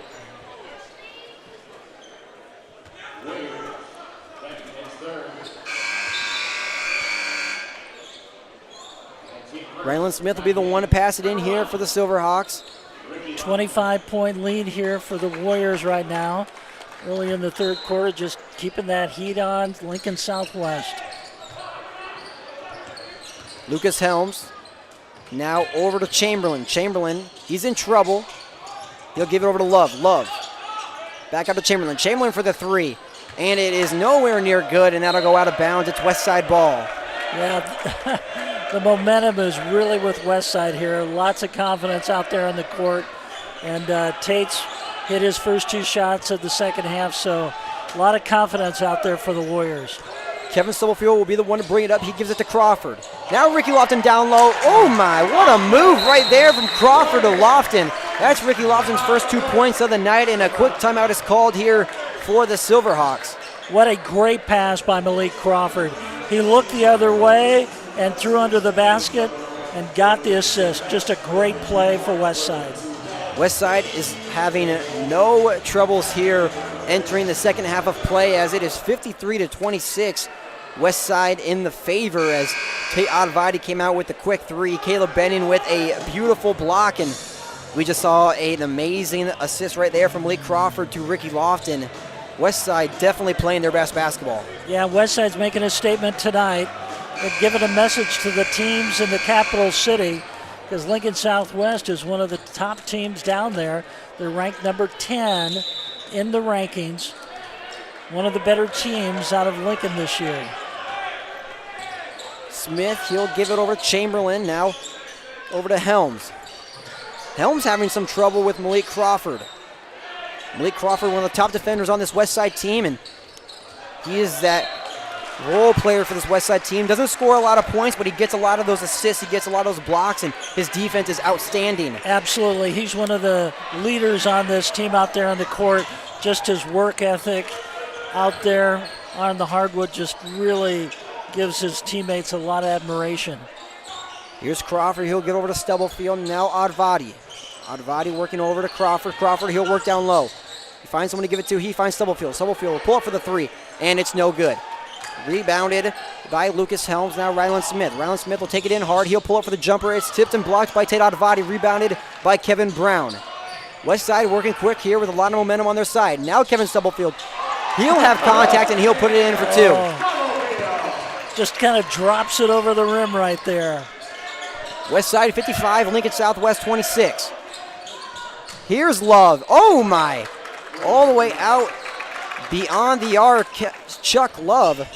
Ryland Smith will be the one to pass it in here for the Silverhawks. 25-point lead here for the Warriors right now. Early in the third quarter, just keeping that heat on Lincoln Southwest. Lucas Helms now over to Chamberlain. Chamberlain, he's in trouble. He'll give it over to Love. Love back up to Chamberlain. Chamberlain for the three. And it is nowhere near good, and that'll go out of bounds. It's Westside ball. Yeah, the momentum is really with Westside here. Lots of confidence out there on the court. And Tate's hit his first two shots of the second half, so a lot of confidence out there for the Warriors. Kevin Stubblefield will be the one to bring it up. He gives it to Crawford. Now Ricky Lofton down low. Oh my, what a move right there from Crawford to Lofton. That's Ricky Lofton's first 2 points of the night, and a quick timeout is called here for the Silverhawks. What a great pass by Malik Crawford. He looked the other way and threw under the basket and got the assist. Just a great play for Westside. Westside is having no troubles here entering the second half of play as it is 53-26. Westside in the favor as Tate Advadi came out with the quick three. Caleb Benning with a beautiful block, and we just saw an amazing assist right there from Malik Crawford to Ricky Lofton. Westside definitely playing their best basketball. Yeah, Westside's making a statement tonight. They're giving a message to the teams in the capital city because Lincoln Southwest is one of the top teams down there. They're ranked number 10 in the rankings. One of the better teams out of Lincoln this year. Smith, he'll give it over to Chamberlain. Now over to Helms. Helms having some trouble with Malik Crawford. Malik Crawford, one of the top defenders on this Westside team, and he is that role player for this Westside team. Doesn't score a lot of points, but he gets a lot of those assists. He gets a lot of those blocks, and his defense is outstanding. Absolutely. He's one of the leaders on this team out there on the court. Just his work ethic out there on the hardwood just really gives his teammates a lot of admiration. Here's Crawford. He'll get over to Stubblefield. Now Advadi. Advadi working over to Crawford. Crawford, he'll work down low. He finds someone to give it to. He finds Stubblefield. Stubblefield will pull up for the three, and it's no good. Rebounded by Lucas Helms. Now Ryland Smith. Ryland Smith will take it in hard. He'll pull up for the jumper. It's tipped and blocked by Tate Advadi. Rebounded by Kevin Brown. Westside working quick here with a lot of momentum on their side. Now Kevin Stubblefield. He'll have contact, and he'll put it in for two. Just kind of drops it over the rim right there. Westside 55, Lincoln Southwest 26. Here's Love. Oh my. All the way out beyond the arc. Chuck Love.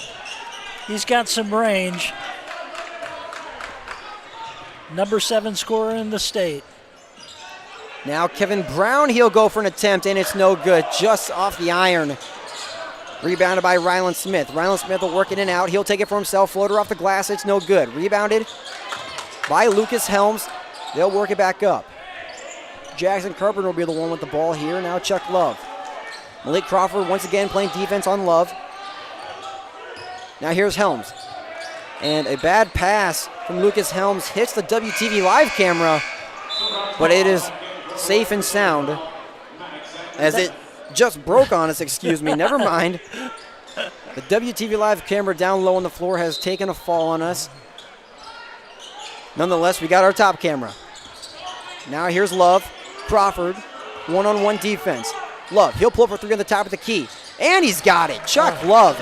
He's got some range. Number 7 scorer in the state. Now Kevin Brown, he'll go for an attempt, and it's no good. Just off the iron. Rebounded by Ryland Smith. Ryland Smith will work it in and out. He'll take it for himself. Floater off the glass. It's no good. Rebounded by Lucas Helms. They'll work it back up. Jackson Carpenter will be the one with the ball here. Now Chuck Love. Malik Crawford once again playing defense on Love. Now here's Helms. And a bad pass from Lucas Helms hits the WTV live camera, but it is safe and sound as it just broke on us, excuse me. Never mind. The WTV live camera down low on the floor has taken a fall on us. Nonetheless, we got our top camera. Now here's Love. Crawford, one-on-one defense. Love, he'll pull up for three on the top of the key. And he's got it. Chuck Love.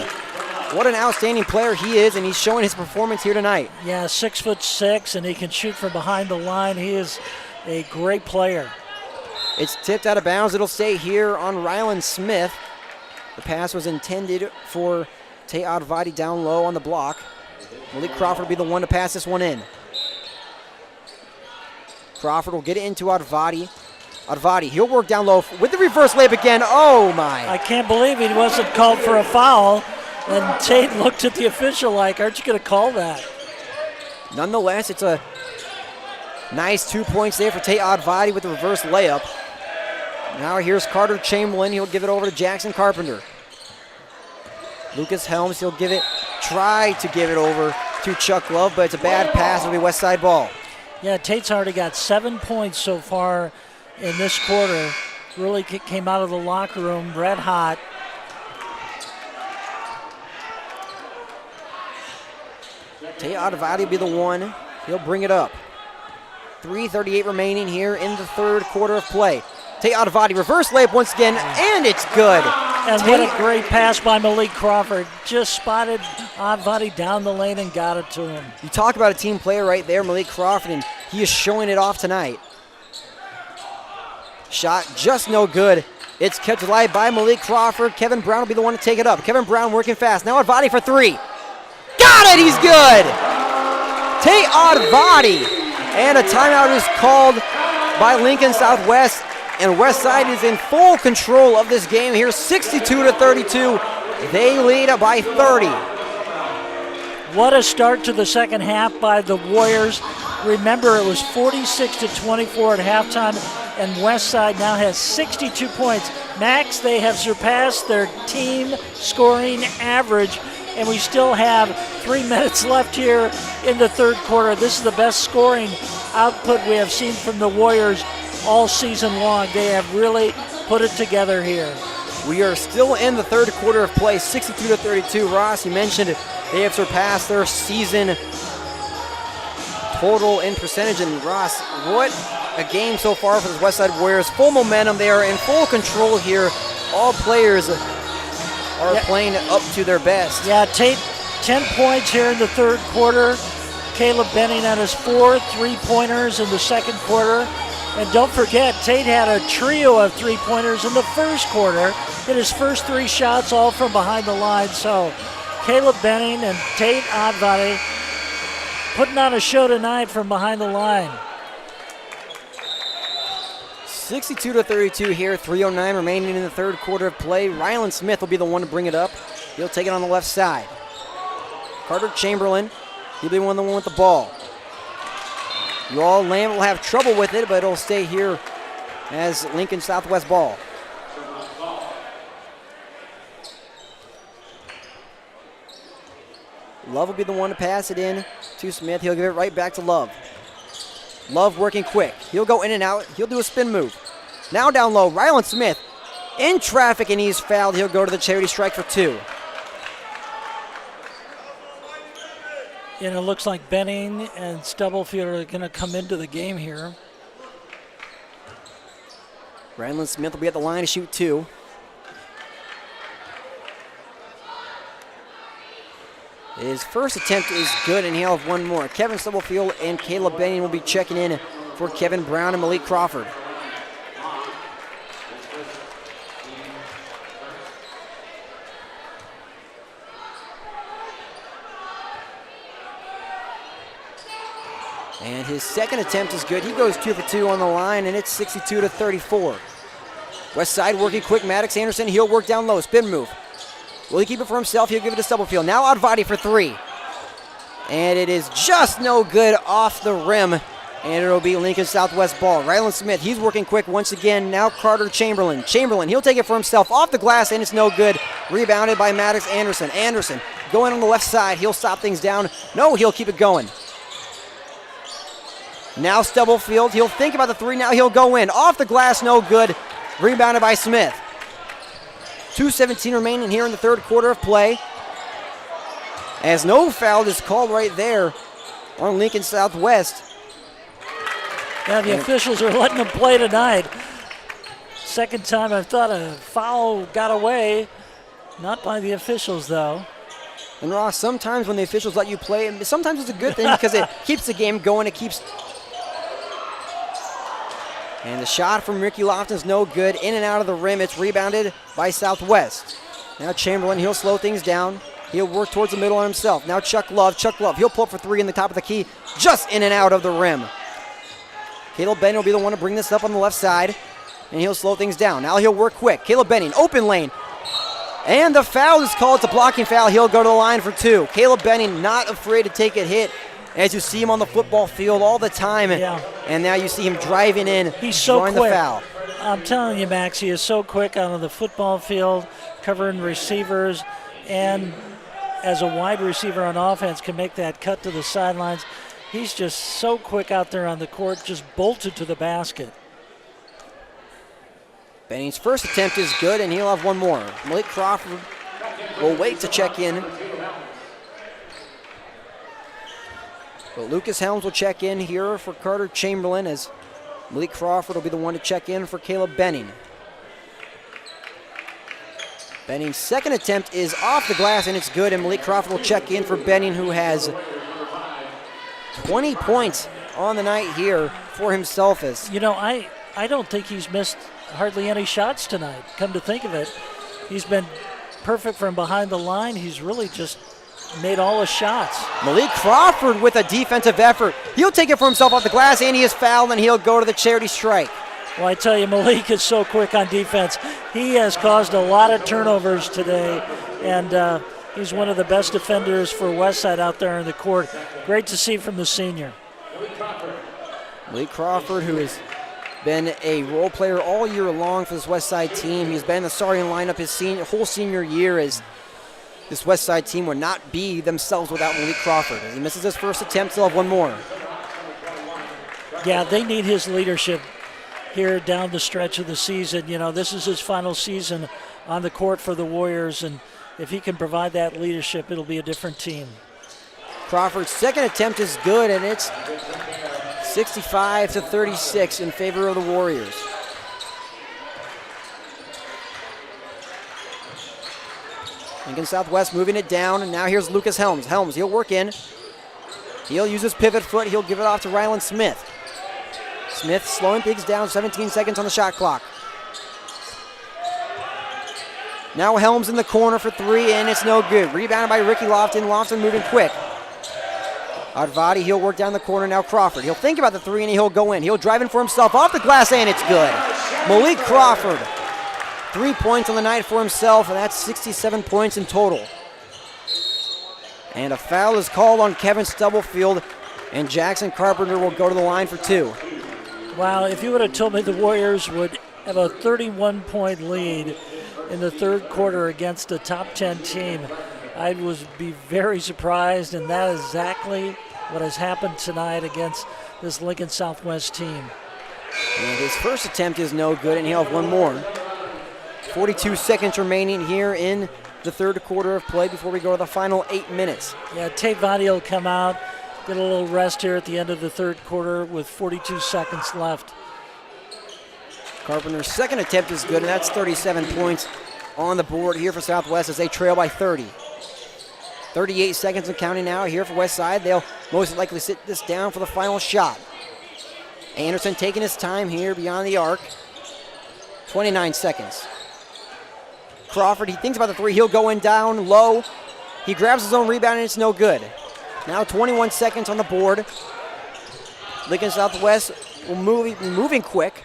What an outstanding player he is, and he's showing his performance here tonight. Yeah, 6'6", and he can shoot from behind the line. He is a great player. It's tipped out of bounds. It'll stay here on Rylan Smith. The pass was intended for Tate Advati down low on the block. Malik Crawford will be the one to pass this one in. Crawford will get it into Advati. Advati, he'll work down low with the reverse layup again. Oh, my. I can't believe he wasn't called for a foul. And Tate looked at the official like, aren't you going to call that? Nonetheless, it's a nice 2 points there for Tate Advati with the reverse layup. Now here's Carter Chamberlain. He'll give it over to Jackson Carpenter. Lucas Helms, he'll try to give it over to Chuck Love, but it's a bad pass. It'll be Westside ball. Yeah, Tate's already got 7 points so far in this quarter. Really came out of the locker room red hot. Tate Advati will be the one. He'll bring it up. 3:38 remaining here in the third quarter of play. Tate Advati, reverse layup once again, and it's good. And what a great pass by Malik Crawford. Just spotted Advati down the lane and got it to him. You talk about a team player right there, Malik Crawford, and he is showing it off tonight. Shot just no good. It's kept alive by Malik Crawford. Kevin Brown will be the one to take it up. Kevin Brown working fast. Now Advati for three. Got it, he's good! Tate Advati. And a timeout is called by Lincoln Southwest, and Westside is in full control of this game here, 62-32. They lead by 30. What a start to the second half by the Warriors. Remember, it was 46-24 at halftime, and Westside now has 62 points. Max, they have surpassed their team scoring average, and we still have 3 minutes left here in the third quarter. This is the best scoring output we have seen from the Warriors all season long. They have really put it together here. We are still in the third quarter of play, 62-32. Ross, you mentioned they have surpassed their season total in percentage. And Ross, what a game so far for the Westside Warriors. Full momentum. They are in full control here. All players are playing up to their best. Yeah, Tate, 10 points here in the third quarter. Caleb Benning had his 4 3-pointers in the second quarter. And don't forget, Tate had a trio of 3-pointers in the first quarter. Hit his first 3 shots all from behind the line. So Caleb Benning and Tate Advati putting on a show tonight from behind the line. 62-32 here, 3:09 remaining in the third quarter of play. Rylan Smith will be the one to bring it up. He'll take it on the left side. Carter Chamberlain, he'll be the one with the ball. Lamb will have trouble with it, but it'll stay here as Lincoln Southwest ball. Love will be the one to pass it in to Smith. He'll give it right back to Love. Love working quick. He'll go in and out. He'll do a spin move. Now down low, Rylan Smith in traffic, and he's fouled. He'll go to the charity strike for 2. And it looks like Benning and Stubblefield are going to come into the game here. Rylan Smith will be at the line to shoot 2. His first attempt is good, and he'll have one more. Kevin Stubblefield and Caleb Benning will be checking in for Kevin Brown and Malik Crawford. And his second attempt is good. He goes 2 for 2 on the line, and it's 62-34. Westside working quick. Maddox Anderson, he'll work down low. Spin move. Will he keep it for himself? He'll give it to Stubblefield. Now Advati for 3. And it is just no good off the rim. And it'll be Lincoln Southwest ball. Rylan Smith, he's working quick once again. Now Carter Chamberlain. Chamberlain, he'll take it for himself off the glass, and it's no good. Rebounded by Maddox Anderson. Anderson going on the left side. He'll stop things down. No, he'll keep it going. Now Stubblefield, he'll think about the three. Now he'll go in. Off the glass, no good. Rebounded by Smith. 2:17 remaining here in the third quarter of play. As no foul is called right there on Lincoln Southwest. Yeah, the officials are letting them play tonight. Second time I thought a foul got away. Not by the officials, though. And Ross, sometimes when the officials let you play, sometimes it's a good thing because it keeps the game going. It keeps. And the shot from Ricky Lofton's no good. In and out of the rim. It's rebounded by Southwest. Now Chamberlain, he'll slow things down. He'll work towards the middle on himself. Now Chuck Love, he'll pull up for three in the top of the key. Just in and out of the rim. Caleb Benning will be the one to bring this up on the left side. And he'll slow things down. Now he'll work quick. Caleb Benning, open lane. And the foul is called. It's a blocking foul. He'll go to the line for two. Caleb Benning not afraid to take a hit. As you see him on the football field all the time. Yeah. And now you see him driving in. He's so quick. The foul. I'm telling you, Max, he is so quick out on the football field, covering receivers, and as a wide receiver on offense can make that cut to the sidelines. He's just so quick out there on the court, just bolted to the basket. Benning's first attempt is good, and he'll have one more. Malik Crawford will wait to check in. But Lucas Helms will check in here for Carter Chamberlain, as Malik Crawford will be the one to check in for Caleb Benning. Benning's second attempt is off the glass, and it's good, and Malik Crawford will check in for Benning, who has 20 points on the night here for himself. As you know, I don't think he's missed hardly any shots tonight. Come to think of it, he's been perfect from behind the line. He's really just made all his shots. Malik Crawford with a defensive effort. He'll take it for himself off the glass, and he is fouled, and he'll go to the charity strike. Well, I tell you, Malik is so quick on defense. He has caused a lot of turnovers today, and he's one of the best defenders for Westside out there in the court. Great to see from the senior. Malik Crawford, who has been a role player all year long for this Westside team. He's been in the starting lineup his whole senior year, as this Westside team would not be themselves without Malik Crawford. As he misses his first attempt, he'll have one more. Yeah, they need his leadership here down the stretch of the season. You know, this is his final season on the court for the Warriors, and if he can provide that leadership, it'll be a different team. Crawford's second attempt is good, and it's 65-36 in favor of the Warriors. Lincoln Southwest moving it down, and now here's Lucas Helms. Helms, he'll work in. He'll use his pivot foot. He'll give it off to Rylan Smith. Smith slowing things down, 17 seconds on the shot clock. Now Helms in the corner for three, and it's no good. Rebounded by Ricky Lofton. Lofton moving quick. Advadi, he'll work down the corner. Now Crawford. He'll think about the three, and he'll go in. He'll drive in for himself off the glass, and it's good. Malik Crawford, 3 points on the night for himself, and that's 67 points in total. And a foul is called on Kevin Stubblefield, and Jackson Carpenter will go to the line for two. Wow, if you would have told me the Warriors would have a 31-point lead in the third quarter against a top 10 team, I would be very surprised, and that is exactly what has happened tonight against this Lincoln Southwest team. And his first attempt is no good, and he'll have one more. 42 seconds remaining here in the third quarter of play before we go to the final 8 minutes. Yeah, Tate Vadi will come out, get a little rest here at the end of the third quarter with 42 seconds left. Carpenter's second attempt is good, and that's 37 points on the board here for Southwest as they trail by 30. 38 seconds and counting now here for Westside. They'll most likely sit this down for the final shot. Anderson taking his time here beyond the arc. 29 seconds. Crawford, he thinks about the three. He'll go in down low. He grabs his own rebound, and it's no good. Now 21 seconds on the board. Lincoln Southwest will moving quick.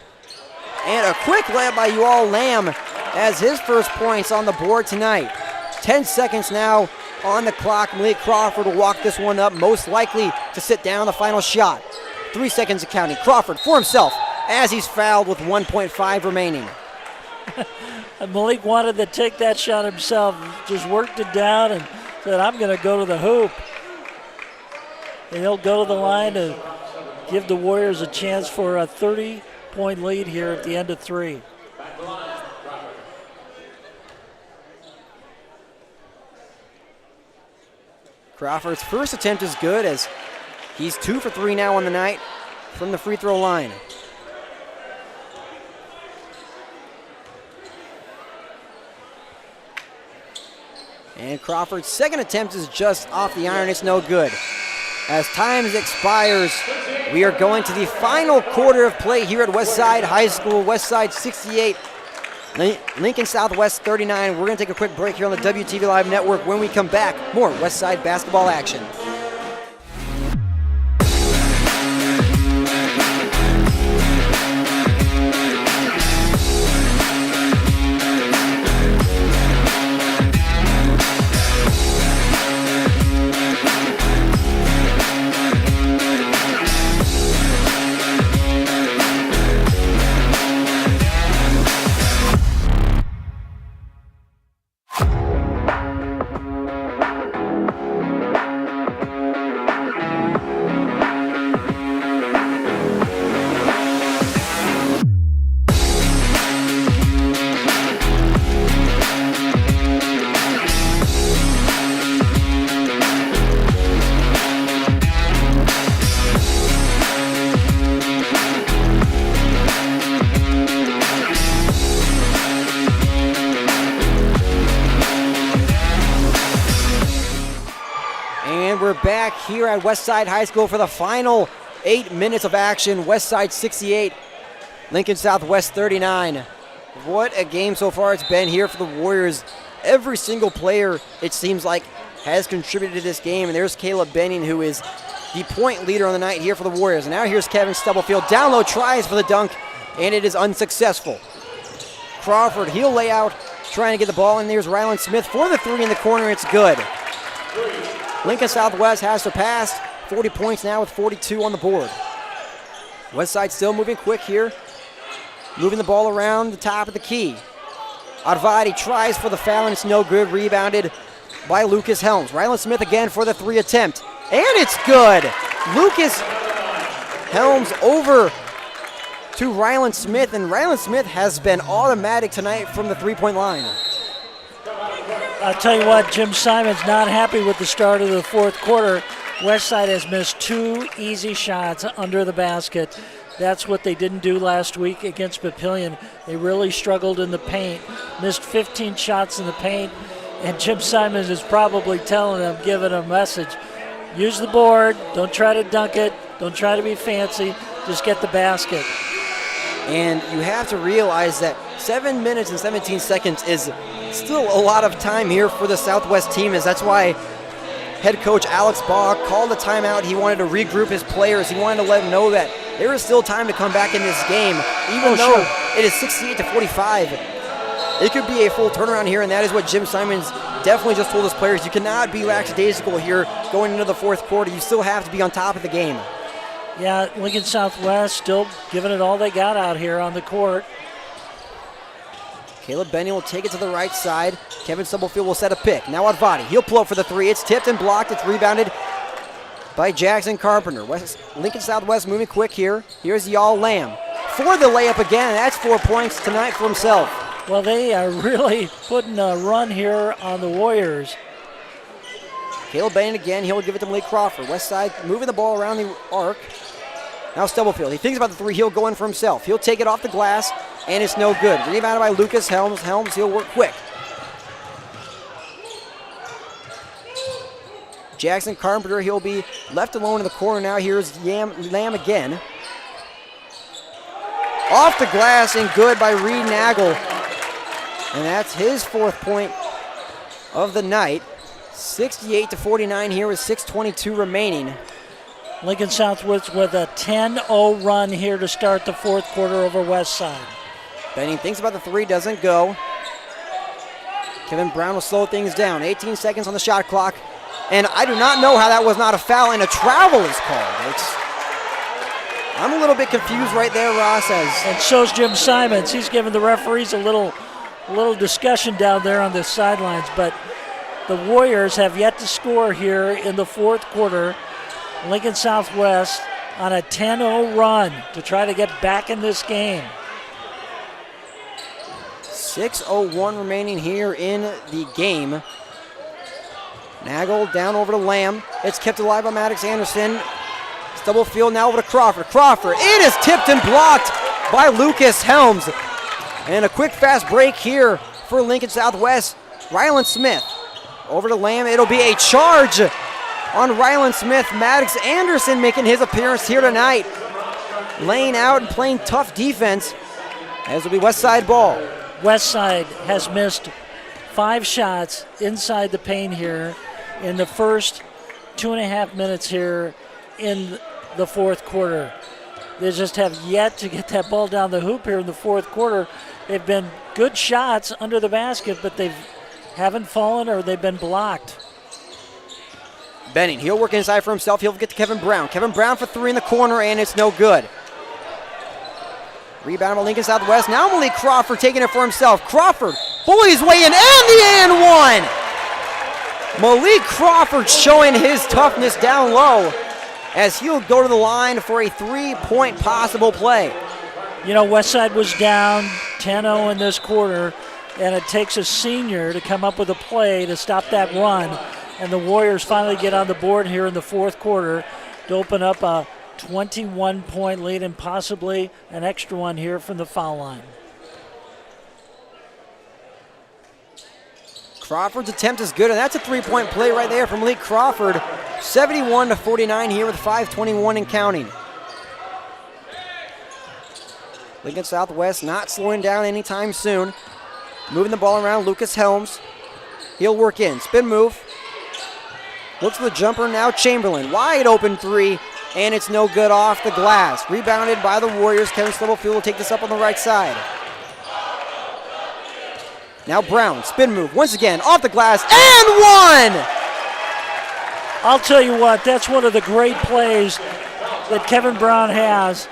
And a quick layup by Ual Lamb as his first points on the board tonight. 10 seconds now on the clock. Malik Crawford will walk this one up, most likely to sit down the final shot. 3 seconds of counting. Crawford for himself as he's fouled with 1.5 remaining. Malik wanted to take that shot himself, just worked it down and said, I'm going to go to the hoop. And he'll go to the line to give the Warriors a chance for a 30-point lead here at the end of 3. Crawford's first attempt is good as he's 2 for 3 now on the night from the free throw line. And Crawford's second attempt is just off the iron. It's no good. As time expires, we are going to the final quarter of play here at Westside High School. Westside 68, Lincoln Southwest 39. We're going to take a quick break here on the WTV Live Network. When we come back, more Westside basketball action. Back here at Westside High School for the final 8 minutes of action. Westside 68, Lincoln Southwest 39. What a game so far it's been here for the Warriors. Every single player, it seems like, has contributed to this game. And there's Caleb Benning, who is the point leader on the night here for the Warriors. And now here's Kevin Stubblefield. Down low, tries for the dunk, and it is unsuccessful. Crawford, he'll lay out, trying to get the ball. And there's Rylan Smith for the 3 in the corner. It's good. Lincoln Southwest has surpassed 40 points now with 42 on the board. Westside still moving quick here. Moving the ball around the top of the key. Advadi tries for the foul and it's no good. Rebounded by Lucas Helms. Rylan Smith again for the 3 attempt. And it's good. Lucas Helms over to Rylan Smith. And Rylan Smith has been automatic tonight from the 3-point line. I'll tell you what, Jim Simon's not happy with the start of the fourth quarter. Westside has missed 2 easy shots under the basket. That's what they didn't do last week against Papillion. They really struggled in the paint, missed 15 shots in the paint, and Jim Simons is probably telling them, giving a message, use the board, don't try to dunk it, don't try to be fancy, just get the basket. And you have to realize that 7 minutes and 17 seconds is still a lot of time here for the Southwest team, as that's why head coach Alex Baugh called a timeout. He wanted to regroup his players. He wanted to let them know that there is still time to come back in this game, even though it is 68-45. It could be a full turnaround here, and that is what Jim Simons definitely just told his players. You cannot be lackadaisical here going into the fourth quarter. You still have to be on top of the game. Yeah, Lincoln Southwest still giving it all they got out here on the court. Caleb Benning will take it to the right side. Kevin Stubblefield will set a pick. Now Advadi. He'll pull up for the 3. It's tipped and blocked. It's rebounded by Jackson Carpenter. Lincoln Southwest moving quick here. Here's Y'all Lamb for the layup again. That's 4 points tonight for himself. Well, they are really putting a run here on the Warriors. Caleb Benning again. He'll give it to Malik Crawford. Westside moving the ball around the arc. Now Stubblefield. He thinks about the 3. He'll go in for himself. He'll take it off the glass, and it's no good. Rebounded by Lucas Helms. Helms, he'll work quick. Jackson Carpenter, he'll be left alone in the corner now. Here's Lamb again. Off the glass and good by Reed Nagel. And that's his 4th point of the night. 68-49 here with 6:22 remaining. Lincoln Southwest with a 10-0 run here to start the fourth quarter over Westside. Benning thinks about the 3, doesn't go. Kevin Brown will slow things down. 18 seconds on the shot clock. And I do not know how that was not a foul, and a travel is called. I'm a little bit confused right there, Ross. And so's Jim Simons. He's giving the referees a little discussion down there on the sidelines. But the Warriors have yet to score here in the fourth quarter. Lincoln Southwest on a 10-0 run to try to get back in this game. 6:01 remaining here in the game. Nagel down over to Lamb. It's kept alive by Maddox Anderson. It's double field now over to Crawford. Crawford, it is tipped and blocked by Lucas Helms. And a quick fast break here for Lincoln Southwest. Ryland Smith over to Lamb. It'll be a charge on Ryland Smith. Maddox Anderson making his appearance here tonight. Laying out and playing tough defense, as will be Westside ball. Westside has missed 5 shots inside the paint here in the first 2.5 minutes here in the fourth quarter. They just have yet to get that ball down the hoop here in the fourth quarter. They've been good shots under the basket, but they haven't fallen or they've been blocked. Benning, he'll work inside for himself. He'll get to Kevin Brown. Kevin Brown for 3 in the corner, and it's no good. Rebound by Lincoln Southwest. Now Malik Crawford taking it for himself. Crawford bullies his way in, and the and one! Malik Crawford showing his toughness down low as he'll go to the line for a 3-point possible play. You know, Westside was down 10-0 in this quarter, and it takes a senior to come up with a play to stop that run. And the Warriors finally get on the board here in the fourth quarter to open up a 21-point lead and possibly an extra one here from the foul line. Crawford's attempt is good, and that's a 3-point play right there from Malik Crawford. 71-49 here with 5:21 and counting. Lincoln Southwest not slowing down anytime soon. Moving the ball around, Lucas Helms. He'll work in, spin move. Looks for the jumper now, Chamberlain. Wide open 3, and it's no good off the glass. Rebounded by the Warriors. Kevin Stubblefield will take this up on the right side. Now Brown, spin move, once again, off the glass, and one! I'll tell you what, that's one of the great plays that Kevin Brown has.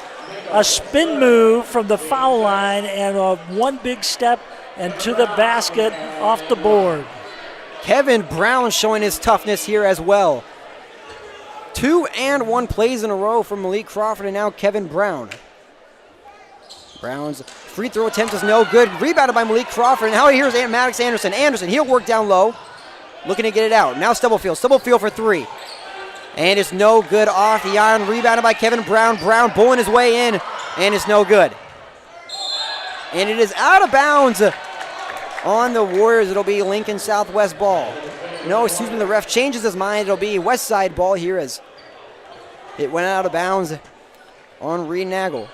A spin move from the foul line and one big step and to the basket off the board. Kevin Brown showing his toughness here as well. 2 and 1 plays in a row from Malik Crawford and now Kevin Brown. Brown's free throw attempt is no good. Rebounded by Malik Crawford, and now here's Maddox Anderson. Anderson, he'll work down low. Looking to get it out. Now Stubblefield. Stubblefield for 3. And it's no good off the iron. Rebounded by Kevin Brown. Brown bowling his way in, and it's no good. And it is out of bounds on the Warriors. It'll be Lincoln Southwest ball. No, excuse me, the ref changes his mind. It'll be Westside ball here as it went out of bounds on Reed Nagel.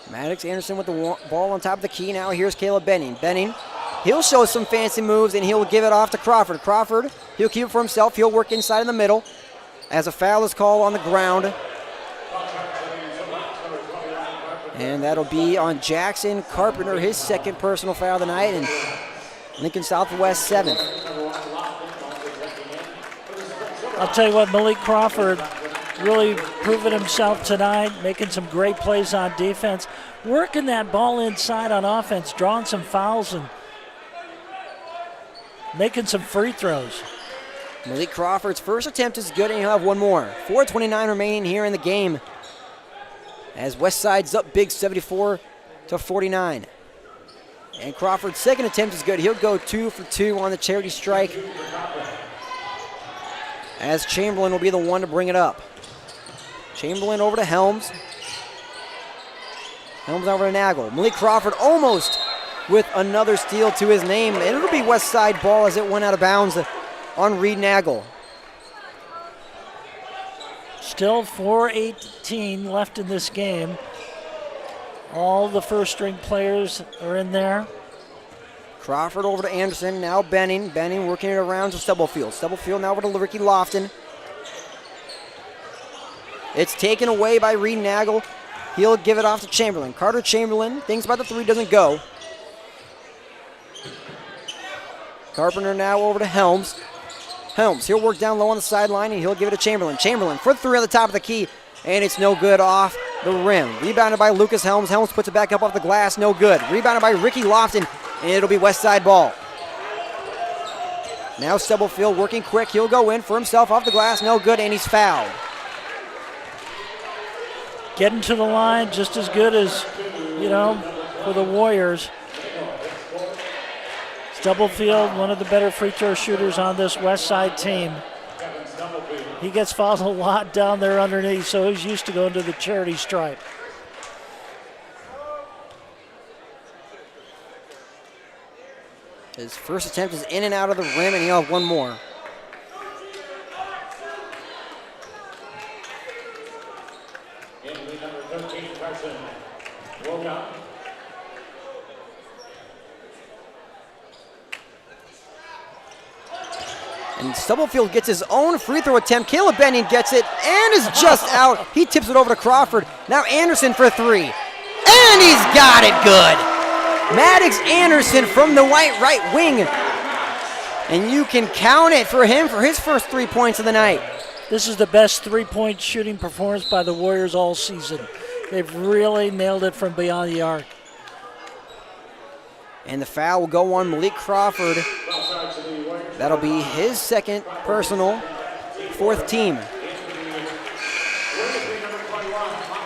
Maddox Anderson with the ball on top of the key. Now here's Caleb Benning. Benning, he'll show some fancy moves and he'll give it off to Crawford. Crawford, he'll keep it for himself. He'll work inside in the middle as a foul is called on the ground. And that'll be on Jackson Carpenter, his second personal foul of the night, and Lincoln Southwest 7th. I'll tell you what, Malik Crawford really proving himself tonight, making some great plays on defense, working that ball inside on offense, drawing some fouls and making some free throws. Malik Crawford's first attempt is good, and he'll have one more. 4:29 remaining here in the game as Westside's up big 74-49. And Crawford's second attempt is good. He'll go 2 for 2 on the charity strike as Chamberlain will be the one to bring it up. Chamberlain over to Helms. Helms over to Nagel. Malik Crawford almost with another steal to his name. And it'll be Westside ball as it went out of bounds on Reed Nagel. Still 4:18 left in this game. All the first string players are in there. Crawford over to Anderson. Now Benning. Benning working it around to Stubblefield. Stubblefield now over to Ricky Lofton. It's taken away by Reed Nagel. He'll give it off to Chamberlain. Carter Chamberlain thinks about the 3, doesn't go. Carpenter now over to Helms. Helms, he'll work down low on the sideline, and he'll give it to Chamberlain. Chamberlain for 3 on the top of the key, and it's no good off the rim. Rebounded by Lucas Helms. Helms puts it back up off the glass, no good. Rebounded by Ricky Lofton, and it'll be Westside ball. Now Stubblefield working quick. He'll go in for himself off the glass, no good, and he's fouled. Getting to the line just as good as, for the Warriors. Stubblefield, one of the better free throw shooters on this Westside team. He gets fouled a lot down there underneath, so he's used to going to the charity stripe. His first attempt is in and out of the rim, and he'll have one more. And Stubblefield gets his own free throw attempt. Caleb Benning gets it and is just out. He tips it over to Crawford. Now Anderson for 3. And he's got it good. Maddox Anderson from the right wing. And you can count it for him for his first 3 points of the night. This is the best three-point shooting performance by the Warriors all season. They've really nailed it from beyond the arc. And the foul will go on Malik Crawford. That'll be his second personal, 4th team.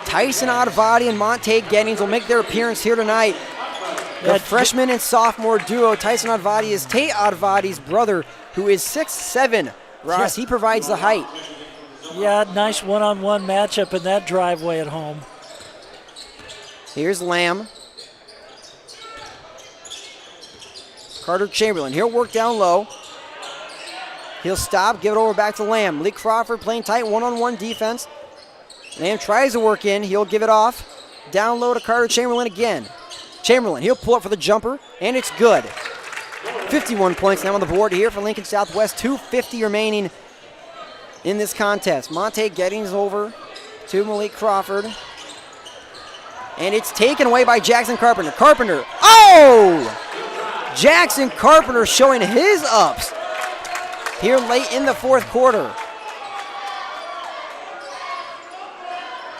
Tyson Ottavati and Monte Gettings will make their appearance here tonight. The freshman and sophomore duo. Tyson Ottavati is Tate Ottavati's brother, who is 6'7". Ross, he provides the height. Yeah, nice one-on-one matchup in that driveway at home. Here's Lamb. Carter Chamberlain, he'll work down low. He'll stop, give it over back to Lamb. Lee Crawford playing tight one-on-one defense. Lamb tries to work in, he'll give it off. Down low to Carter Chamberlain again. Chamberlain, he'll pull up for the jumper, and it's good. 51 points now on the board here for Lincoln Southwest. 2:50 remaining in this contest. Monte Gettings over to Malik Crawford. And it's taken away by Jackson Carpenter. Carpenter, oh! Jackson Carpenter showing his ups here late in the 4th quarter.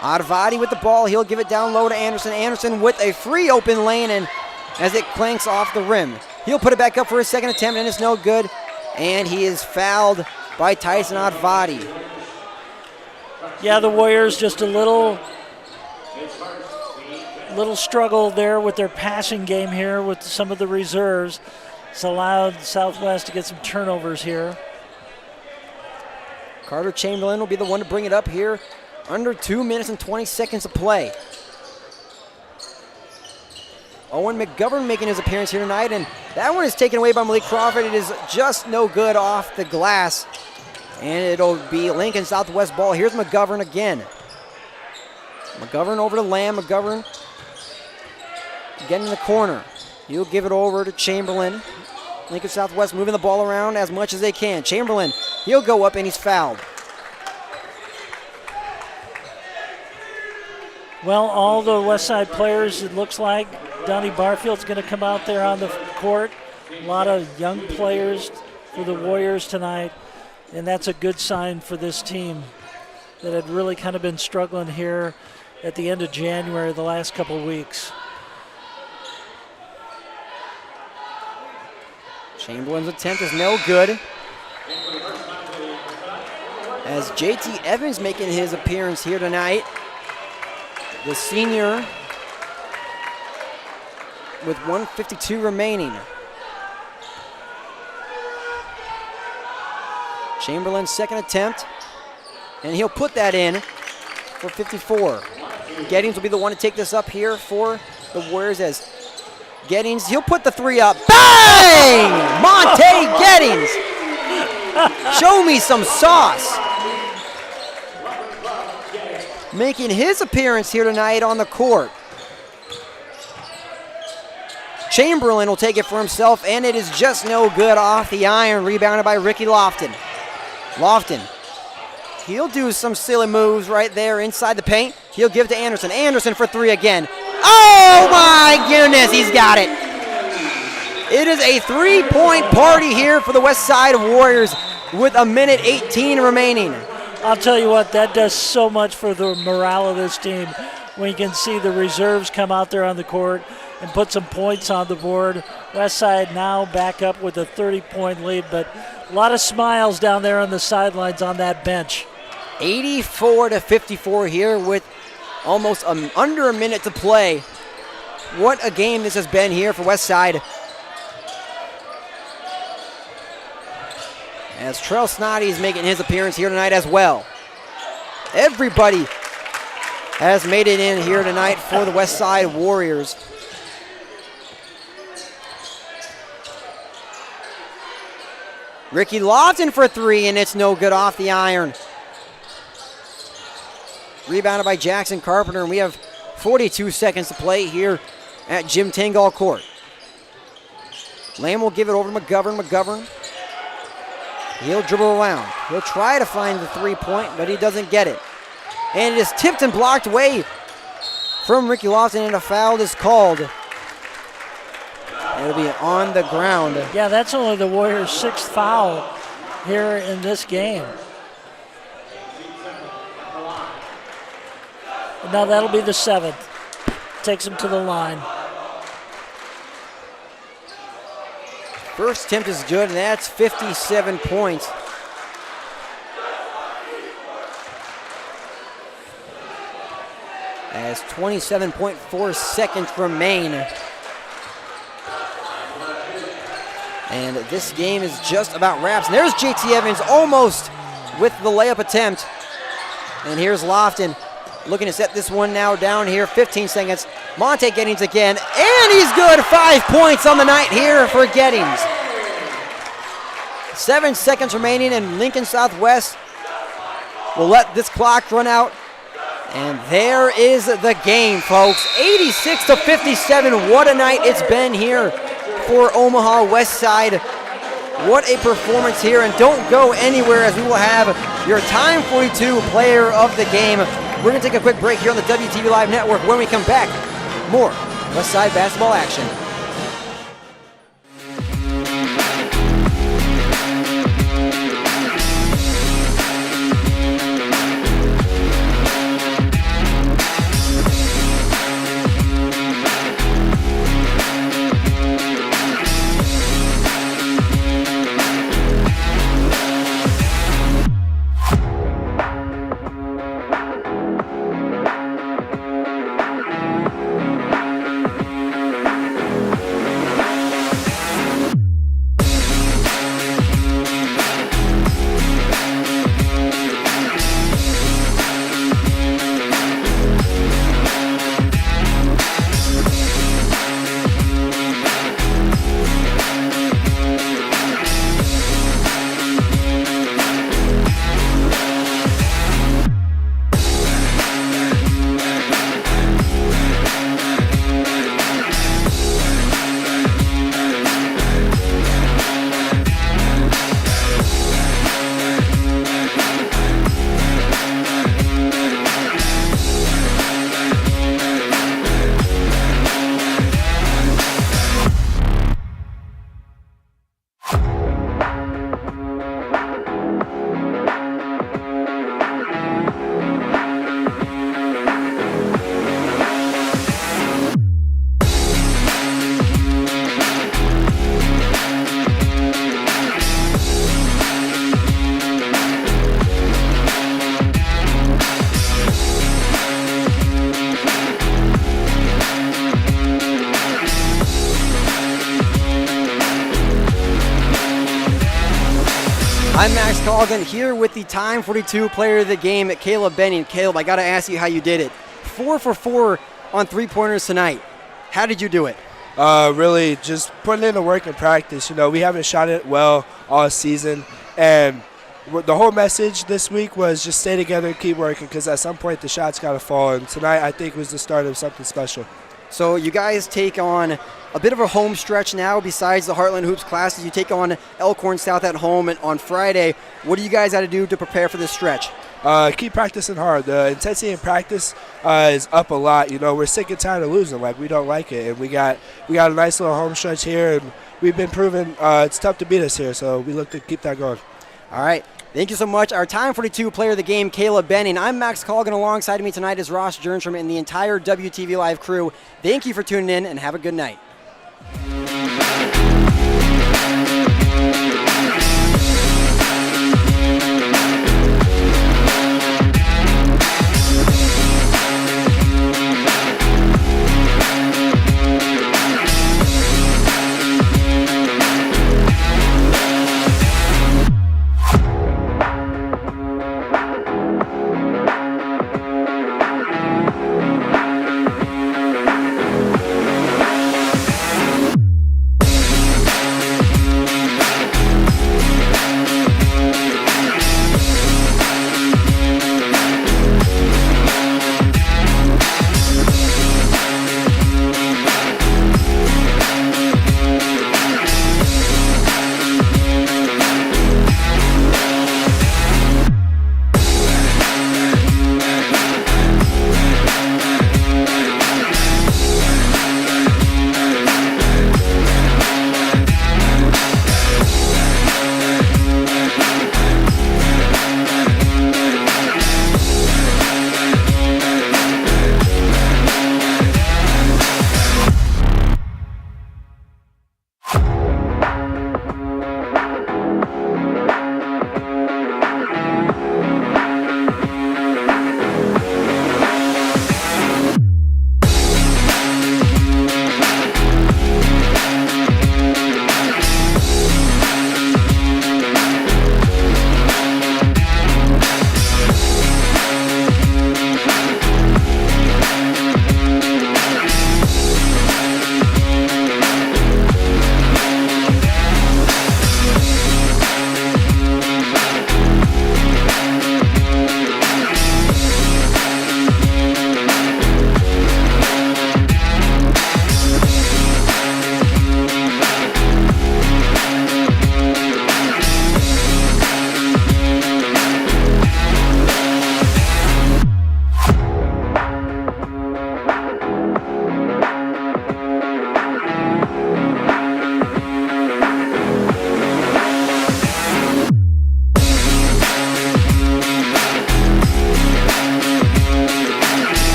Ottavati with the ball. He'll give it down low to Anderson. Anderson with a free open lane, and as it clanks off the rim. He'll put it back up for his second attempt, and it's no good. And he is fouled by Tyson Ottavati. Yeah, the Warriors just a little struggle there with their passing game here with some of the reserves. It's allowed Southwest to get some turnovers here. Carter Chamberlain will be the one to bring it up here. Under 2 minutes and 20 seconds of play. Owen McGovern making his appearance here tonight, and that one is taken away by Malik Crawford. It is just no good off the glass, and it'll be Lincoln Southwest ball. Here's McGovern again. McGovern over to Lamb. McGovern getting in the corner. He'll give it over to Chamberlain. Lincoln Southwest moving the ball around as much as they can. Chamberlain, he'll go up, and he's fouled. Well, all the Westside players, it looks like Donnie Barfield's going to come out there on the court. A lot of young players for the Warriors tonight, and that's a good sign for this team that had really kind of been struggling here at the end of January the last couple of weeks. Chamberlain's attempt is no good. As JT Evans making his appearance here tonight. The senior with 1:52 remaining. Chamberlain's second attempt, and he'll put that in for 54. Gettings will be the one to take this up here for the Warriors as Gettings, he'll put the 3 up. Bang! Monte Gettings! Show me some sauce. Making his appearance here tonight on the court. Chamberlain will take it for himself, and it is just no good off the iron. Rebounded by Ricky Lofton. Lofton, he'll do some silly moves right there inside the paint. He'll give it to Anderson. Anderson for 3 again. Oh my goodness, he's got it. It is a 3-point party here for the Westside Warriors with 1:18 remaining. I'll tell you what, that does so much for the morale of this team when you can see the reserves come out there on the court and put some points on the board. Westside now back up with a 30-point lead, but a lot of smiles down there on the sidelines on that bench. 84-54 here with almost under a minute to play. What a game this has been here for Westside. As Trell Snoddy is making his appearance here tonight as well. Everybody has made it in here tonight for the Westside Warriors. Ricky Lofton for 3, and it's no good off the iron. Rebounded by Jackson Carpenter, and we have 42 seconds to play here at Jim Tingle Court. Lamb will give it over to McGovern. McGovern, he'll dribble around. He'll try to find the 3-point, but he doesn't get it. And it is tipped and blocked away from Ricky Lofton, and a foul is called. It'll be on the ground. Yeah, that's only the Warriors' 6th foul here in this game. Now that'll be the 7th. Takes him to the line. First attempt is good, and that's 57 points. As 27.4 seconds remain. And this game is just about wraps. And there's JT Evans almost with the layup attempt. And here's Lofton looking to set this one now down here. 15 seconds. Monte Gettings again. And he's good. 5 points on the night here for Gettings. 7 seconds remaining, and Lincoln Southwest will let this clock run out. And there is the game, folks. 86-57. What a night it's been here for Omaha Westside. What a performance here. And don't go anywhere, as we will have your Time 42 player of the game. We're going to take a quick break here on the WTV Live Network. When we come back, more Westside basketball action. I'm Max Coughlin here with the Time 42 player of the game, Caleb Benning. Caleb, I got to ask you how you did it. 4 for 4 on three-pointers tonight. How did you do it? Really just putting in the work in practice. You know, we haven't shot it well all season, and the whole message this week was just stay together and keep working, because at some point the shots got to fall, and tonight I think was the start of something special. So you guys take on a bit of a home stretch now besides the Heartland Hoops classes. You take on Elkhorn South at home on Friday. What do you guys got to do to prepare for this stretch? Keep practicing hard. The intensity in practice is up a lot. You know, we're sick and tired of losing. Like, we don't like it. And we got a nice little home stretch here, and we've been proven it's tough to beat us here, so we look to keep that going. All right. Thank you so much. Our Time 42 player of the game, Caleb Benning. I'm Max Colgan. Alongside me tonight is Ross Jernstrom and the entire WTV Live crew. Thank you for tuning in, and have a good night.